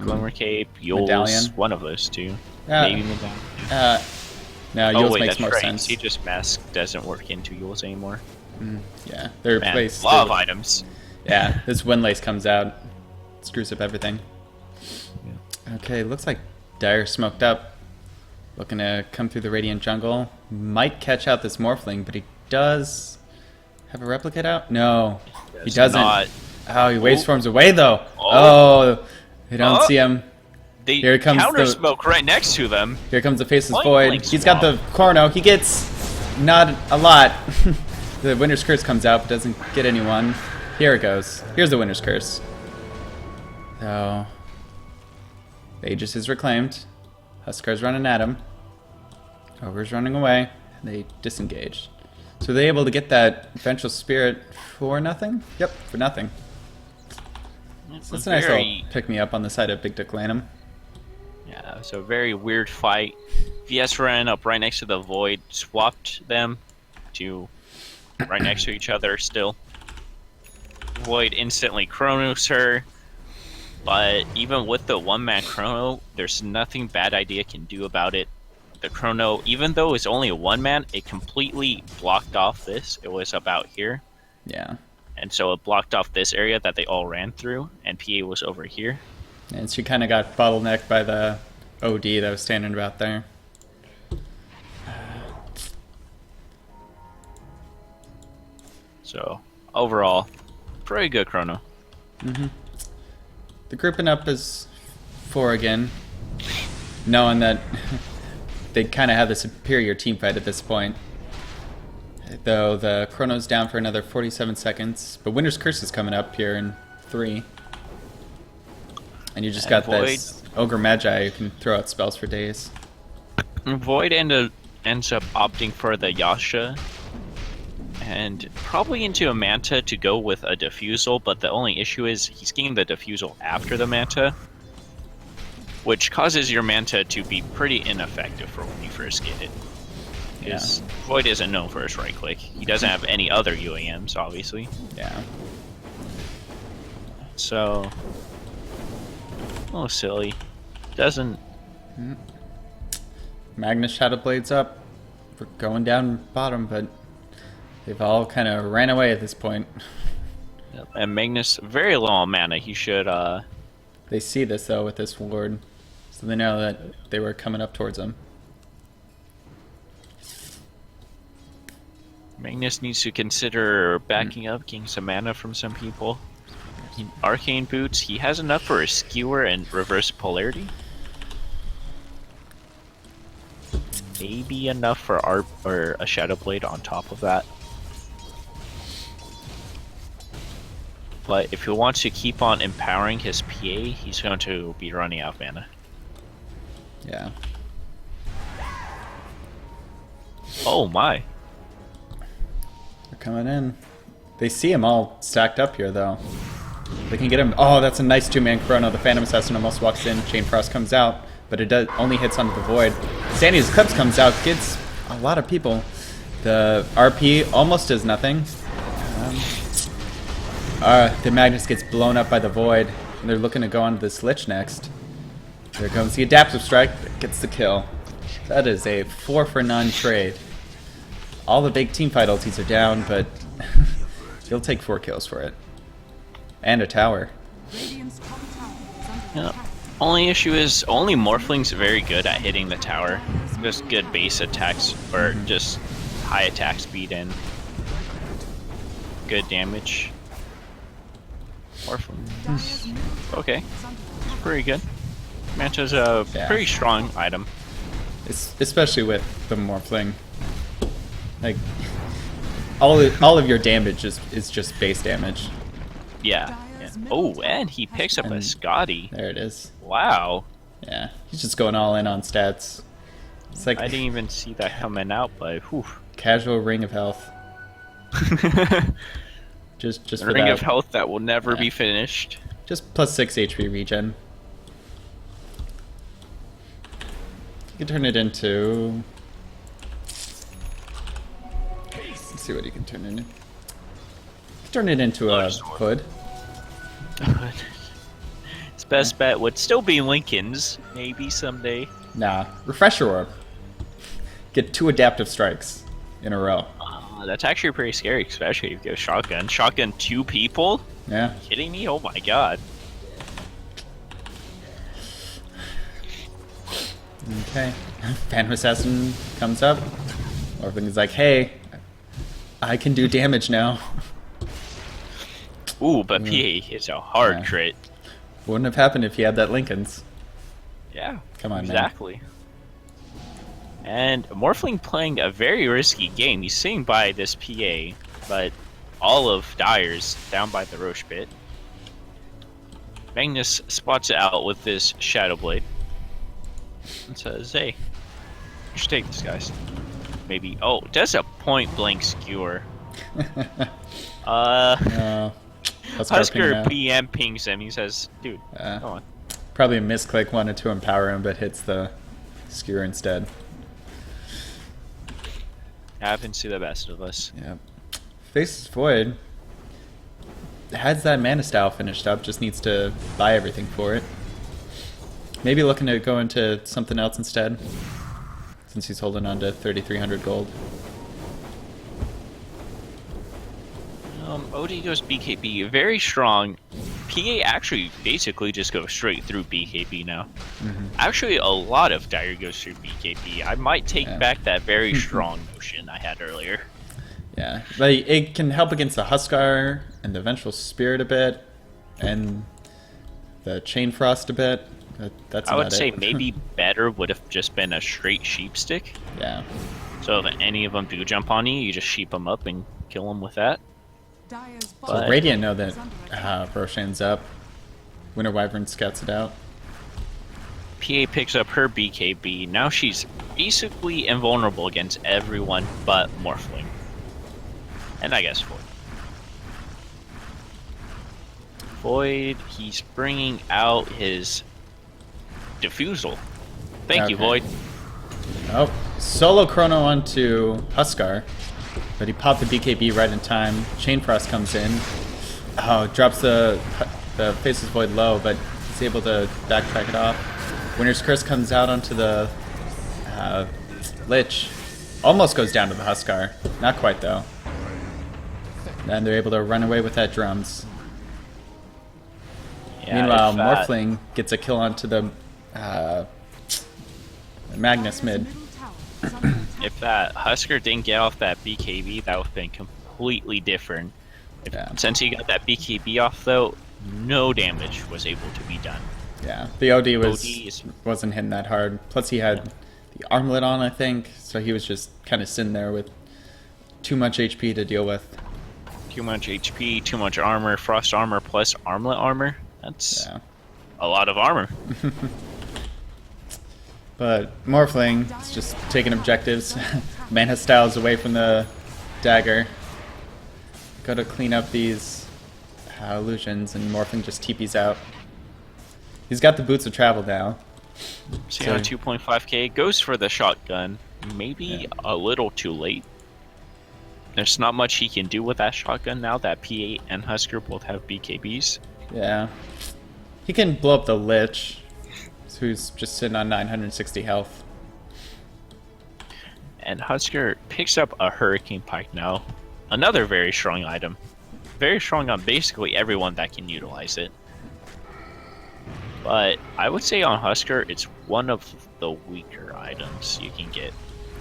[SPEAKER 2] Glimmer Cape, Yules,
[SPEAKER 1] Medallion.
[SPEAKER 2] one of those two.
[SPEAKER 1] Yeah.
[SPEAKER 2] Maybe Medallion.
[SPEAKER 1] No,
[SPEAKER 2] Oh
[SPEAKER 1] Yules
[SPEAKER 2] wait,
[SPEAKER 1] makes
[SPEAKER 2] that's
[SPEAKER 1] more
[SPEAKER 2] right.
[SPEAKER 1] sense.
[SPEAKER 2] He just mask doesn't work into Yules anymore.
[SPEAKER 1] Yeah, they're
[SPEAKER 2] Man,
[SPEAKER 1] replaced.
[SPEAKER 2] a lot of items.
[SPEAKER 1] Yeah, this Windlace comes out, screws up everything. Okay, looks like Dire smoked up. Looking to come through the Radiant Jungle. Might catch out this Morphling, but he does have a replicate out? No, he
[SPEAKER 2] Does
[SPEAKER 1] doesn't.
[SPEAKER 2] not.
[SPEAKER 1] Oh, he wave forms away though.
[SPEAKER 2] Oh.
[SPEAKER 1] Oh, they don't see him.
[SPEAKER 2] They
[SPEAKER 1] Here comes
[SPEAKER 2] counter
[SPEAKER 1] the-
[SPEAKER 2] smoke right next to them.
[SPEAKER 1] Here comes the Faceless
[SPEAKER 2] Point
[SPEAKER 1] Void.
[SPEAKER 2] blank
[SPEAKER 1] He's got the Chrono. He gets not a lot. The Winter's Curse comes out, but doesn't get anyone. Here it goes. Here's the Winter's Curse. So, Aegis is reclaimed. Huskar's running at him. Ogre's running away. They disengaged. So they're able to get that Vengeful Spirit for nothing? Yep, for nothing. So that's a nice little pick-me-up on the side of Big Dick Lanm.
[SPEAKER 2] Yeah, it's a very weird fight. VS ran up right next to the Void, swapped them to right next to each other still. Void instantly chronos her, but even with the one-man chrono, there's nothing Bad Idea can do about it. The chrono, even though it's only a one-man, it completely blocked off this. It was about here.
[SPEAKER 1] Yeah.
[SPEAKER 2] And so it blocked off this area that they all ran through, and PA was over here.
[SPEAKER 1] And she kind of got bottlenecked by the OD that was standing about there.
[SPEAKER 2] So, overall, pretty good chrono.
[SPEAKER 1] The grouping up is 4 again, knowing that they kind of have the superior team fight at this point. Though the chrono's down for another 47 seconds, but Winter's Curse is coming up here in 3. And you just got
[SPEAKER 2] Void.
[SPEAKER 1] this Ogre Magi who can throw out spells for days.
[SPEAKER 2] Void ends up opting for the Yasha, and probably into a Manta to go with a Diffusal, but the only issue is he's getting the Diffusal after the Manta, which causes your Manta to be pretty ineffective for when you first get it. Because Void isn't known for his right click. He doesn't have any other UAMs, obviously.
[SPEAKER 1] Yeah.
[SPEAKER 2] So, a little silly. Doesn't.
[SPEAKER 1] Magnus Shadowblade's up. We're going down bottom, but they've all kind of ran away at this point.
[SPEAKER 2] And Magnus, very low on mana. He should.
[SPEAKER 1] They see this though with this ward, so they know that they were coming up towards him.
[SPEAKER 2] Magnus needs to consider backing up, getting some mana from some people. Arcane Boots, he has enough for a Skewer and Reverse Polarity. Maybe enough for or a Shadow Blade on top of that. But if he wants to keep on empowering his PA, he's going to be running out of mana.
[SPEAKER 1] Yeah.
[SPEAKER 2] Oh my.
[SPEAKER 1] They're coming in. They see him all stacked up here though. They can get him. Oh, that's a nice 2-man chrono. The Phantom Assassin almost walks in. Chain Frost comes out, but it only hits onto the Void. Sandy's Eclipse comes out, gets a lot of people. The RP almost does nothing. The Magnus gets blown up by the Void, and they're looking to go on to this Lich next. There comes the Adaptive Strike, gets the kill. That is a 4-for-none trade. All the big teamfight ultis are down, but you'll take 4 kills for it. And a tower.
[SPEAKER 3] Radiant's top tower is under
[SPEAKER 2] Yeah.
[SPEAKER 3] attack.
[SPEAKER 2] Only issue is only Morphling's very good at hitting the tower. Just good base attacks or just high attack speed and good damage. Morphling.
[SPEAKER 3] Dire's middle tower
[SPEAKER 2] Okay,
[SPEAKER 3] is under attack.
[SPEAKER 2] pretty good. Manta's a
[SPEAKER 1] Yeah.
[SPEAKER 2] pretty strong item.
[SPEAKER 1] Especially with the Morphling. Like, all of your damage is just base damage.
[SPEAKER 2] Yeah. Oh, and he picks up a
[SPEAKER 1] And-
[SPEAKER 2] Scotty.
[SPEAKER 1] There it is.
[SPEAKER 2] Wow.
[SPEAKER 1] Yeah, he's just going all in on stats. It's like
[SPEAKER 2] I didn't even see that coming out, but whew.
[SPEAKER 1] casual Ring of Health. Just for
[SPEAKER 2] Ring
[SPEAKER 1] that.
[SPEAKER 2] of health that will never
[SPEAKER 1] Yeah.
[SPEAKER 2] be finished.
[SPEAKER 1] Just plus 6 HP regen. You can turn it into. Let's see what you can turn it into. You can turn it into a hood.
[SPEAKER 2] His best bet would still be Lincoln's, maybe someday.
[SPEAKER 1] Nah, Refresher Orb. Get 2 adaptive strikes in a row.
[SPEAKER 2] That's actually pretty scary, especially if you go shotgun. Shotgun 2 people?
[SPEAKER 1] Yeah.
[SPEAKER 2] Kidding me? Oh my god.
[SPEAKER 1] Okay. Phantom Assassin comes up. Orphan's like, hey, I can do damage now.
[SPEAKER 2] Ooh, but PA is a hard
[SPEAKER 1] Yeah.
[SPEAKER 2] crit.
[SPEAKER 1] Wouldn't have happened if he had that Lincoln's.
[SPEAKER 2] Yeah.
[SPEAKER 1] Come on, man.
[SPEAKER 2] exactly. And Morphling playing a very risky game. He's sitting by this PA, but all of Dire's down by the Roche pit. Magnus spots it out with this Shadow Blade. and says, "Hey, you should take this, guys." Maybe. Oh, does a point blank skewer.
[SPEAKER 1] No.
[SPEAKER 2] Husker PM pings him. He says, "Dude, come on."
[SPEAKER 1] Probably a misclick, wanted to empower him, but hits the skewer instead.
[SPEAKER 2] Happens to the best of us.
[SPEAKER 1] Yep. Faceless Void has that mana style finished up, just needs to buy everything for it. Maybe looking to go into something else instead, since he's holding on to 3,300 gold.
[SPEAKER 2] OD goes BKB, very strong. PA actually basically just goes straight through BKB now. Actually, a lot of Dire goes through BKB. I might take back that very strong notion I had earlier.
[SPEAKER 1] Yeah, but it can help against the Huskar and the Vengeful Spirit a bit, and the Chain Frost a bit. That's
[SPEAKER 2] I would
[SPEAKER 1] about
[SPEAKER 2] say
[SPEAKER 1] it.
[SPEAKER 2] maybe better would have just been a straight sheep stick.
[SPEAKER 1] Yeah.
[SPEAKER 2] So if any of them do jump on you, you just sheep them up and kill them with that.
[SPEAKER 3] Dire's
[SPEAKER 1] So
[SPEAKER 3] bottom
[SPEAKER 1] Radiant know that
[SPEAKER 3] is under attack.
[SPEAKER 1] Roshan's up. Winter Wyvern scouts it out.
[SPEAKER 2] PA picks up her BKB. Now she's basically invulnerable against everyone but Morphling. And I guess Void. Void, he's bringing out his Diffusal. Thank you,
[SPEAKER 1] Okay.
[SPEAKER 2] Void.
[SPEAKER 1] Oh, solo Chrono onto Huskar, but he popped the BKB right in time. Chain Frost comes in. Oh, drops the Faceless Void low, but he's able to backtrack it off. Winter's Curse comes out onto the Lich. Almost goes down to the Huskar. Not quite, though. And they're able to run away with that drums.
[SPEAKER 2] Yeah,
[SPEAKER 1] Meanwhile,
[SPEAKER 2] if,
[SPEAKER 1] Morphling gets a kill onto the Magnus mid.
[SPEAKER 3] Middle tower is under attack.
[SPEAKER 2] If that Husker didn't get off that BKB, that would have been completely different.
[SPEAKER 1] Yeah.
[SPEAKER 2] Since he got that BKB off, though, no damage was able to be done.
[SPEAKER 1] Yeah, the OD
[SPEAKER 2] OD is-
[SPEAKER 1] wasn't hitting that hard. Plus, he had the armlet on, I think, so he was just kind of sitting there with too much HP to deal with.
[SPEAKER 2] Too much HP, too much armor, frost armor plus armlet armor. That's
[SPEAKER 1] Yeah,
[SPEAKER 2] a lot of armor.
[SPEAKER 1] but Morphling is just taking objectives. Mana styles away from the dagger. Got to clean up these illusions, and Morphling just TP's out. He's got the boots of travel now.
[SPEAKER 2] See on 2.5k, goes for the shotgun. Maybe a little too late. There's not much he can do with that shotgun now that P8 and Husker both have BKBs.
[SPEAKER 1] Yeah. He can blow up the Lich, who's just sitting on 960 health.
[SPEAKER 2] And Husker picks up a Hurricane Pike now. Another very strong item. Very strong on basically everyone that can utilize it. But I would say on Husker, it's one of the weaker items you can get.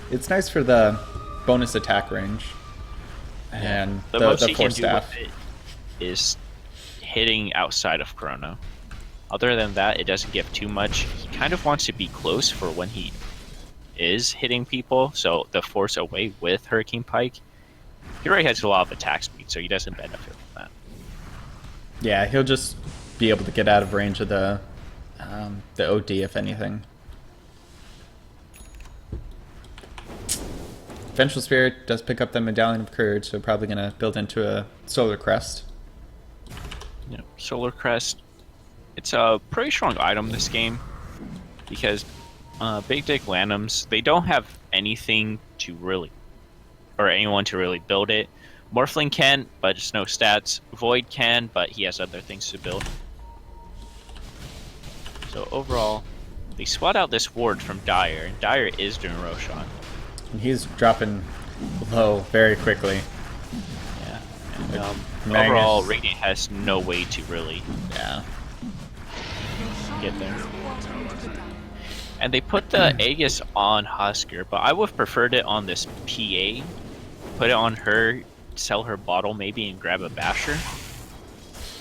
[SPEAKER 1] It's nice for the bonus attack range. And
[SPEAKER 2] The
[SPEAKER 1] the
[SPEAKER 2] most he can
[SPEAKER 1] Force
[SPEAKER 2] do
[SPEAKER 1] Staff.
[SPEAKER 2] with it is hitting outside of Chrono. Other than that, it doesn't give too much. He kind of wants to be close for when he is hitting people, so the force away with Hurricane Pike. He already has a lot of attack speed, so he doesn't benefit from that.
[SPEAKER 1] Yeah, he'll just be able to get out of range of the OD, if anything. Vengeful Spirit does pick up the Medallion of Courage, so probably going to build into a Solar Crest.
[SPEAKER 2] Yeah, Solar Crest. It's a pretty strong item this game because Big Dick Lanms, they don't have anything to really, or anyone to really build it. Morphling can, but just no stats. Void can, but he has other things to build. So overall, they swat out this ward from Dire, and Dire is doing Roshan.
[SPEAKER 1] And he's dropping low very quickly.
[SPEAKER 2] Yeah. And
[SPEAKER 1] Magnus.
[SPEAKER 2] overall, Radiant has no way to really
[SPEAKER 1] Yeah.
[SPEAKER 2] get there. And they put the Aegis on Husker, but I would have preferred it on this PA. Put it on her, sell her bottle maybe, and grab a Basher.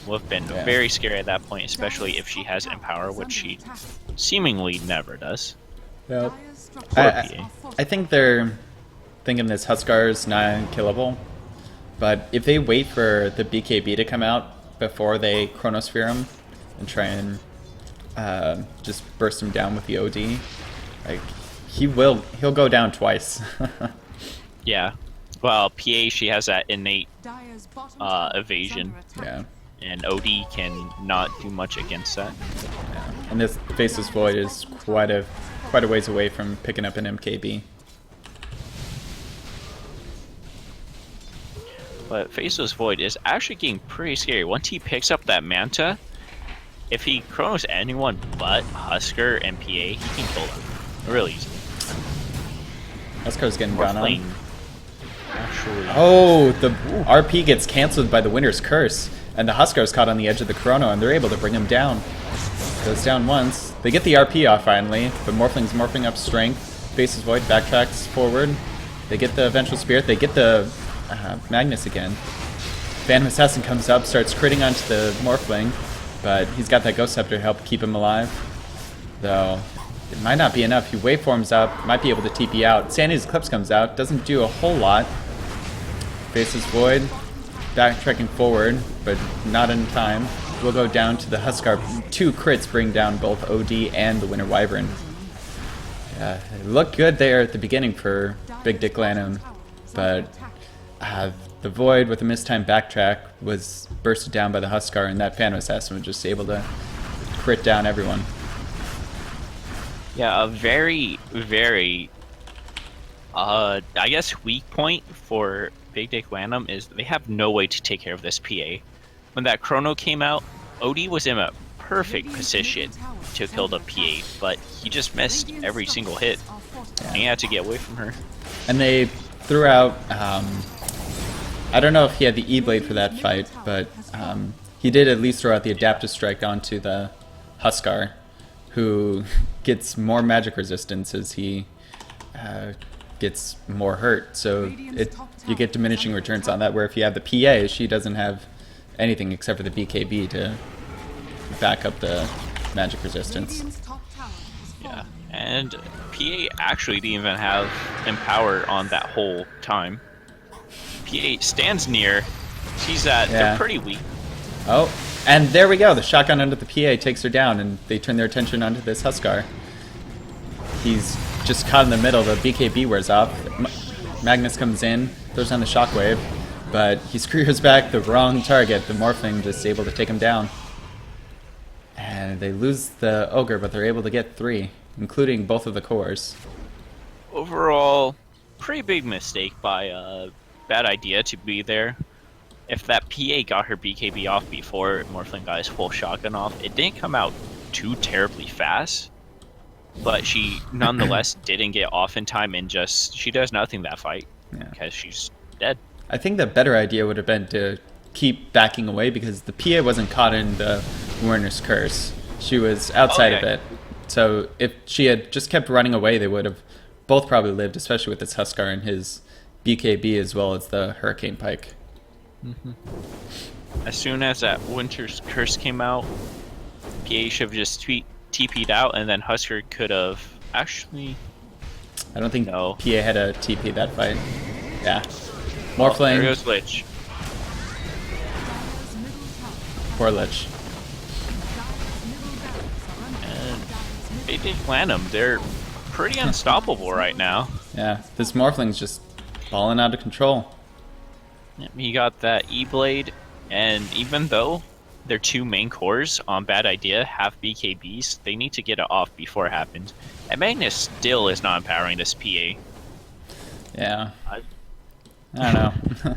[SPEAKER 2] Would have been
[SPEAKER 1] Yeah.
[SPEAKER 2] very scary at that point, especially if she has Empower, which she seemingly never does.
[SPEAKER 1] Yep.
[SPEAKER 3] Dire's
[SPEAKER 2] Poor
[SPEAKER 3] structures
[SPEAKER 2] PA.
[SPEAKER 3] are
[SPEAKER 1] I think they're thinking this Huskar is not unkillable, but if they wait for the BKB to come out before they Chronosphere him and try and just burst him down with the OD, like he'll go down twice.
[SPEAKER 2] Yeah. Well, PA, she has that innate
[SPEAKER 3] Dire's bottom tower is
[SPEAKER 2] evasion.
[SPEAKER 3] under attack.
[SPEAKER 1] Yeah.
[SPEAKER 2] and OD can not do much against that.
[SPEAKER 1] And this Faceless Void is quite a ways away from picking up an MKB.
[SPEAKER 2] But Faceless Void is actually getting pretty scary. Once he picks up that Manta, if he chronos anyone but Husker and PA, he can kill them. Really easy.
[SPEAKER 1] Huskar's getting
[SPEAKER 2] Or
[SPEAKER 1] gone on.
[SPEAKER 2] Flame. Actually,
[SPEAKER 1] Oh, the RP gets cancelled by the Winter's Curse, and the Huskar's caught on the edge of the Chrono, and they're able to bring him down. Goes down once. They get the RP off finally, but Morphling's morphing up strength. Faceless Void backtracks forward. They get the Vengeful Spirit. They get the Magnus again. Phantom Assassin comes up, starts critting onto the Morphling, but he's got that Ghost Scepter to help keep him alive. Though, it might not be enough. He waveforms up, might be able to TP out. Sanity's Eclipse comes out, doesn't do a whole lot. Faceless Void, backtracking forward, but not in time. We'll go down to the Huskar. 2 crits bring down both OD and the Winter Wyvern. Yeah, it looked good there at the beginning for Big Dick Lanm, but the Void with a mistimed backtrack was bursted down by the Huskar, and that Phantom Assassin was just able to crit down everyone.
[SPEAKER 2] yeah, a very, very, I guess, weak point for Big Dick Lanm is they have no way to take care of this PA. When that Chrono came out, OD was in a perfect position to kill the PA, but he just missed every single hit, and he had to get away from her.
[SPEAKER 1] And they threw out, I don't know if he had the E-Blade for that fight, but he did at least throw out the Adaptive Strike onto the Huskar, who gets more magic resistance as he gets more hurt. So you get diminishing returns on that, where if you have the PA, she doesn't have anything except for the BKB to back up the magic resistance.
[SPEAKER 3] Radiant's top tower is
[SPEAKER 2] Yeah,
[SPEAKER 3] falling.
[SPEAKER 2] and PA actually didn't even have Empower on that whole time. PA stands near. She's
[SPEAKER 1] Yeah.
[SPEAKER 2] they're pretty weak.
[SPEAKER 1] Oh, and there we go. The shotgun under the PA takes her down, and they turn their attention onto this Huskar. He's just caught in the middle. The BKB wears off. Magnus comes in, throws down the shockwave, but he screws back the wrong target. The Morphling just able to take him down. And they lose the Ogre, but they're able to get 3, including both of the cores.
[SPEAKER 2] Overall, pretty big mistake by Bad Idea to be there. If that PA got her BKB off before Morphling got his full shotgun off, it didn't come out too terribly fast. But she nonetheless didn't get off in time, and she does nothing that fight
[SPEAKER 1] Yeah.
[SPEAKER 2] because she's dead.
[SPEAKER 1] I think the better idea would have been to keep backing away, because the PA wasn't caught in the Werner's Curse. She was outside of
[SPEAKER 2] Okay.
[SPEAKER 1] it. So if she had just kept running away, they would have both probably lived, especially with this Huskar and his BKB as well as the Hurricane Pike.
[SPEAKER 2] As soon as that Winter's Curse came out, PA should have just TP'd out, and then Husker could have actually.
[SPEAKER 1] I don't think
[SPEAKER 2] No.
[SPEAKER 1] PA had a TP that fight. Yeah.
[SPEAKER 2] Oh, there
[SPEAKER 1] Morphling,
[SPEAKER 2] goes Lich.
[SPEAKER 3] Dire's middle tower.
[SPEAKER 1] poor Lich.
[SPEAKER 3] Dire's middle barracks are under
[SPEAKER 2] And
[SPEAKER 3] attack. Dire's middle
[SPEAKER 2] Big Dick Lanm, they're pretty unstoppable right now.
[SPEAKER 1] Yeah, this Morphling's just falling out of control.
[SPEAKER 2] Yep, he got that E-Blade, and even though their 2 main cores on Bad Idea have BKBs, they need to get it off before it happens. And Magnus still is not empowering this PA.
[SPEAKER 1] Yeah.
[SPEAKER 2] I-
[SPEAKER 1] I don't know.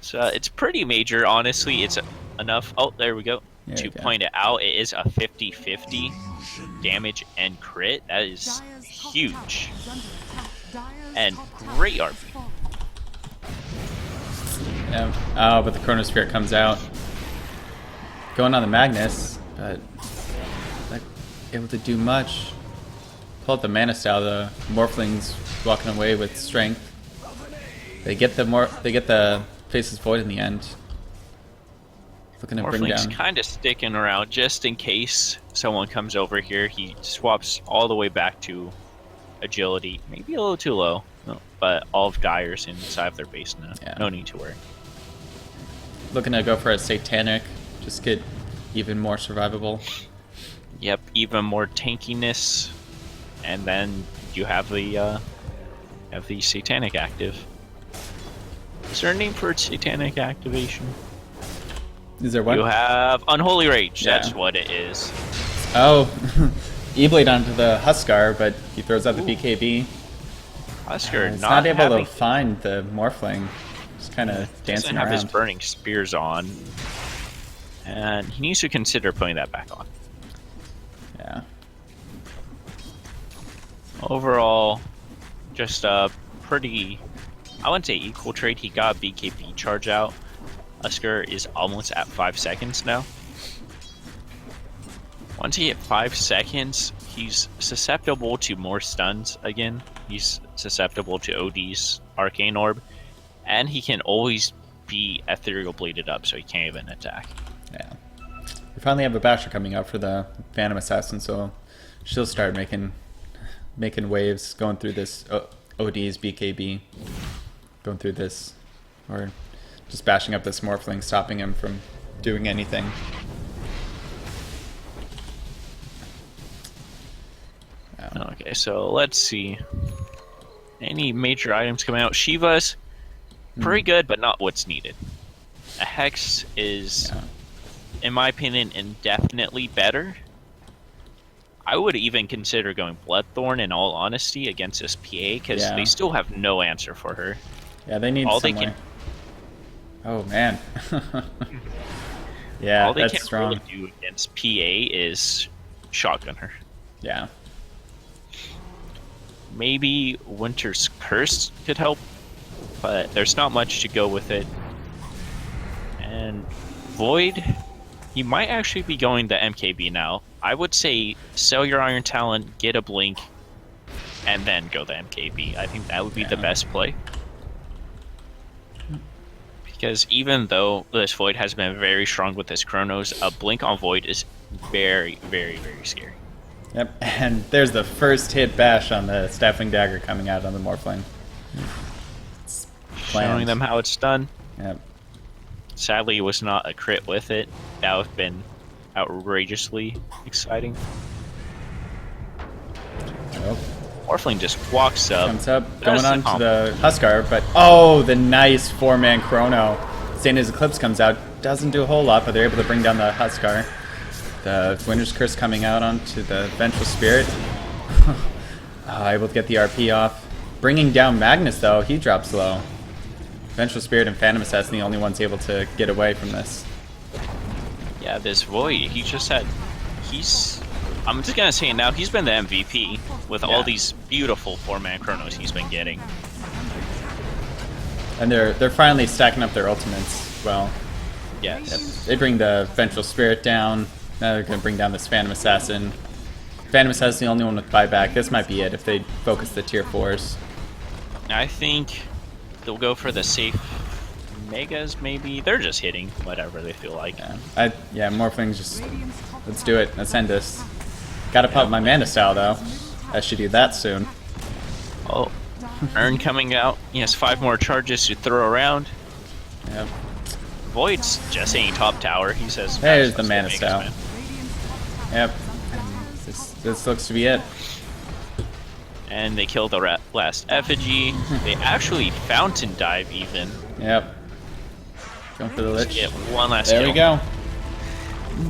[SPEAKER 2] So it's pretty major, honestly. It's enough. Oh, there we go.
[SPEAKER 1] There
[SPEAKER 2] To
[SPEAKER 1] you go.
[SPEAKER 2] point it out, it is a 50-50 damage and crit. That is
[SPEAKER 3] Dire's top
[SPEAKER 2] huge.
[SPEAKER 3] tower is under attack. Dire's
[SPEAKER 2] And
[SPEAKER 3] top tower
[SPEAKER 2] great
[SPEAKER 3] is
[SPEAKER 2] RP.
[SPEAKER 3] falling.
[SPEAKER 1] Yeah. Oh, but the Chronosphere comes out. Going on the Magnus, but not able to do much. Pull out the Mana Style, the Morphling's walking away with strength. They get the Faceless Void in the end. Looking to bring
[SPEAKER 2] Morphling's
[SPEAKER 1] down.
[SPEAKER 2] kind of sticking around just in case someone comes over here. He swaps all the way back to agility. Maybe a little too low, no, but all of Dire's inside of their base now.
[SPEAKER 1] Yeah.
[SPEAKER 2] No need to worry.
[SPEAKER 1] Looking to go for a Satanic, just get even more survivable.
[SPEAKER 2] Yep, even more tankiness, and then you have the satanic active. Is there a name for satanic activation?
[SPEAKER 1] Is there one?
[SPEAKER 2] You have Unholy Rage.
[SPEAKER 1] Yeah.
[SPEAKER 2] That's what it is.
[SPEAKER 1] Oh, E-Blade onto the Huskar, but he throws out the BKB.
[SPEAKER 2] Husker
[SPEAKER 1] He's
[SPEAKER 2] not
[SPEAKER 1] not able
[SPEAKER 2] having,
[SPEAKER 1] to find the Morphling. Just kind of
[SPEAKER 2] doesn't
[SPEAKER 1] dancing
[SPEAKER 2] have his
[SPEAKER 1] around.
[SPEAKER 2] burning spears on, and he needs to consider putting that back on.
[SPEAKER 1] Yeah.
[SPEAKER 2] Overall, just a pretty, I wouldn't say equal trade. He got BKB charge out. Husker is almost at 5 seconds now. Once he hit 5 seconds, he's susceptible to more stuns again. He's susceptible to OD's Arcane Orb, and he can always be Ethereal Bladed up, so he can't even attack.
[SPEAKER 1] Yeah. We finally have a basher coming out for the Phantom Assassin, so she'll start making waves, going through this OD's BKB, going through this, or just bashing up this Morphling, stopping him from doing anything.
[SPEAKER 2] Okay, so let's see. Any major items coming out? Shiva's pretty good, but not what's needed. A Hex is, in my opinion, indefinitely better. I would even consider going Bloodthorn, in all honesty, against this PA, because they still have no answer for her.
[SPEAKER 1] Yeah, they need
[SPEAKER 2] all
[SPEAKER 1] some
[SPEAKER 2] they can,
[SPEAKER 1] way. Oh, man. Yeah,
[SPEAKER 2] all they
[SPEAKER 1] that's
[SPEAKER 2] can
[SPEAKER 1] strong.
[SPEAKER 2] really do against PA is shotgun her.
[SPEAKER 1] Yeah.
[SPEAKER 2] Maybe Winter's Curse could help, but there's not much to go with it. And Void, he might actually be going the MKB now. I would say sell your Iron Talent, get a Blink, and then go the MKB. I think that would be the best play. Because even though this Void has been very strong with his Chronos, a Blink on Void is very, very, very scary.
[SPEAKER 1] Yep, and there's the first hit bash on the Staffing Dagger coming out on the Morphling. It's planned.
[SPEAKER 2] Showing them how it's done.
[SPEAKER 1] Yep.
[SPEAKER 2] Sadly, it was not a crit with it. That would have been outrageously exciting.
[SPEAKER 1] Nope.
[SPEAKER 2] Morphling just walks up.
[SPEAKER 1] Comes up,
[SPEAKER 2] does
[SPEAKER 1] going on
[SPEAKER 2] comp.
[SPEAKER 1] to the Huskar, but oh, the nice 4-man chrono. Santa's Eclipse comes out, doesn't do a whole lot, but they're able to bring down the Huskar. The Winter's Curse coming out onto the Vengeful Spirit. Able to get the RP off. Bringing down Magnus, though, he drops low. Vengeful Spirit and Phantom Assassin, the only ones able to get away from this.
[SPEAKER 2] Yeah, this Void, he just had... I'm just gonna say it now, he's been the MVP with all these beautiful 4-man chronos he's been getting.
[SPEAKER 1] And they're finally stacking up their ultimates well.
[SPEAKER 2] Yes.
[SPEAKER 1] Yep. They bring the Vengeful Spirit down. Now they're going to bring down this Phantom Assassin. Phantom Assassin the only one with buyback. This might be it if they focus the tier 4s.
[SPEAKER 2] I think they'll go for the safe Megas, maybe. They're just hitting whatever they feel like.
[SPEAKER 1] Yeah, Morphling's just... Let's do it. Let's end this. Gotta pop my Mana Style, though. I should do that soon.
[SPEAKER 2] Oh, Urn coming out. He has 5 more charges to throw around.
[SPEAKER 1] Yep.
[SPEAKER 2] Void's just saying top tower. He says...
[SPEAKER 1] There's the Mana
[SPEAKER 2] Megas,
[SPEAKER 1] Style.
[SPEAKER 2] man.
[SPEAKER 1] Yep. This looks to be it.
[SPEAKER 2] And they kill the last effigy. They actually fountain dive even.
[SPEAKER 1] Yep. Going for the Lich.
[SPEAKER 2] Get one last
[SPEAKER 1] There
[SPEAKER 2] kill.
[SPEAKER 1] we go.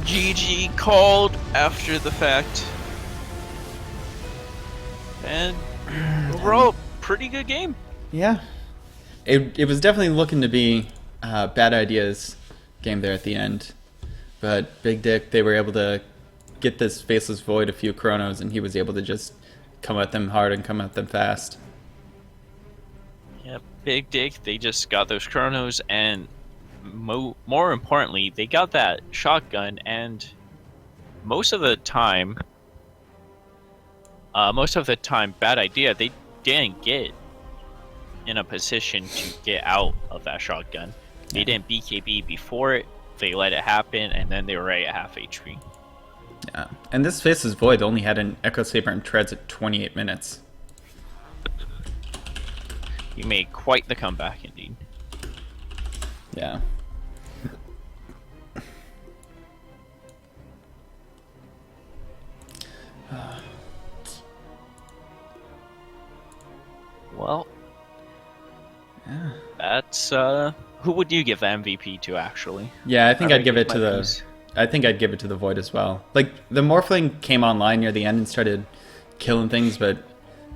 [SPEAKER 2] GG called after the fact. And overall, pretty good game.
[SPEAKER 1] Yeah. It was definitely looking to be Bad Ideas game there at the end. But Big Dick, they were able to get this Faceless Void a few chronos, and he was able to just come at them hard and come at them fast.
[SPEAKER 2] Yep, Big Dick, they just got those chronos, and more importantly, they got that shotgun, and most of the time, Bad Idea, they didn't get in a position to get out of that shotgun. They didn't BKB before it, they let it happen, and then they were right at half HP.
[SPEAKER 1] Yeah. And this Faceless Void only had an Echo Saber and Treads at 28 minutes.
[SPEAKER 2] You made quite the comeback indeed.
[SPEAKER 1] Yeah.
[SPEAKER 2] Well, that's who would you give the MVP to actually?
[SPEAKER 1] Yeah, I think I'd give it to
[SPEAKER 2] my
[SPEAKER 1] the.
[SPEAKER 2] piece.
[SPEAKER 1] I think I'd give it to the Void as well. Like the Morphling came online near the end and started killing things, but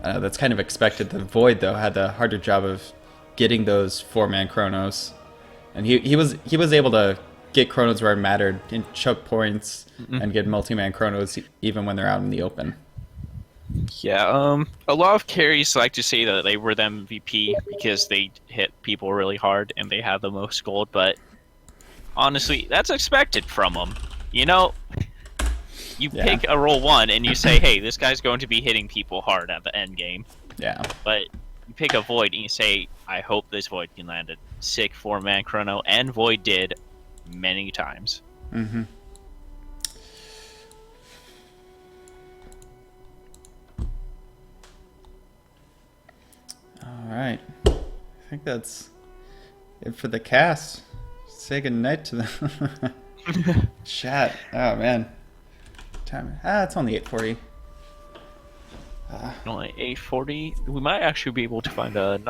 [SPEAKER 1] that's kind of expected. The Void though had the harder job of getting those 4-man Chronos, and he was able to get Chronos where it mattered and choke points and get multi-man Chronos even when they're out in the open.
[SPEAKER 2] Yeah, a lot of carries like to say that they were the MVP because they hit people really hard and they had the most gold, but honestly, that's expected from them. You know, you
[SPEAKER 1] Yeah.
[SPEAKER 2] pick a role 1 and you say, hey, this guy's going to be hitting people hard at the end game.
[SPEAKER 1] Yeah.
[SPEAKER 2] But you pick a Void and you say, I hope this Void can land a sick 4-man Chrono, and Void did many times.
[SPEAKER 1] Mm-hmm. All right. I think that's it for the cast. Say goodnight to the chat. Oh man. Time. It's only 8:40.
[SPEAKER 2] Only 840. We might actually be able to find a